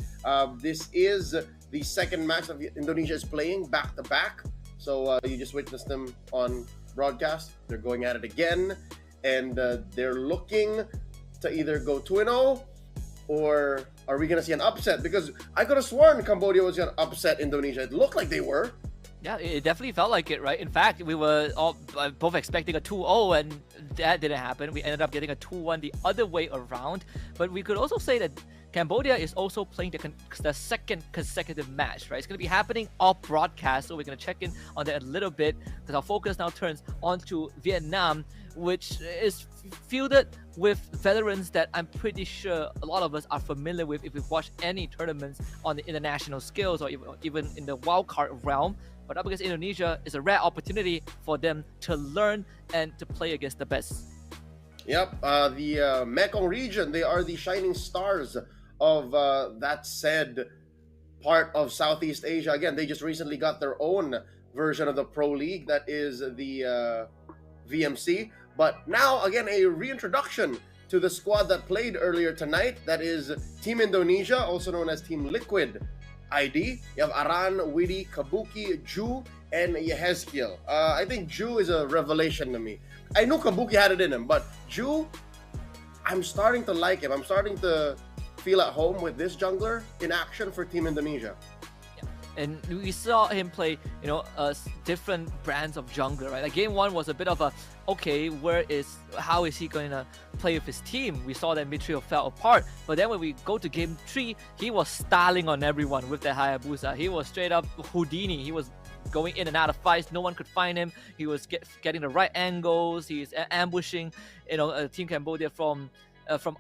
This is the second match that Indonesia is playing back-to-back. So you just witnessed them on broadcast. They're going at it again. And they're looking to either go 2-0 or are we going to see an upset? Because I could have sworn Cambodia was going to upset Indonesia. It looked like they were.
Yeah, it definitely felt like it, right? In fact, we were all both expecting a 2-0 and that didn't happen. We ended up getting a 2-1 the other way around. But we could also say that Cambodia is also playing the second consecutive match, right? It's going to be happening off broadcast, so we're going to check in on that a little bit because our focus now turns onto Vietnam, which is fielded with veterans that I'm pretty sure a lot of us are familiar with if we've watched any tournaments on the international scales or even in the wildcard realm. But up against Indonesia is a rare opportunity for them to learn and to play against the best.
Yep, the Mekong region, they are the shining stars of that said part of Southeast Asia. Again, they just recently got their own version of the Pro League, that is the VMC. But now, again, a reintroduction to the squad that played earlier tonight. That is Team Indonesia, also known as Team Liquid ID. You have Aran, Widi, Kabuki, Ju, and Yehezkiel. I think Ju is a revelation to me. I knew Kabuki had it in him, but Ju, I'm starting to like him. I'm starting to feel at home with this jungler in action for Team Indonesia.
And we saw him play, you know, different brands of jungler, right? Like game one was a bit of a, okay, how is he going to play with his team? We saw that Mitrio fell apart, but then when we go to game 3, he was styling on everyone with the Hayabusa. He was straight up Houdini. He was going in and out of fights. No one could find him. He was getting the right angles. He's ambushing, you know, Team Cambodia from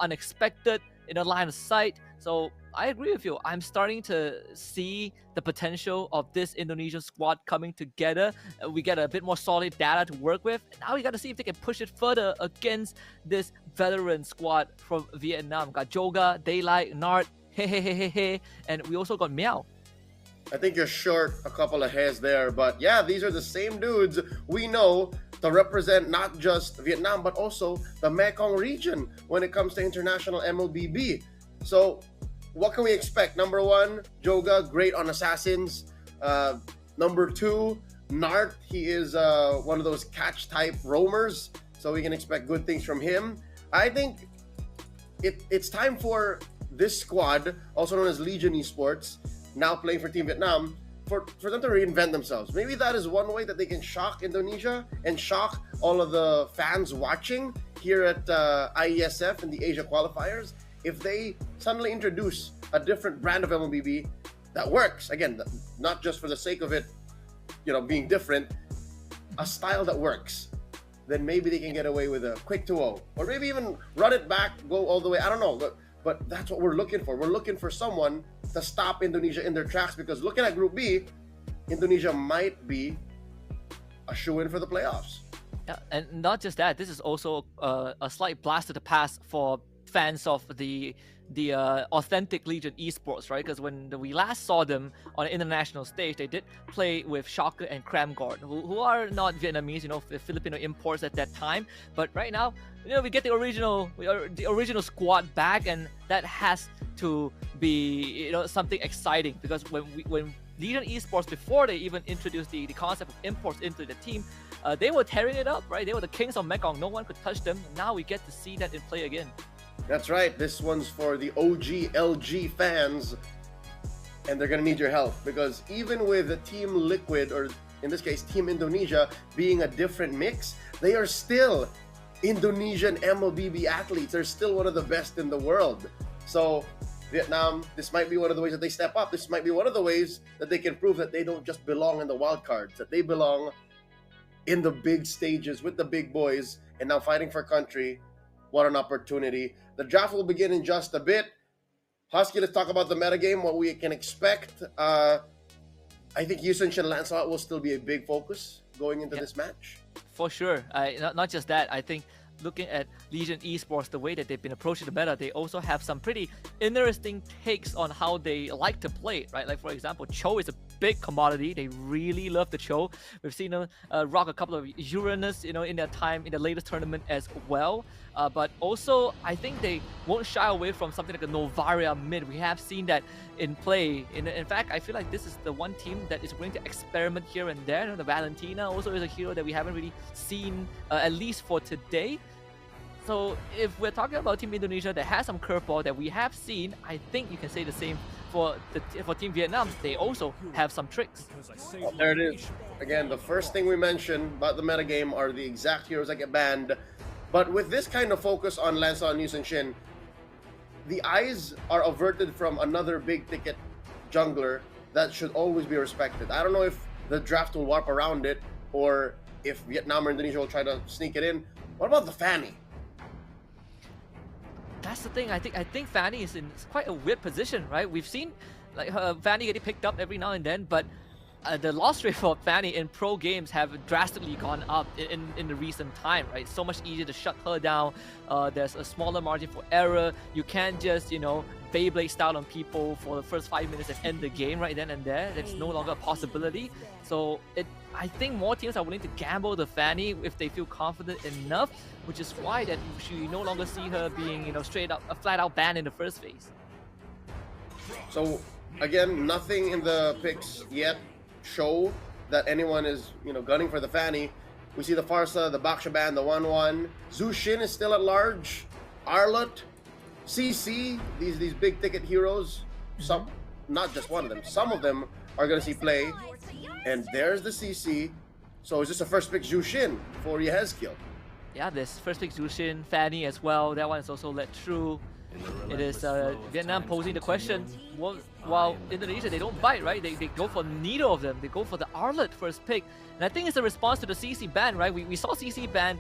unexpected, in a line of sight. So I agree with you. I'm starting to see the potential of this Indonesian squad coming together. We get a bit more solid data to work with. Now we got to see if they can push it further against this veteran squad from Vietnam. Got Joga, Daylight, Nart, and we also got Meow.
I think you're short a couple of hairs there, but yeah, these are the same dudes we know to represent not just Vietnam, but also the Mekong region when it comes to international Mlbb. So what can we expect? Number 1, Joga, great on Assassins. Number 2, Nart, he is one of those catch type roamers, so we can expect good things from him. I think it's time for this squad, also known as Legion Esports, now playing for Team Vietnam, for them to reinvent themselves. Maybe that is one way that they can shock Indonesia and shock all of the fans watching here at IESF and the Asia qualifiers. If they suddenly introduce a different brand of Mlbb that works, again, not just for the sake of it, you know, being different, a style that works, then maybe they can get away with a quick 2-0, or maybe even run it back, go all the way. I don't know, but that's what we're looking for. We're looking for someone to stop Indonesia in their tracks, because looking at Group B, Indonesia might be a shoe-in for the playoffs.
Yeah, and not just that, this is also a slight blast to the past for fans of the authentic Legion Esports, right? Because when we last saw them on an international stage, they did play with Schalke and Kramgård, who are not Vietnamese, Filipino imports at that time. But right now, we get the original squad back, and that has to be something exciting, because when Legion Esports, before they even introduced the concept of imports into the team, they were tearing it up, right? They were the kings of Mekong. No one could touch them. Now we get to see that in play again.
That's right. This one's for the OG LG fans, and they're gonna need your help, because even with Team Liquid, or in this case Team Indonesia, being a different mix, they are still Indonesian Mlbb athletes. They're still one of the best in the world. So Vietnam, this might be one of the ways that they step up. This might be one of the ways that they can prove that they don't just belong in the wild cards, that they belong in the big stages with the big boys, and now fighting for country. What an opportunity. The draft will begin in just a bit. Husky, let's talk about the metagame, what we can expect. I think Yusun Shin Lancelot will still be a big focus going into this match.
For sure. Not just that, I think looking at Legion Esports, the way that they've been approaching the meta, they also have some pretty interesting takes on how they like to play, right? Like, for example, Cho is a big commodity. They really love the Cho. We've seen them rock a couple of Uranus, in their time in the latest tournament as well. But also, I think they won't shy away from something like a Novaria mid. We have seen that in play. In fact, I feel like this is the one team that is willing to experiment here and there. The Valentina also is a hero that we haven't really seen, at least for today. So if we're talking about Team Indonesia that has some curveball that we have seen, I think you can say the same for Team Vietnam. They also have some tricks.
Well, there it is. Again, the first thing we mentioned about the metagame are the exact heroes that get banned. But with this kind of focus on Lancelot and Yusun Shin, the eyes are averted from another big ticket jungler that should always be respected. I don't know if the draft will warp around it, or if Vietnam or Indonesia will try to sneak it in. What about the Fanny?
That's the thing. I think Fanny is in quite a weird position, right? We've seen like Fanny getting picked up every now and then, but the loss rate for Fanny in pro games have drastically gone up in the recent time, right? So much easier to shut her down. There's a smaller margin for error. You can't just, Beyblade style on people for the first 5 minutes and end the game right then and there. That's no longer a possibility. So I think more teams are willing to gamble the Fanny if they feel confident enough, which is why that you no longer see her being, straight up a flat out ban in the first phase.
So again, nothing in the picks yet show that anyone is, gunning for the Fanny. We see the Farsa, the Bakshaban, the 1-1. Zhu Shin is still at large. Arlott, CC, these big ticket heroes, some, not just one of them, some of them are going to see play. And there's the CC. So is this a first pick Zhu Shin for Yehezkiel?
Yeah, there's first pick Zhu Shin, Fanny as well. That one is also let through. It is Vietnam posing the question, while Indonesia, they don't bite, right? They go for neither of them. They go for the Arlott first pick. And I think it's a response to the CC ban, right? We saw CC ban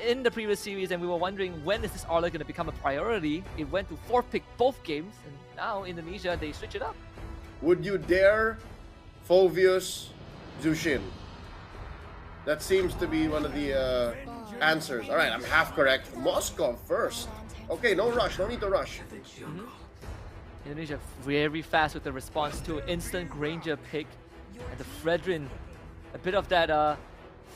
in the previous series, and we were wondering, when is this Arlott going to become a priority? It went to 4th pick both games, and now Indonesia, they switch it up.
Would you dare Phoveus Zhu Shin? That seems to be one of the answers. All right, I'm half correct. Moscow first. Okay, no rush, no need to rush.
Indonesia very fast with the response to instant Granger pick. And the Fredrin, a bit of that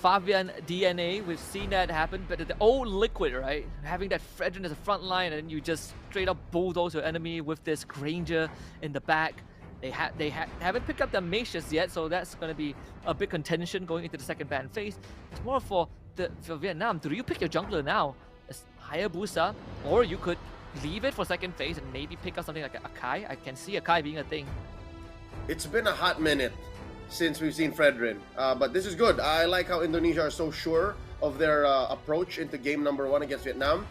Fabian DNA, we've seen that happen, but the old Liquid, right? Having that Fredrin as a front line, and you just straight up bulldoze your enemy with this Granger in the back. They haven't picked up the Mages yet, so that's going to be a big contention going into the second ban phase. It's more for Vietnam. Do you pick your jungler now? Hayabusa, or you could leave it for second phase and maybe pick up something like Akai. I can see Akai being a thing.
It's been a hot minute since we've seen Fredrin, but this is good. I like how Indonesia are so sure of their approach into game number 1 against Vietnam.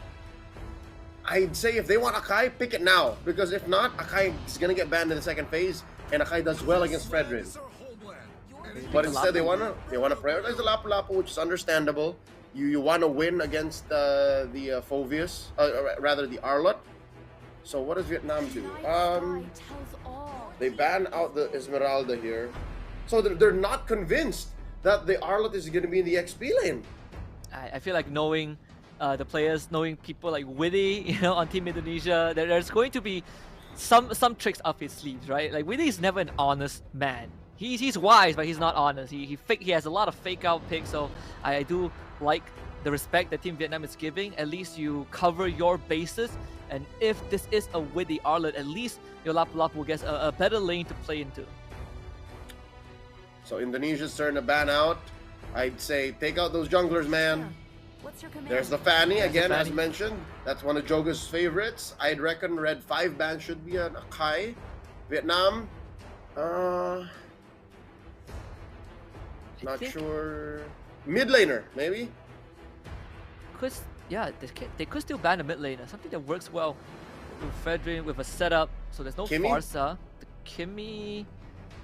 I'd say if they want Akai, pick it now, because if not, Akai is gonna get banned in the second phase, and Akai does well against Fredrin. But instead, they wanna prioritize the Lapu-Lapu, which is understandable. You want to win against the Phoveus, rather the Arlott. So what does Vietnam do? They ban out the Esmeralda here. So they're not convinced that the Arlot is going to be in the XP lane.
I feel like knowing the players, knowing people like Witty, you know, on Team Indonesia, there's going to be some tricks up his sleeves, right? Like Witty is never an honest man. He's wise, but he's not honest. He has a lot of fake out picks. So I do like the respect that Team Vietnam is giving. At least you cover your bases, and if this is a Witty Arlot, at least your Lapu Lapu gets a better lane to play into.
So Indonesia's turn to ban out. I'd say take out those junglers, man.
What's your command?
There's the Fanny again, as
Fanny.
mentioned. That's one of Joga's favorites. I'd reckon Red 5 ban should be an Akai. Vietnam,
I
not
think
sure. Mid laner, maybe.
Yeah, they could still ban a mid laner. Something that works well with Fredrin with a setup. So there's no
Kimmy?
Farsa. The Kimmy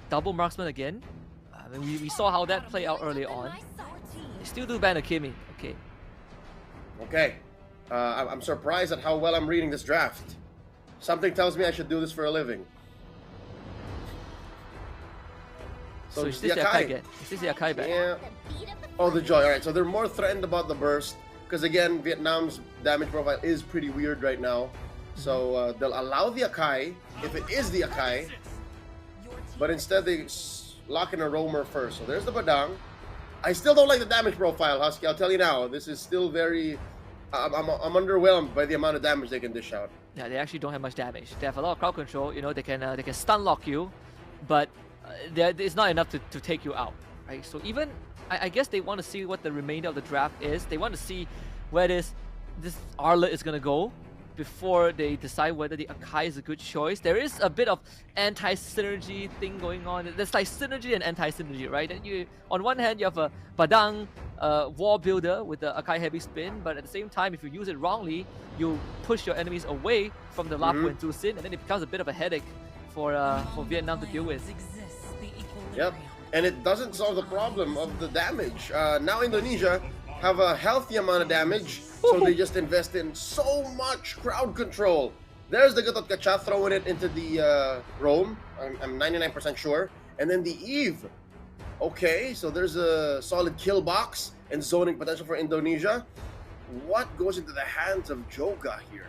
double marksman again. I mean, we saw how that played out early on. They still do ban a Kimmy. Okay.
Okay. I'm surprised at how well I'm reading this draft. Something tells me I should do this for a living.
So
it's
is this the Akai again? Is this the Akai ban?
Yeah. Oh, the Joy. Alright, so they're more threatened about the burst. Because again, Vietnam's damage profile is pretty weird right now. So they'll allow the Akai, if it is the Akai. But instead they lock in a roamer first. So there's the Badang. I still don't like the damage profile, Husky. I'll tell you now. This is still very... I'm underwhelmed by the amount of damage they can dish out.
Yeah, they actually don't have much damage. They have a lot of crowd control. You know, they can stun lock you, but it's not enough to take you out, right? So even I guess they want to see what the remainder of the draft is. They want to see where this Arlot is gonna go before they decide whether the Akai is a good choice. There is a bit of anti-synergy thing going on. There's like synergy and anti-synergy, right? And you, on one hand, you have a Badang wall builder with the Akai heavy spin, but at the same time, if you use it wrongly, you push your enemies away from the Lapu and Tusin, and then it becomes a bit of a headache for Vietnam to deal with.
Yep. And it doesn't solve the problem of the damage. Now Indonesia have a healthy amount of damage, so they just invest in so much crowd control. There's the Gatot Kacha throwing it into the roam. I'm 99% sure. And then the Eve. Okay, so there's a solid kill box and zoning potential for Indonesia. What goes into the hands of Joga here?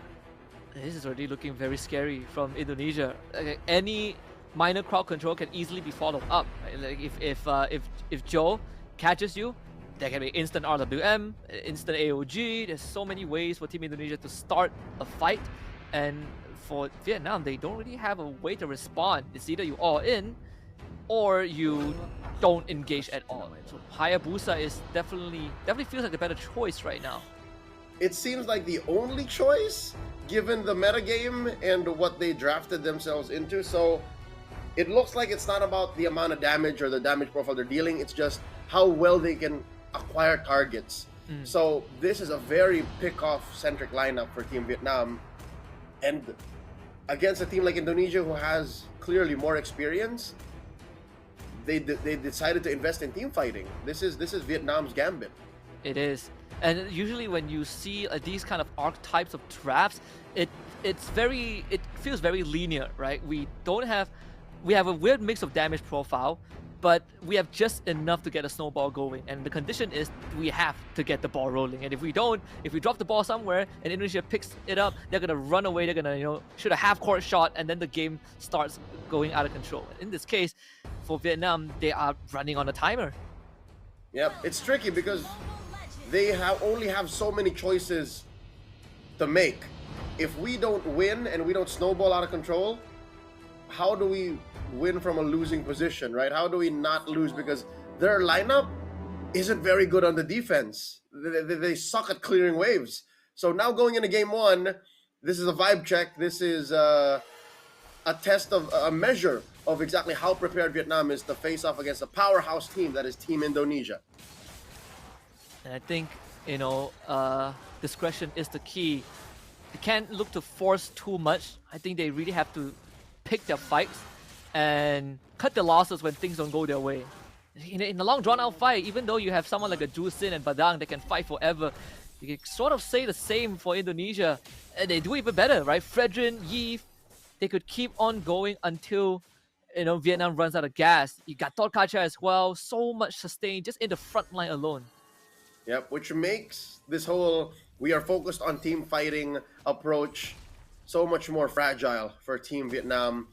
This is already looking very scary from Indonesia. Any minor crowd control can easily be followed up. Right? Like if Joe catches you, there can be instant RWM, instant AOG. There's so many ways for Team Indonesia to start a fight, and for Vietnam, they don't really have a way to respond. It's either you all in, or you don't engage at all. So Hayabusa is definitely feels like a better choice right now.
It seems like the only choice, given the metagame and what they drafted themselves into. So it looks like it's not about the amount of damage or the damage profile they're dealing. It's just how well they can acquire targets. So this is a very pick-off centric lineup for Team Vietnam, and against a team like Indonesia who has clearly more experience, they decided to invest in team fighting. This is Vietnam's gambit.
It is, and usually when you see these kind of archetypes of drafts, it feels very linear, right? We have a weird mix of damage profile, but we have just enough to get a snowball going, and the condition is we have to get the ball rolling. And if we drop the ball somewhere and Indonesia picks it up, they're gonna run away. They're gonna shoot a half-court shot, and then the game starts going out of control. In this case, for Vietnam, they are running on a timer.
Yep, it's tricky because they only have so many choices to make. If we don't win and we don't snowball out of control, how do we win from a losing position, right? How do we not lose? Because their lineup isn't very good on the defense. They suck at clearing waves. So now going into game one, this is a vibe check. This is a test of a measure of exactly how prepared Vietnam is to face off against a powerhouse team that is Team Indonesia.
And I think, discretion is the key. They can't look to force too much. I think they really have to pick their fights and cut the losses when things don't go their way. In a long drawn-out fight, even though you have someone like a Jusin and Badang that can fight forever, you can sort of say the same for Indonesia, and they do even better, right? Fredrin, Iesf, they could keep on going until Vietnam runs out of gas. You got Torkacha as well. So much sustain just in the front line alone.
Yep, which makes this whole we are focused on team fighting approach so much more fragile for Team Vietnam.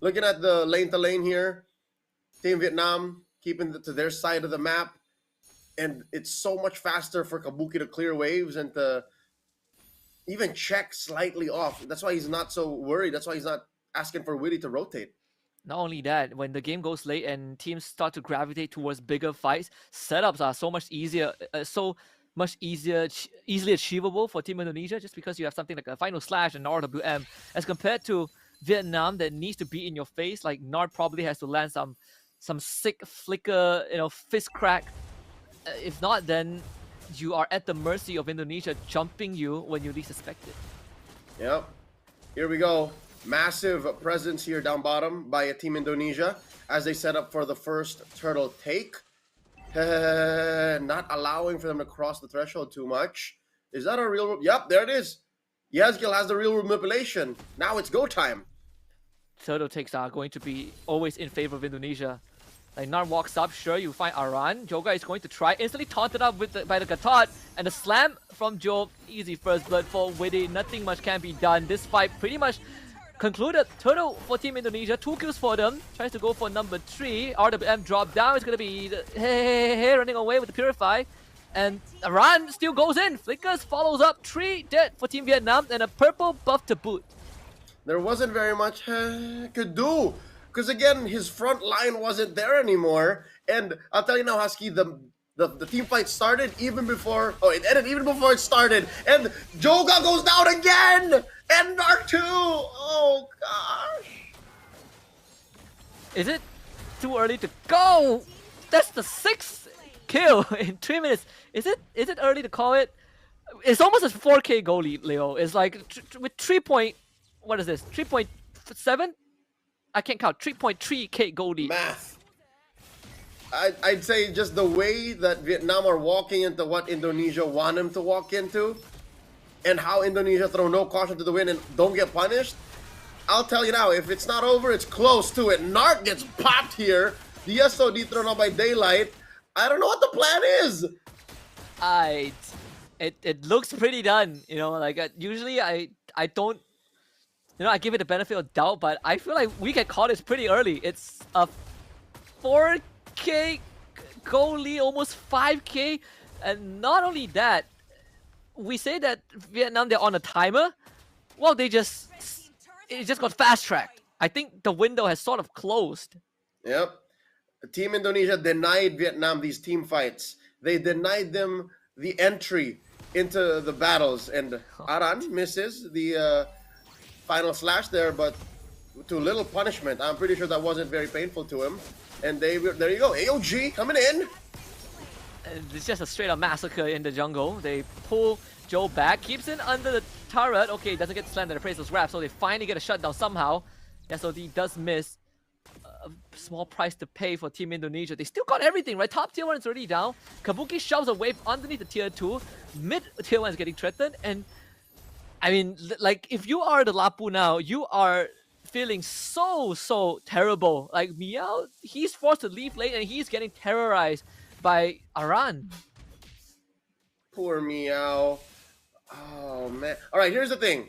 Looking at the lane to lane here, Team Vietnam keeping to their side of the map, and it's so much faster for Kabuki to clear waves and to even check slightly off. That's why he's not so worried. That's why he's not asking for Witty to rotate.
Not only that, when the game goes late and teams start to gravitate towards bigger fights, setups are so much easier, easily achievable for Team Indonesia, just because you have something like a Final Slash and RWM, as compared to Vietnam that needs to be in your face. Like Nard probably has to land some sick flicker, fist crack. If not, then you are at the mercy of Indonesia jumping you when you least expect it.
Yep. Here we go. Massive presence here down bottom by Team Indonesia as they set up for the first turtle take. Not allowing for them to cross the threshold too much. Is that a real... Yep, there it is. Yazgil has the real manipulation. Now it's go time.
Turtle takes are going to be always in favor of Indonesia. Like Nard walks up, sure, you find Aran. Joga is going to try, instantly taunted up by the Gatot, and the slam from Joe. Easy first blood for Witty. Nothing much can be done. This fight pretty much concluded. Turtle for Team Indonesia, 2 kills for them. Tries to go for number 3. RWM drop down. It's gonna be running away with the Purify. And Aran still goes in. Flickers follows up. 3 dead for Team Vietnam and a purple buff to boot.
There wasn't very much could do. Because again, his front line wasn't there anymore. And I'll tell you now, Husky, the team fight started even before... Oh, it ended even before it started. And Joga goes down again! And Dark 2! Oh, gosh.
Is it too early to go? That's the 6th kill in 3 minutes. Is it early to call it? It's almost a 4K goal lead, Leo. It's like with 3 point... What is this? 3.7? I can't count. 3.3K goal lead.
Math. I'd say just the way that Vietnam are walking into what Indonesia want them to walk into, and how Indonesia throw no caution to the wind and don't get punished. I'll tell you now, if it's not over, it's close to it. Narc gets popped here. The SOD thrown out by Daylight. I don't know what the plan is.
It looks pretty done. Usually I don't. I give it the benefit of doubt, but I feel like we can call this pretty early. It's a 4K goal lead, almost 5K, and not only that, we say that Vietnam, they're on a timer. Well, it just got fast-tracked. I think the window has sort of closed.
Yep. Team Indonesia denied Vietnam these team fights. They denied them the entry into the battles, and Aran misses the final slash there, but to little punishment. I'm pretty sure that wasn't very painful to him. And there you go, AOG coming in.
It's just a straight up massacre in the jungle. They pull Joe back, keeps it under the turret. Okay, doesn't get slammed and appraised those wraps, so they finally get a shutdown somehow. SOD does miss. A small price to pay for Team Indonesia. They still got everything, right? Top tier 1 is already down. Kabuki shoves a wave underneath the tier 2. Mid tier 1 is getting threatened, and I mean, like, if you are the Lapu now, you are feeling so terrible. Like, Meow, he's forced to leave late and he's getting terrorized by Aran.
Poor Meow. Oh, man. All right, here's the thing.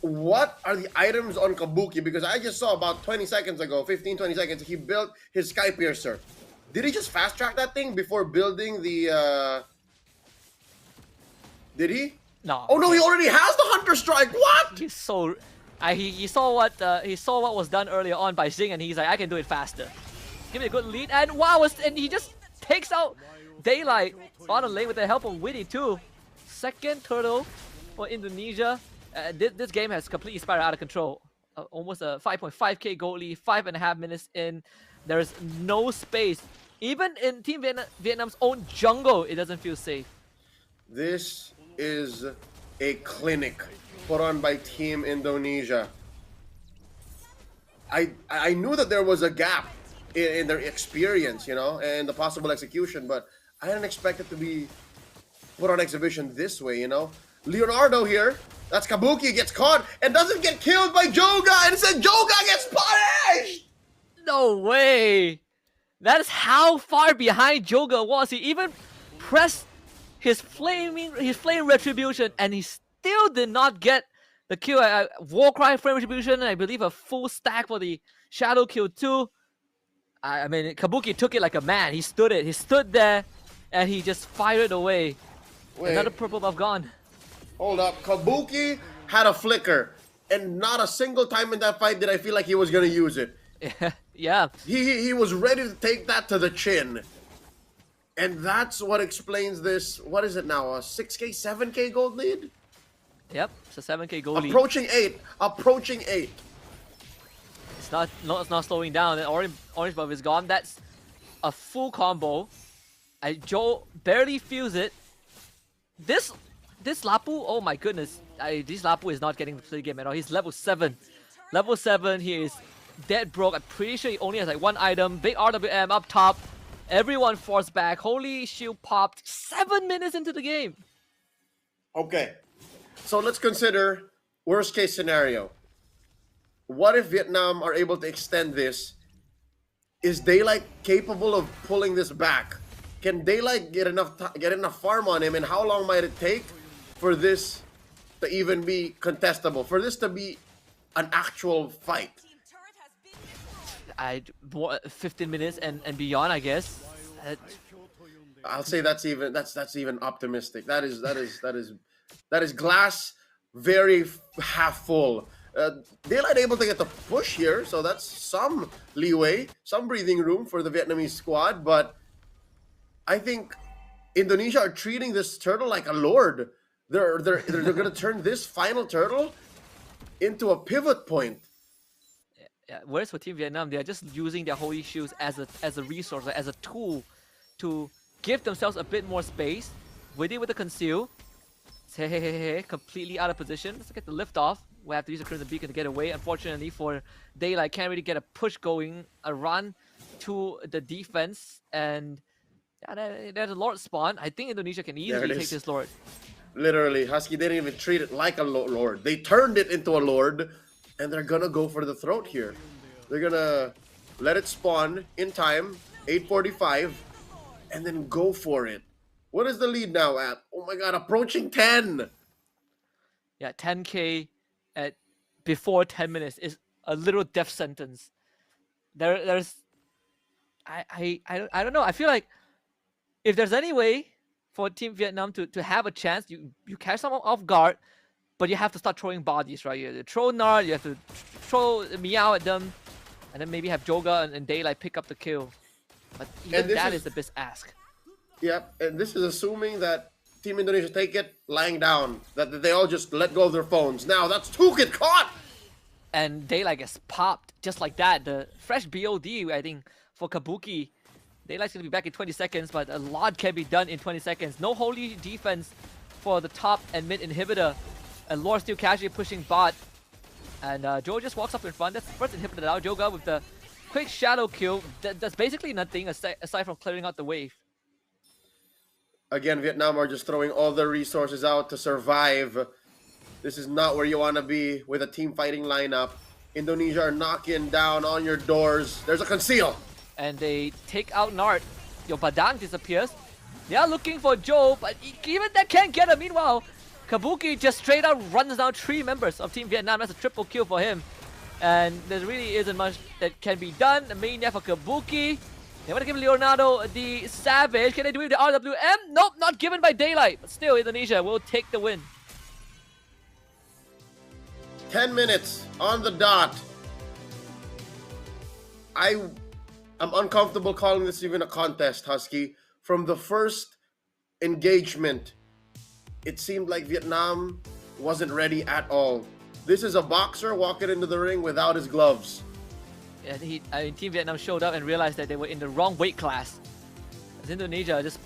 What are the items on Kabuki? Because I just saw about 20 seconds ago, 15-20 seconds, he built his Sky Piercer. Did he just fast-track that thing before building the... Did he?
No.
Oh no, he already has the Hunter Strike. What?
He's so he saw what was done earlier on by Xing, and he's like, I can do it faster. Give me a good lead, and wow, and he just takes out Daylight bottom lane with the help of Witty too. Second turtle for Indonesia. This game has completely spiraled out of control. Almost a 5.5K goal lead, 5.5 minutes in. There is no space. Even in Team Vietnam's own jungle, it doesn't feel safe.
This is a clinic put on by Team Indonesia. I knew that there was a gap in their experience, and the possible execution, but I didn't expect it to be put on exhibition this way, Leonardo here, that's Kabuki, gets caught and doesn't get killed by Joga, and instead Joga gets punished!
No way! That is how far behind Joga was. He even pressed his flame retribution, and he still did not get the kill. Warcry flame retribution, and I believe a full stack for the shadow kill too. I mean, Kabuki took it like a man. He stood it. He stood there, and he just fired away.
Wait,
Another purple buff gone.
hold up. Kabuki had a flicker, and not a single time in that fight did I feel like he was gonna use it.
Yeah.
He was ready to take that to the chin. And that's what explains this. What is it now? A 6K, 7K gold lead?
Yep. It's a 7K goal lead.
Approaching 8. Approaching 8.
It's not slowing down. The orange buff is gone. That's a full combo. Joe barely feels it. This Lapu, oh my goodness. This Lapu is not getting to the game at all. He's level 7. Level 7, he is dead broke. I'm pretty sure he only has like one item. Big RWM up top. Everyone forced back. Holy shield popped 7 minutes into the game.
Okay. So let's consider worst case scenario. What if Vietnam are able to extend this? Is Daylight capable of pulling this back? Can Daylight get enough farm on him, and how long might it take for this to even be contestable? For this to be an actual fight?
15 minutes and beyond, I guess.
I'll say that's even optimistic. That is glass very half full. Daylight able to get the push here, so that's some leeway, some breathing room for the Vietnamese squad. But I think Indonesia are treating this turtle like a lord. They're gonna turn this final turtle into a pivot point.
Yeah, whereas for Team Vietnam, they are just using their holy shields as a resource, as a tool to give themselves a bit more space. Waiting with the conceal. Hey, completely out of position. Let's get the lift off. We have to use the Crimson Beacon to get away. Unfortunately for Daylight, can't really get a push going, a run to the defense, and yeah, there's a Lord spawn. I think Indonesia can easily take this Lord.
Literally, Husky didn't even treat it like a Lord. They turned it into a Lord, and they're gonna go for the throat here. They're gonna let it spawn in time, 8:45, and then go for it. What is the lead now at? Oh my god, approaching 10!
Yeah, 10K at before 10 minutes is a little death sentence. There's I don't know. I feel like if there's any way for Team Vietnam to have a chance, you catch someone off guard, but you have to start throwing bodies, right? You have to throw Nard, you have to throw Meow at them, and then maybe have Joga and Daylight pick up the kill. But even that is the best ask.
Yep, and this is assuming that Team Indonesia take it lying down, that they all just let go of their phones. Now that's two get caught!
And Daylight gets popped just like that. The fresh BOD, I think, for Kabuki. Daylight's going to be back in 20 seconds, but a lot can be done in 20 seconds. No holy defense for the top and mid inhibitor. And Lord still casually pushing bot. And Joe just walks up in front. That's the first inhibitor now. Joga with the quick shadow kill. That's basically nothing aside from clearing out the wave.
Again, Vietnam are just throwing all their resources out to survive. This is not where you want to be with a team fighting lineup. Indonesia are knocking down on your doors. There's a conceal.
And they take out Nart. Your Badang disappears. They are looking for Joe, but even that can't get him. Meanwhile, Kabuki just straight out runs down 3 members of Team Vietnam. That's a triple kill for him. And there really isn't much that can be done. The main for Kabuki. They want to give Leonardo the Savage. Can they do it with the RWM? Nope, not given by Daylight. But still, Indonesia will take the win.
10 minutes on the dot. I'm uncomfortable calling this even a contest, Husky. From the first engagement, it seemed like Vietnam wasn't ready at all. This is a boxer walking into the ring without his gloves.
And Team Vietnam showed up and realized that they were in the wrong weight class. As Indonesia just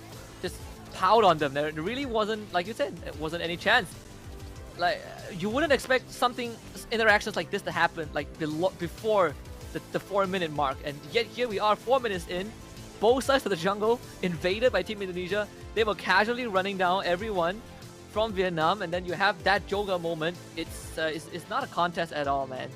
piled on them. There really wasn't, like you said, there wasn't any chance. Like, you wouldn't expect interactions like this to happen like before the 4-minute mark, and yet here we are 4 minutes in, both sides of the jungle invaded by Team Indonesia. They were casually running down everyone from Vietnam, and then you have that Joga moment. It's not a contest at all, man.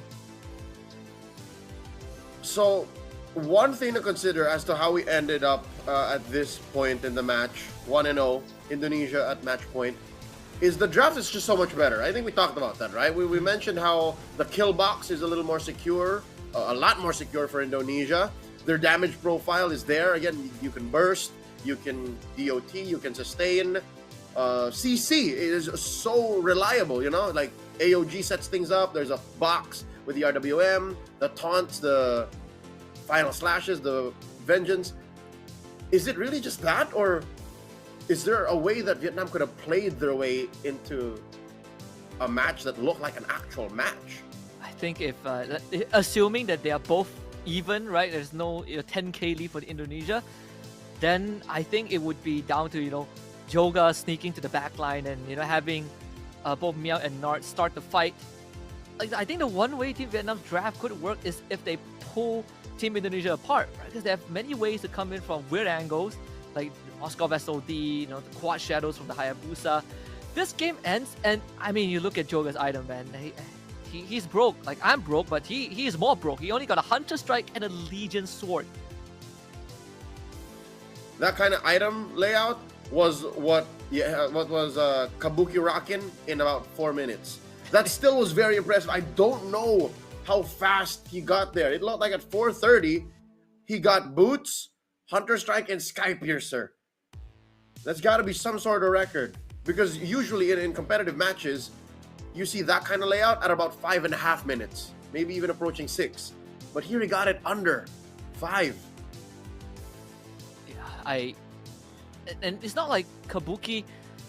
So one thing to consider as to how we ended up at this point in the match, 1-0, Indonesia at match point, is the draft is just so much better. I think we talked about that, right? We mentioned how the kill box is a little more secure, a lot more secure for Indonesia. Their damage profile is there. Again, you can burst, you can DOT, you can sustain. CC is so reliable, you know, like AOG sets things up. There's a box with the RWM, the taunts, the final slashes, the vengeance. Is it really just that, or is there a way that Vietnam could have played their way into a match that looked like an actual match?
I think if assuming that they are both even, right? There's no 10k lead for the Indonesia. Then I think it would be down to Joga sneaking to the back line and having both Meow and Nart start the fight. Like, I think the one way Team Vietnam's draft could work is if they pull Team Indonesia apart, right? Because they have many ways to come in from weird angles, like Moskov SOD, the quad shadows from the Hayabusa. This game ends, and I mean, you look at Joga's item, man. He's broke. Like, I'm broke, but he is more broke. He only got a Hunter Strike and a Legion Sword.
That kind of item layout was what was Kabuki rocking in about 4 minutes. That still was very impressive. I don't know how fast he got there. It looked like at 4:30, he got Boots, Hunter Strike, and Sky Piercer. That's got to be some sort of record, because usually in competitive matches, you see that kind of layout at about 5.5 minutes, maybe even approaching 6. But here he got it under 5.
Yeah, and it's not like Kabuki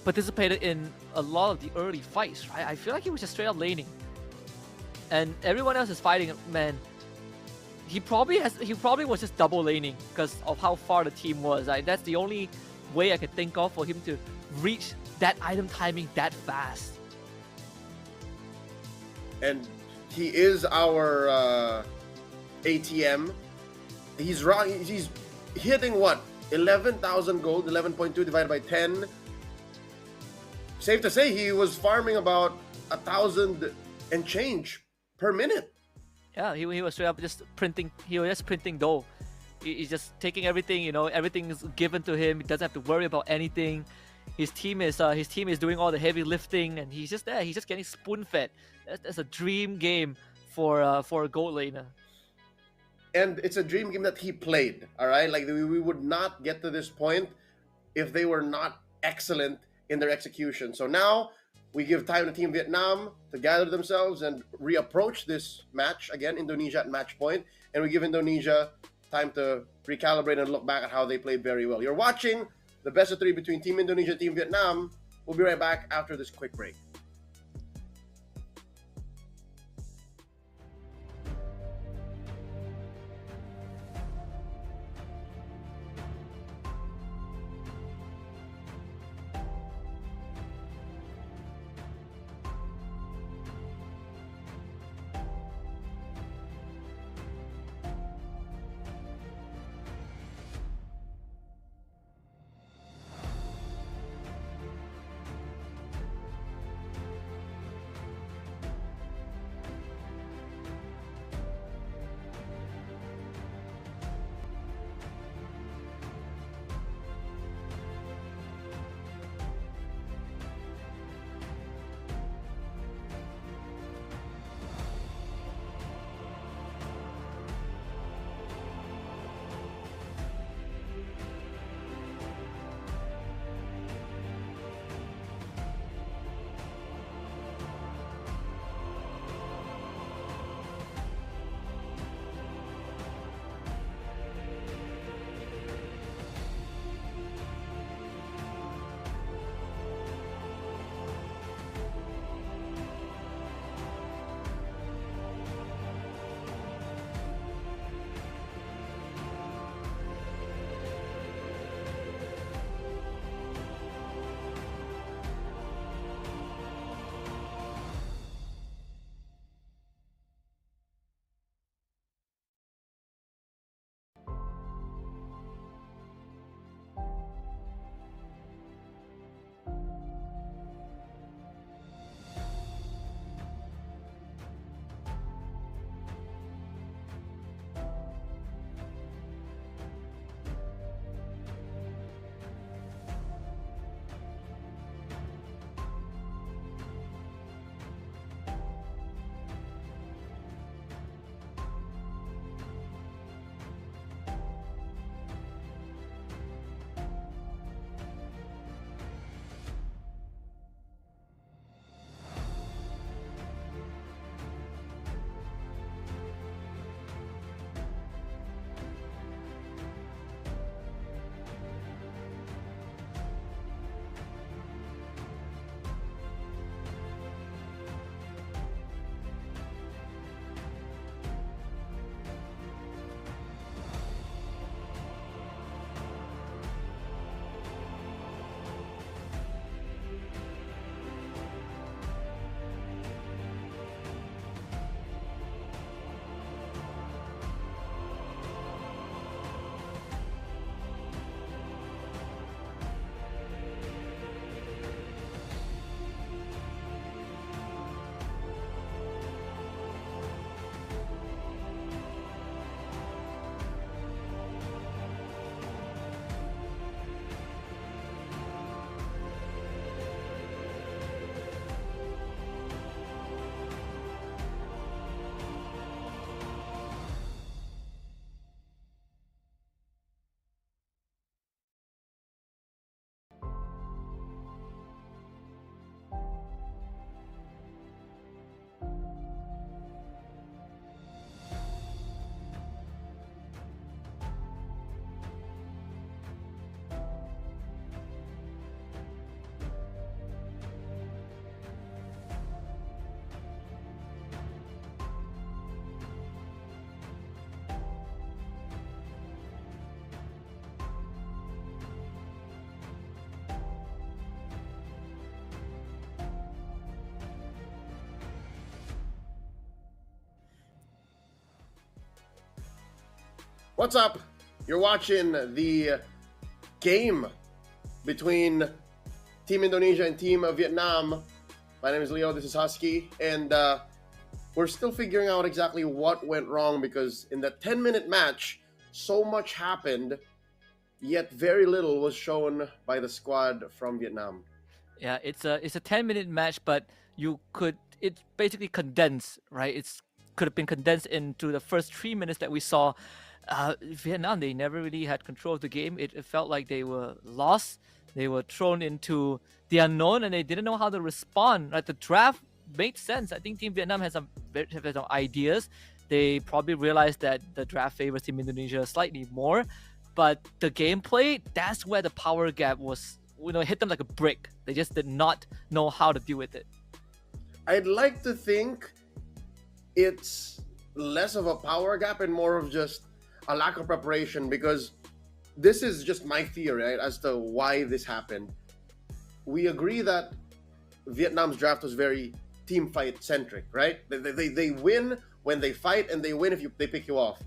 participated in a lot of the early fights, right? I feel like he was just straight up laning, and everyone else is fighting. Man, he probably was just double laning because of how far the team was. That's the only way I could think of for him to reach that item timing that fast.
And he is our ATM. He's hitting what? 11,000 gold, 11.2 divided by 10. Safe to say he was farming about 1,000 and change per minute.
Yeah, he was straight up just printing. He was just printing dough. He's just taking everything. Everything is given to him. He doesn't have to worry about anything. His team is doing all the heavy lifting, and he's just there. He's just getting spoon fed. That's a dream game for a gold laner.
And it's a dream game that he played. All right, like we would not get to this point if they were not excellent in their execution. So now we give time to Team Vietnam to gather themselves and reapproach this match again. Indonesia at match point, and we give Indonesia time to recalibrate and look back at how they played very well. You're watching the best of 3 between Team Indonesia and Team Vietnam. We'll be right back after this quick break. What's up? You're watching the game between Team Indonesia and Team Vietnam. My name is Leo, this is Husky, and we're still figuring out exactly what went wrong because in that 10-minute match, so much happened, yet very little was shown by the squad from Vietnam.
Yeah, it's a 10-minute match, but it's basically condensed, right? It's could have been condensed into the first 3 minutes that we saw. Vietnam, they never really had control of the game. It felt like they were lost. They were thrown into the unknown, and they didn't know how to respond. Right, the draft made sense. I think Team Vietnam has some ideas. They probably realized that the draft favors Team Indonesia slightly more, but the gameplay, that's where the power gap was. Hit them like a brick. They just did not know how to deal with it.
I'd like to think it's less of a power gap and more of just a lack of preparation, because this is just my theory, right, as to why this happened. We agree that Vietnam's draft was very team fight centric, right? They win when they fight, and they win if they pick you off.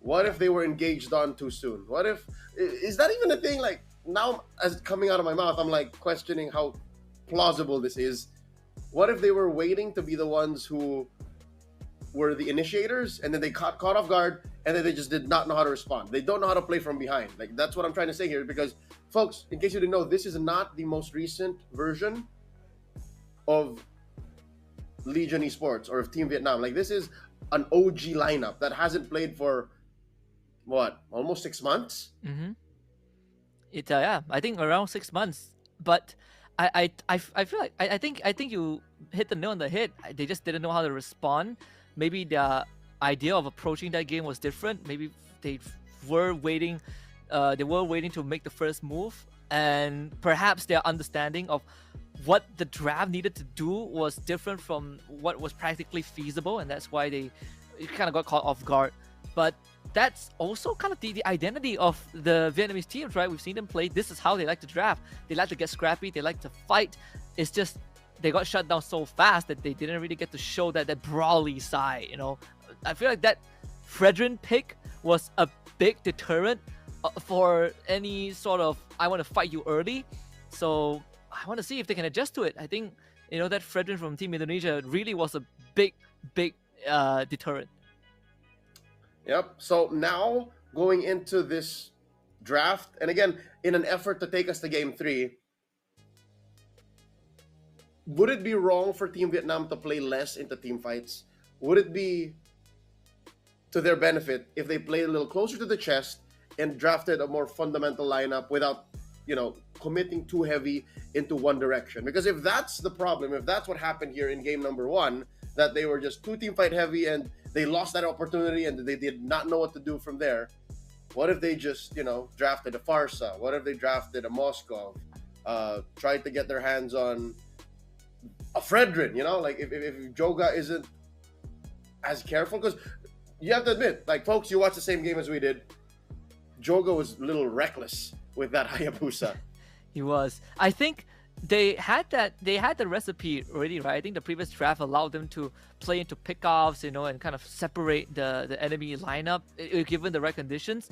What if they were engaged on too soon? What if, is that even a thing? Like, now as coming out of my mouth, I'm like questioning how plausible this is. What if they were waiting to be the ones who were the initiators, and then they caught off guard, and then they just did not know how to respond? They don't know how to play from behind. Like, that's what I'm trying to say here, because folks, in case you didn't know, this is not the most recent version of Legion Esports or of Team Vietnam. Like, this is an OG lineup that hasn't played for what, almost 6 months.
I think around 6 months. But I feel like I think you hit the nail on the head. They just didn't know how to respond. Maybe the idea of approaching that game was different. Maybe they were waiting to make the first move, and perhaps their understanding of what the draft needed to do was different from what was practically feasible, and that's why they kind of got caught off guard. But that's also kind of the identity of the Vietnamese teams, right? We've seen them play. This is how they like to draft. They like to get scrappy. They like to fight. It's just they got shut down so fast that they didn't really get to show that brawly side. I feel like that Fredrin pick was a big deterrent for any sort of I want to fight you early. So I want to see if they can adjust to it. I think that Fredrin from Team Indonesia really was a big deterrent.
Yep. So now going into this draft, and again, in an effort to take us to Game 3, would it be wrong for Team Vietnam to play less into team fights? Would it be to their benefit if they played a little closer to the chest and drafted a more fundamental lineup without, committing too heavy into one direction? Because if that's the problem, if that's what happened here in game number 1, that they were just too team fight heavy and they lost that opportunity and they did not know what to do from there, what if they just, drafted a Farsa? What if they drafted a Moskov? Tried to get their hands on a Fredrin, like if Joga isn't as careful, because you have to admit, like, folks, you watch the same game as we did, Joga was a little reckless with that Hayabusa.
He was. I think they had the recipe already, right? I think the previous draft allowed them to play into pickoffs, and kind of separate the enemy lineup given the right conditions.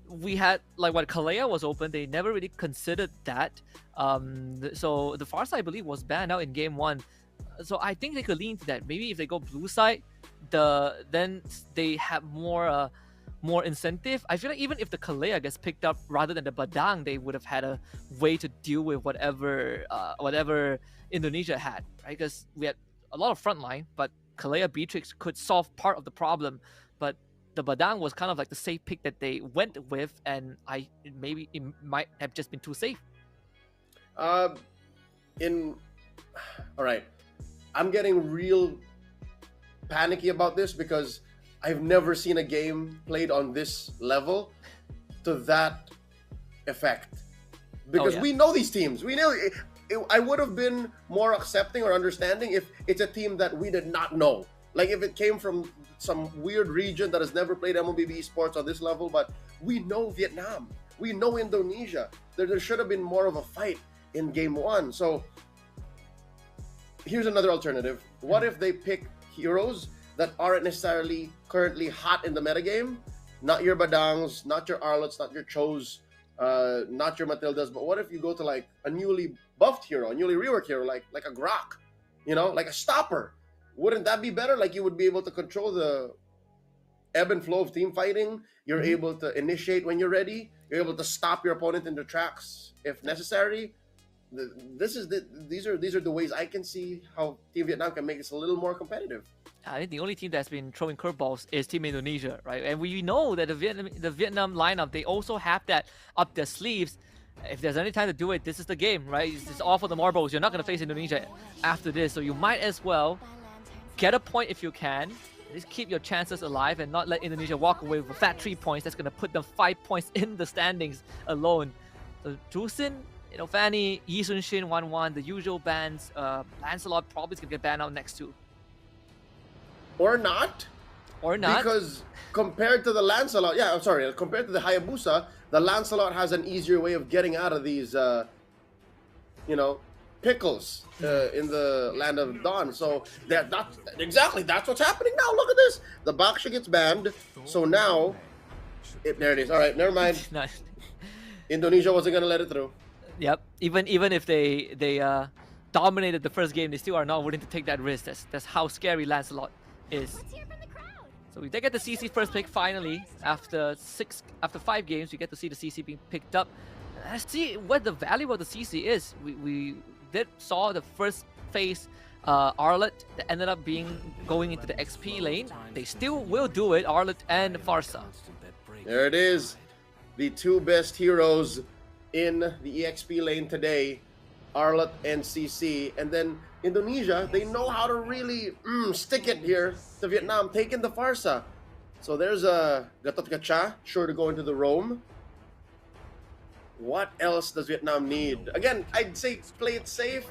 We had, like, what Kalea was open, they never really considered that. So the far side, I believe, was banned out in game 1. So I think they could lean to that. Maybe if they go blue side, then they have more incentive. I feel like even if the Kalea gets picked up rather than the Badang, they would have had a way to deal with whatever Indonesia had, right? Because we had a lot of frontline, but Kalea Beatrix could solve part of the problem. But the Badang was kind of like the safe pick that they went with, and maybe it might have just been too safe.
All right, I'm getting real panicky about this because I've never seen a game played on this level to that effect. Because we know these teams. We know I would have been more accepting or understanding if it's a team that we did not know. Like if it came from some weird region that has never played Mlbb Esports on this level, but we know Vietnam. We know Indonesia. There should have been more of a fight in game 1. So here's another alternative. What if they pick heroes that aren't necessarily currently hot in the metagame, not your Badangs, not your Arlots, not your Chos, not your Matildas, but what if you go to like a newly buffed hero, a newly reworked hero, like a Grok, like a stopper? Wouldn't that be better? Like you would be able to control the ebb and flow of team fighting. You're able to initiate when you're ready. You're able to stop your opponent in their tracks if necessary. These are the ways I can see how Team Vietnam can make this a little more competitive.
I think the only team that's been throwing curveballs is Team Indonesia, right? And we know that the Vietnam lineup, they also have that up their sleeves. If there's any time to do it, this is the game, right? It's all for the marbles. You're not going to face Indonesia after this, so you might as well get a point if you can. Just keep your chances alive and not let Indonesia walk away with a fat 3 points. That's going to put them 5 points in the standings alone. So Drusin, Fanny, Yi Sun Shin, 1-1, the usual bans. Lancelot probably is going to get banned out next too.
Or not.
Or not.
Because compared to the Lancelot, compared to the Hayabusa, the Lancelot has an easier way of getting out of these, pickles in the land of Dawn. So that's what's happening now. Look at this. The Baksha gets banned. So now, there it is. All right, never mind.
Nice.
Indonesia wasn't going to let it through.
Yep. Even if they dominated the first game, they still are not willing to take that risk. That's how scary Lancelot is. So we did get the CC first pick finally. After 5 games, we get to see the CC being picked up. Let's see what the value of the CC is. We saw the first phase Arlet that ended up going into the XP lane. They still will do it, Arlet and Farsa.
There it is. The 2 best heroes in the EXP lane today, Arlet and CC. And then Indonesia, they know how to really stick it here to Vietnam, taking the Farsa. So there's a Gatot Kacha, sure to go into the roam. What else does Vietnam need? Again, I'd say play it safe.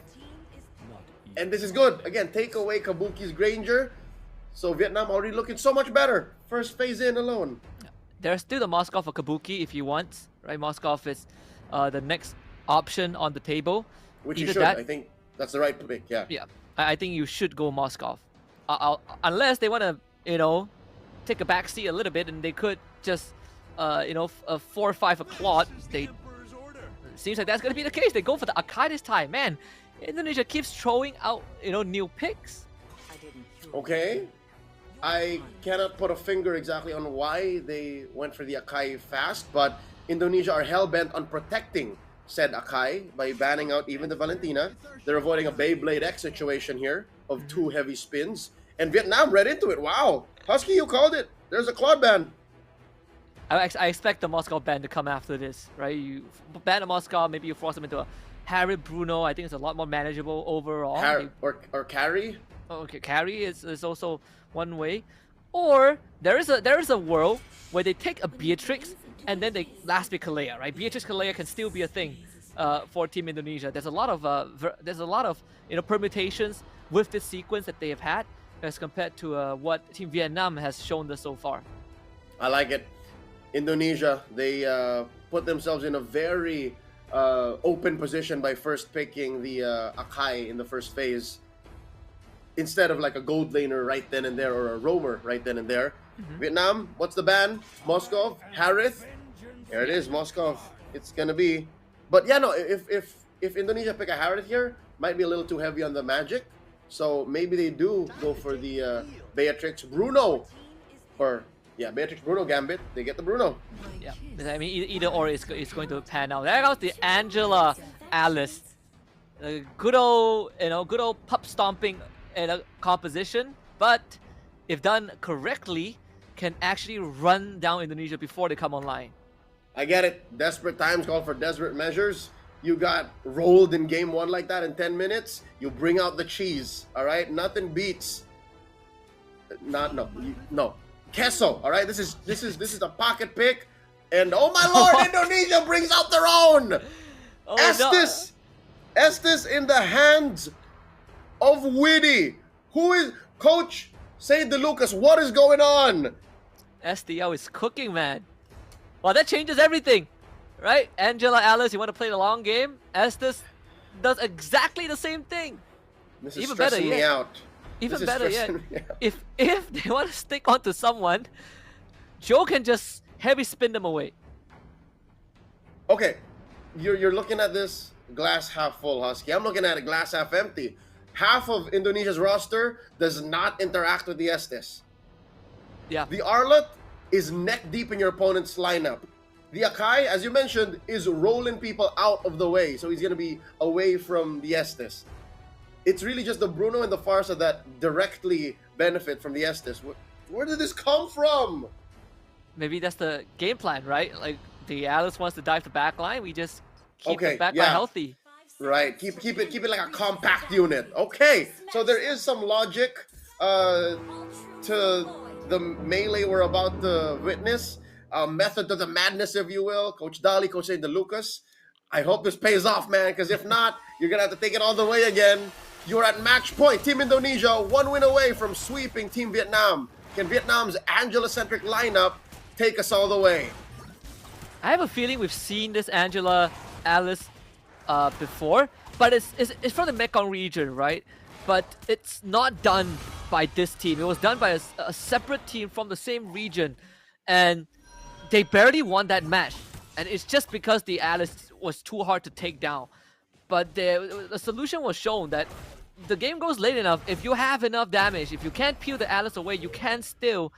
And this is good. Again, take away Kabuki's Granger. So Vietnam already looking so much better. First phase in alone.
There's still the Moskov for Kabuki if you want, right? Moskov is the next option on the table.
Which you should. I think that's the right pick, yeah.
Yeah, I think you should go Moskov. Unless they want to, take a backseat a little bit and they could just, a 4-5 a Claude. Seems like that's going to be the case. They go for the Akai this time. Man, Indonesia keeps throwing out, new picks.
Okay. I cannot put a finger exactly on why they went for the Akai fast, but Indonesia are hell-bent on protecting said Akai by banning out even the Valentina. They're avoiding a Beyblade X situation here of 2 heavy spins. And Vietnam read into it. Wow. Husky, you called it. There's a Claude ban.
I expect the Moscow ban to come after this, right? You ban a Moscow, maybe you force them into a Harry Bruno. I think it's a lot more manageable overall.
Or Carry.
Okay, Carry is also one way. Or there is a world where they take a Beatrix and then they last pick Kalea, right? Beatrix Kalea can still be a thing for Team Indonesia. There's a lot of permutations with this sequence that they have had as compared to what Team Vietnam has shown us so far.
I like it. Indonesia, they put themselves in a very open position by first picking the Akai in the first phase instead of like a gold laner right then and there or a roamer right then and there. Vietnam, what's the ban? Moskov, Harith. Here it is, Moskov. It's gonna be. But yeah, no. If Indonesia pick a Harith here, might be a little too heavy on the magic. So maybe they do go for the Beatrix Bruno, Beatrix Bruno Gambit. They get the Bruno.
Yeah, I mean either or is going to pan out. There goes the Angela Alice. Good old pup stomping composition, but if done correctly, can actually run down Indonesia before they come online.
I get it. Desperate times call for desperate measures. You got rolled in game 1 like that in 10 minutes. You bring out the cheese. All right, nothing beats. No. Queso. All right, this is a pocket pick, and oh my lord, Indonesia brings out their own. Estes in the hands of Witty. Who is Coach? Say to Lucas, what is going on?
SDL is cooking, man. Well, that changes everything, right? Angela Alice, you want to play the long game? Estes does exactly the same thing.
This is stressing me out.
Even better yet, if they want to stick onto someone, Joe can just heavy spin them away.
Okay, you're looking at this glass half full, Husky. I'm looking at it glass half empty. Half of Indonesia's roster does not interact with the Estes.
Yeah.
The Arlet is neck deep in your opponent's lineup. The Akai, as you mentioned, is rolling people out of the way, so he's going to be away from the Estes. It's really just the Bruno and the Farsa that directly benefit from the Estes. Where did this come from?
Maybe that's the game plan, right? Like, the Alice wants to dive the back line, we just keep
Okay,
the back
yeah.
line healthy.
Right, keep it like a compact unit. Okay, so there is some logic to the melee we're about to witness. Method to the madness, if you will. Coach Dali, Coach De Lucas. I hope this pays off, man, because if not, you're going to have to take it all the way again. You're at match point. Team Indonesia, 1 win away from sweeping Team Vietnam. Can Vietnam's Angela-centric lineup take us all the way?
I have a feeling we've seen this Angela Alice before, but it's from the Mekong region, right? But it's not done by this team. It was done by a separate team from the same region, and they barely won that match. And it's just because the Alice was too hard to take down. But the solution was shown that the game goes late enough. If you have enough damage, if you can't peel the Alice away, you can still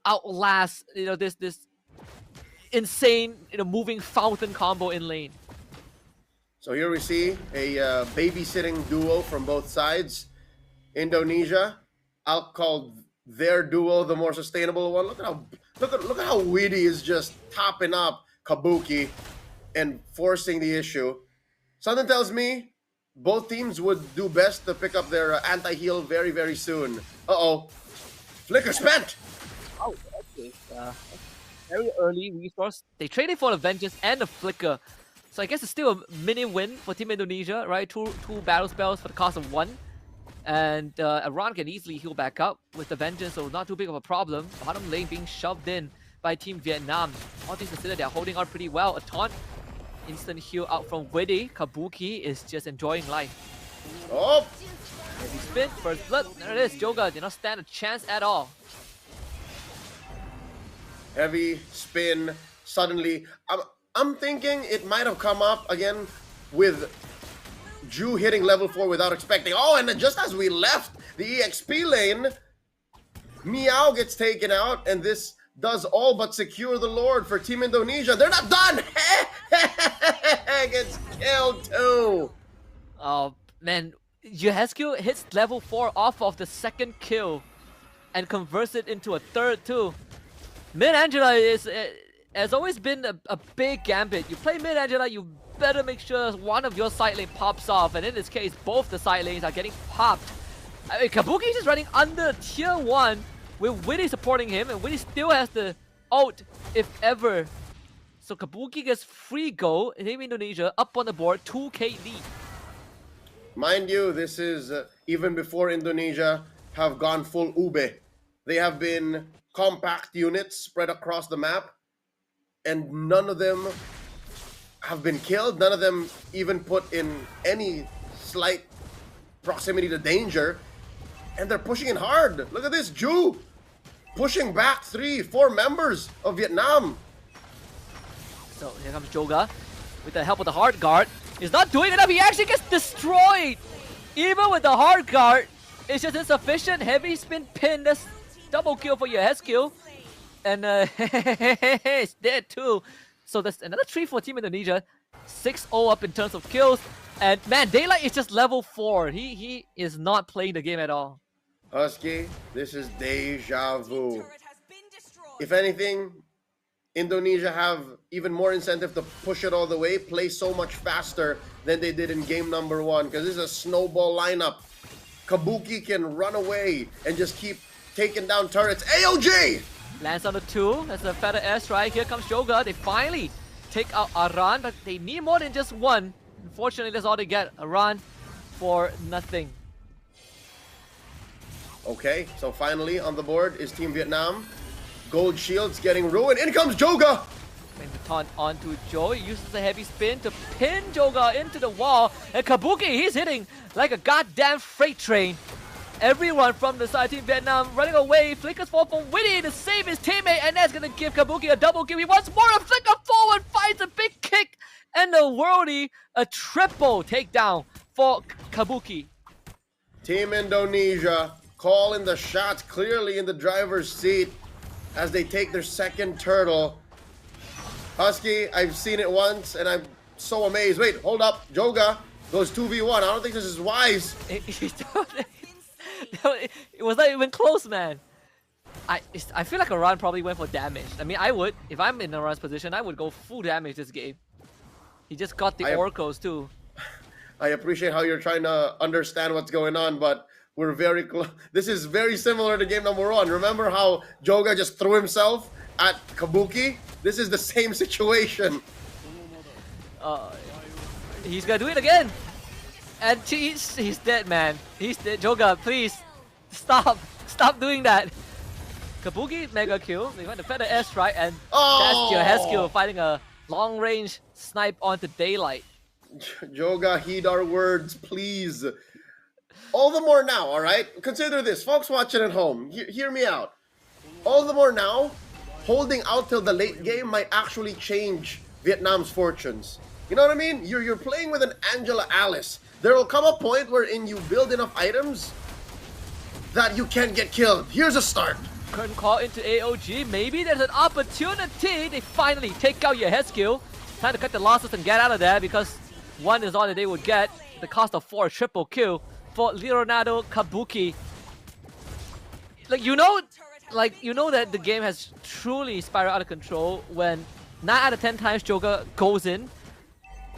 outlast this insane moving fountain combo in lane.
So here we see a babysitting duo from both sides. Indonesia, I'll call their duo the more sustainable one. Look at how Weedy is just topping up Kabuki and forcing the issue. Something tells me both teams would do best to pick up their anti-heal very, very soon. Uh-oh. Flicker spent!
Oh, okay. Very early resource. They traded for the Vengeance and the Flicker. So I guess it's still a mini win for Team Indonesia, right? Two battle spells for the cost of 1. And Iran can easily heal back up with the Vengeance, so not too big of a problem. Bottom lane being shoved in by Team Vietnam. All things considered, they're holding on pretty well. A taunt, instant heal out from Witty. Kabuki is just enjoying life.
Oh!
Heavy spin, first blood. There it is. Joga did not stand a chance at all.
Heavy spin suddenly. I'm thinking it might have come up again with Ju hitting level 4 without expecting. Oh, and then just as we left the EXP lane, Meow gets taken out, and this does all but secure the Lord for Team Indonesia. They're not done! Gets killed too!
Oh, man. Yehescu hits level 4 off of the second kill and converts it into a third too. Mid Angela has always been a big gambit. You play Mid Angela, you better make sure one of your side lane pops off, and in this case, both the side lanes are getting popped. I mean, Kabuki is just running under tier 1 with Witty supporting him, and Witty still has the ult, if ever. So Kabuki gets free go, Team Indonesia up on the board, 2k lead.
Mind you, this is even before Indonesia have gone full ube. They have been compact units spread across the map, and none of them have been killed. None of them even put in any slight proximity to danger, and they're pushing in hard. Look at this, Ju pushing back 3-4 members of Vietnam.
So here comes Joga with the help of the hard guard. He's not doing enough. He actually gets destroyed. Even with the hard guard, it's just insufficient. Heavy spin pin. That's double kill for Yehescu. And it's dead too. So that's another 3 for Team Indonesia. 6-0 up in terms of kills. And man, Daylight is just level 4. He is not playing the game at all.
Husky, this is deja vu. If anything, Indonesia have even more incentive to push it all the way, play so much faster than they did in game number 1, because this is a snowball lineup. Kabuki can run away and just keep taking down turrets. AOG!
Lands on the 2. That's a feather airstrike. Here comes Joga. They finally take out Aran, but they need more than just 1. Unfortunately, that's all they get. Aran for nothing.
Okay, so finally on the board is Team Vietnam. Gold shields getting ruined. In comes Joga!
And the taunt onto Joe. He uses a heavy spin to pin Joga into the wall. And Kabuki, he's hitting like a goddamn freight train. Everyone from the side team Vietnam running away. Flicker's fall for Witty to save his teammate, and that's gonna give Kabuki a double kill. He wants more. A Flicker forward finds a big kick, and the worldie a triple takedown for Kabuki.
Team Indonesia calling the shots, clearly in the driver's seat as they take their second turtle. Husky, I've seen it once and I'm so amazed. Wait, hold up. Joga goes 2v1. I don't think this is wise.
It was not even close, man. I feel like a run probably went for damage. I mean, I would. If I'm in a run's position, I would go full damage this game. He just got the oracles too.
I appreciate how you're trying to understand what's going on, but we're very close. This is very similar to game number 1. Remember how Joga just threw himself at Kabuki? This is the same situation.
He's gonna do it again. And he's dead, man. He's dead. Joga, please stop doing that. Kabuki mega kill. They went to feather airstrike, and that's your head skill fighting a long range snipe onto daylight.
Joga, heed our words, please. All the more now, all right? Consider this, folks watching at home. Hear me out. All the more now, holding out till the late game might actually change Vietnam's fortunes. You know what I mean? You're playing with an Angela Alice. There will come a point wherein you build enough items that you can't get killed. Here's a start.
Curtain call into AOG. Maybe there's an opportunity. They finally take out your head skill. Time to cut the losses and get out of there, because 1 is all that they would get. The cost of 4, triple kill for Leonardo Kabuki. You know that the game has truly spiraled out of control when 9 out of 10 times Joker goes in.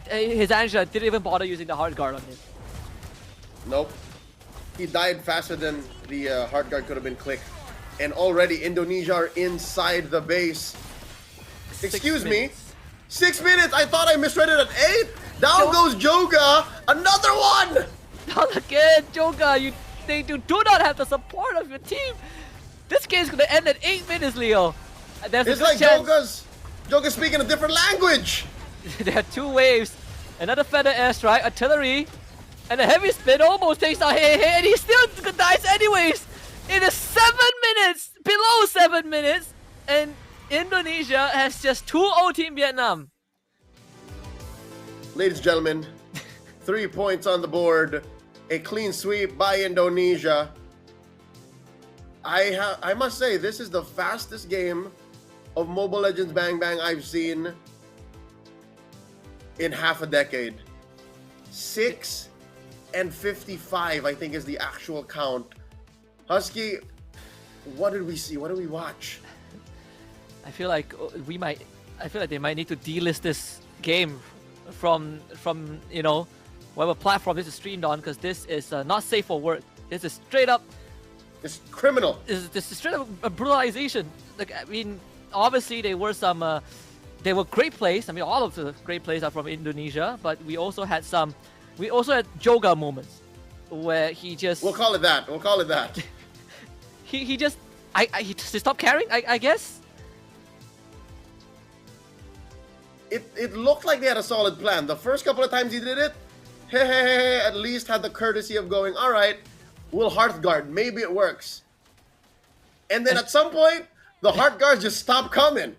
His Angela didn't even bother using the hard guard on him.
Nope. He died faster than the hard guard could have been clicked. And already Indonesia are inside the base. Excuse me. 6 minutes? I thought I misread it at 8? Down goes Joga. Another one!
Not again, Joga. They do not have the support of your team. This game's gonna end at 8 minutes, Leo.
It's like Joga's speaking a different language.
There are 2 waves. Another feather airstrike, artillery, and a heavy spin almost takes out Hey, and he still dies anyways. It is 7 minutes, below 7 minutes, and Indonesia has just 2-0 Team Vietnam.
Ladies and gentlemen, 3 points on the board. A clean sweep by Indonesia. I must say, this is the fastest game of Mobile Legends Bang Bang I've seen in half a decade. 6 and 55, I think, is the actual count. Husky, what did we see? What did we watch?
I feel like they might need to delist this game from whatever platform this is streamed on, because this is not safe for work. This is straight up.
It's criminal.
This is straight up a brutalization. Like, I mean, obviously there were some. They were great plays. I mean, all of the great plays are from Indonesia, but we also had Joga moments where he just.
We'll call it that.
he stopped caring, I guess.
It looked like they had a solid plan. The first couple of times he did it, at least had the courtesy of going, all right, we'll hearth guard. Maybe it works. And then at some point, the hearth guards just stopped coming.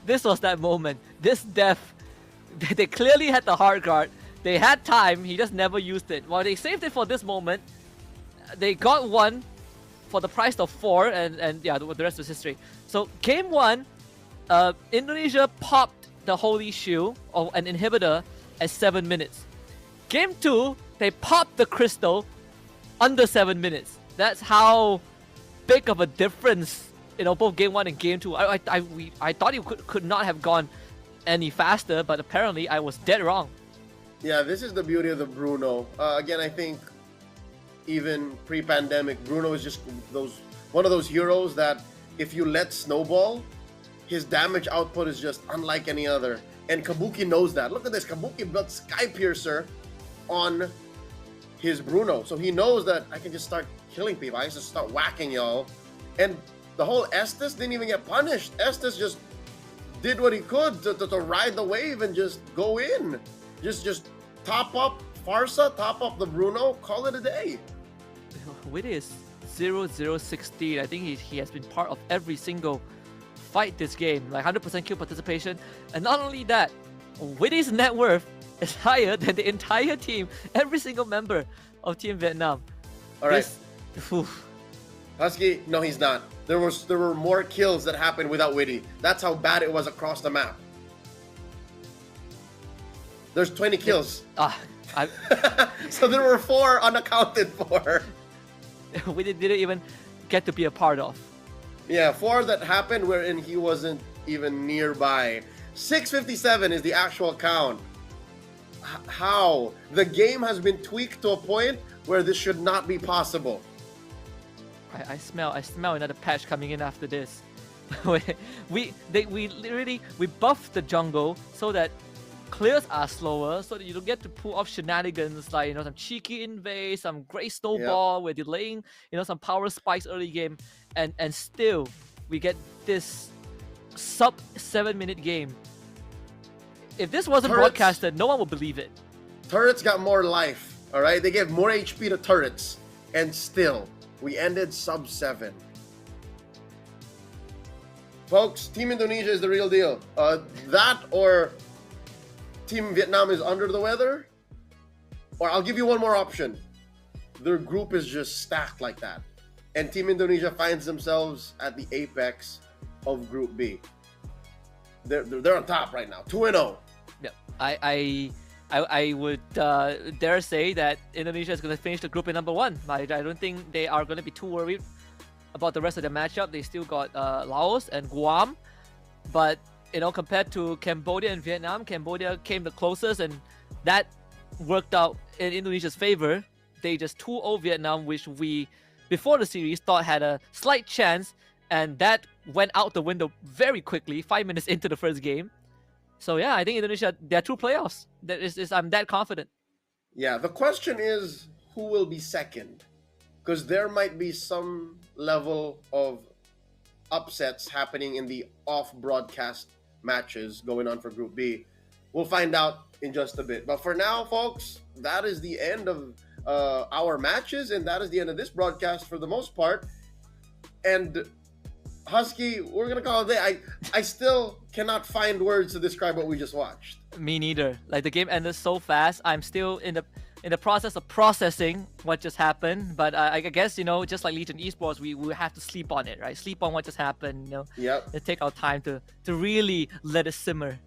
This was that moment. This death, they clearly had the hard guard. They had time. He just never used it. While they saved it for this moment, they got 1 for the price of 4, and yeah, the rest is history. So game 1, Indonesia popped the Holy Shield, or an inhibitor, at 7 minutes. Game 2, they popped the Crystal under 7 minutes. That's how big of a difference, both game 1 and game 2. I thought it could not have gone any faster, but apparently I was dead wrong.
Yeah, this is the beauty of the Bruno. Again, I think even pre-pandemic, Bruno is just one of those heroes that if you let snowball, his damage output is just unlike any other. And Kabuki knows that. Look at this. Kabuki built Sky Piercer on his Bruno. So he knows that I can just start killing people. I can just start whacking y'all. And the whole Estes didn't even get punished. Estes just did what he could to ride the wave and just go in. Just top up Farsa, top up the Bruno, call it a day.
Witty is 0-0-16. I think he has been part of every single fight this game, like 100% kill participation. And not only that, Witty's net worth is higher than the entire team, every single member of Team Vietnam.
All right.
Oof.
Husky, no, he's not. There were more kills that happened without Witty. That's how bad it was across the map. There's 20 kills. So there were 4 unaccounted for.
Witty didn't even get to be a part of.
Yeah, 4 that happened wherein he wasn't even nearby. 657 is the actual count. How? The game has been tweaked to a point where this should not be possible.
I smell another patch coming in after this. we buffed the jungle so that clears are slower, so that you don't get to pull off shenanigans like some cheeky invade, some great snowball, we're delaying some power spikes early game, and still we get this sub 7-minute game. If this wasn't broadcasted, no one would believe it.
Turrets got more life, all right? They gave more HP to turrets, and still we ended sub 7. Folks, Team Indonesia is the real deal. That or Team Vietnam is under the weather, or I'll give you one more option. Their group is just stacked like that, and Team Indonesia finds themselves at the apex of Group B. They're on top right now, 2-0.
Yeah, I would dare say that Indonesia is going to finish the group in number 1. I don't think they are going to be too worried about the rest of the matchup. They still got Laos and Guam, but compared to Cambodia and Vietnam, Cambodia came the closest, and that worked out in Indonesia's favor. They just 2-0 Vietnam, which we, before the series, thought had a slight chance, and that went out the window very quickly, 5 minutes into the first game. So yeah, I think Indonesia, they're true playoffs. I'm that confident.
Yeah, the question is who will be second? Because there might be some level of upsets happening in the off-broadcast matches going on for Group B. We'll find out in just a bit. But for now, folks, that is the end of our matches, and that is the end of this broadcast for the most part. And Husky, we're going to call it a day. I still cannot find words to describe what we just watched.
Me neither. Like, the game ended so fast. I'm still in the process of processing what just happened. But I guess, just like Legion Esports, we have to sleep on it, right? Sleep on what just happened,
Yep.
And take our time to really let it simmer.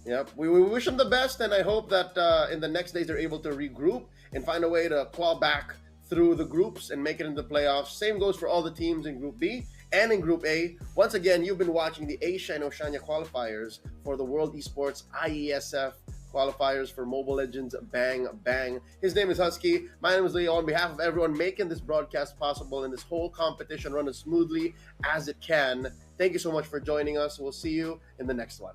Yep. We wish them the best, and I hope that in the next days they're able to regroup and find a way to claw back through the groups and make it into the playoffs. Same goes for all the teams in Group B and in Group A. Once again, you've been watching the Asia and Oceania qualifiers for the World Esports Iesf qualifiers for Mobile Legends Bang Bang. His name is Husky. My name is Leo. On behalf of everyone making this broadcast possible and this whole competition run as smoothly as it can, thank you so much for joining us. We'll see you in the next one.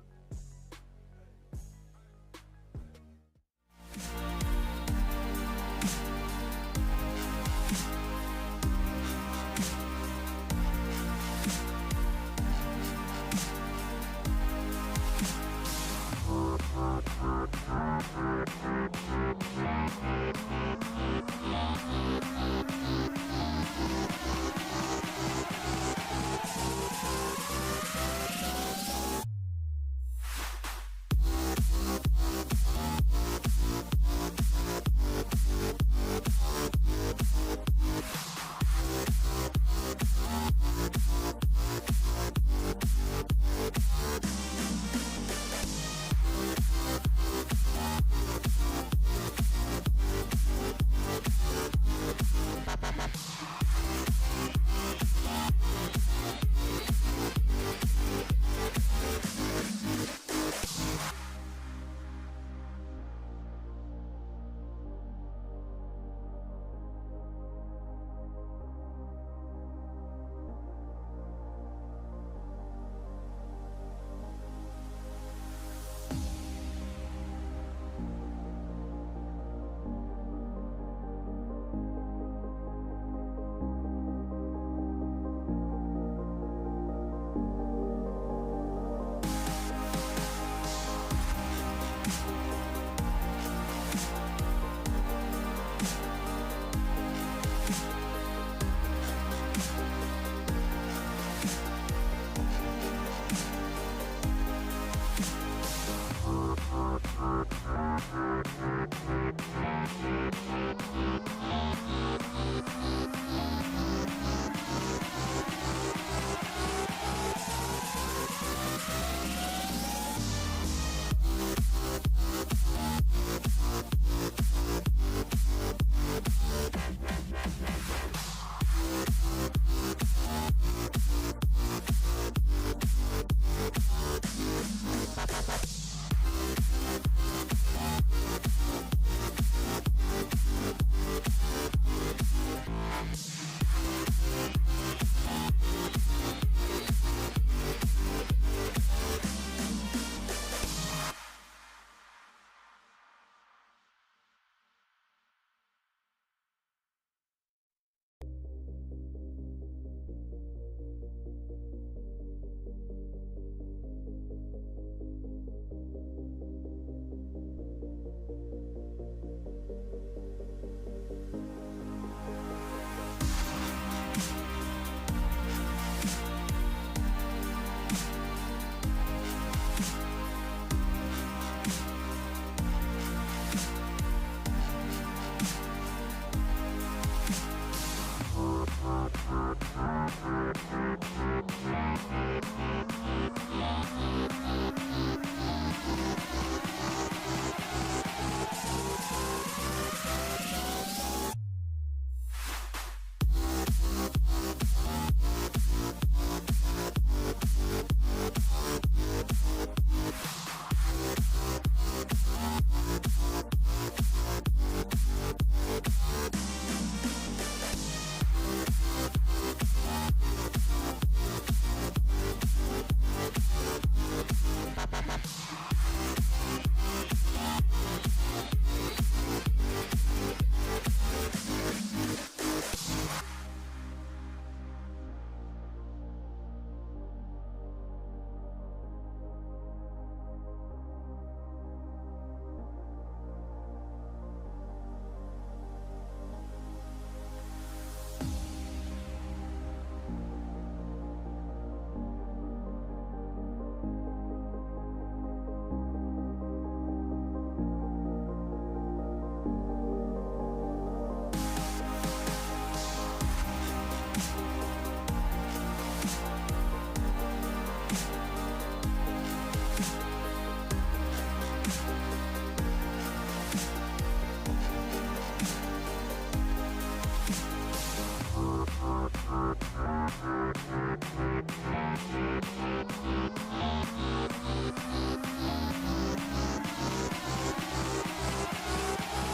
Enemy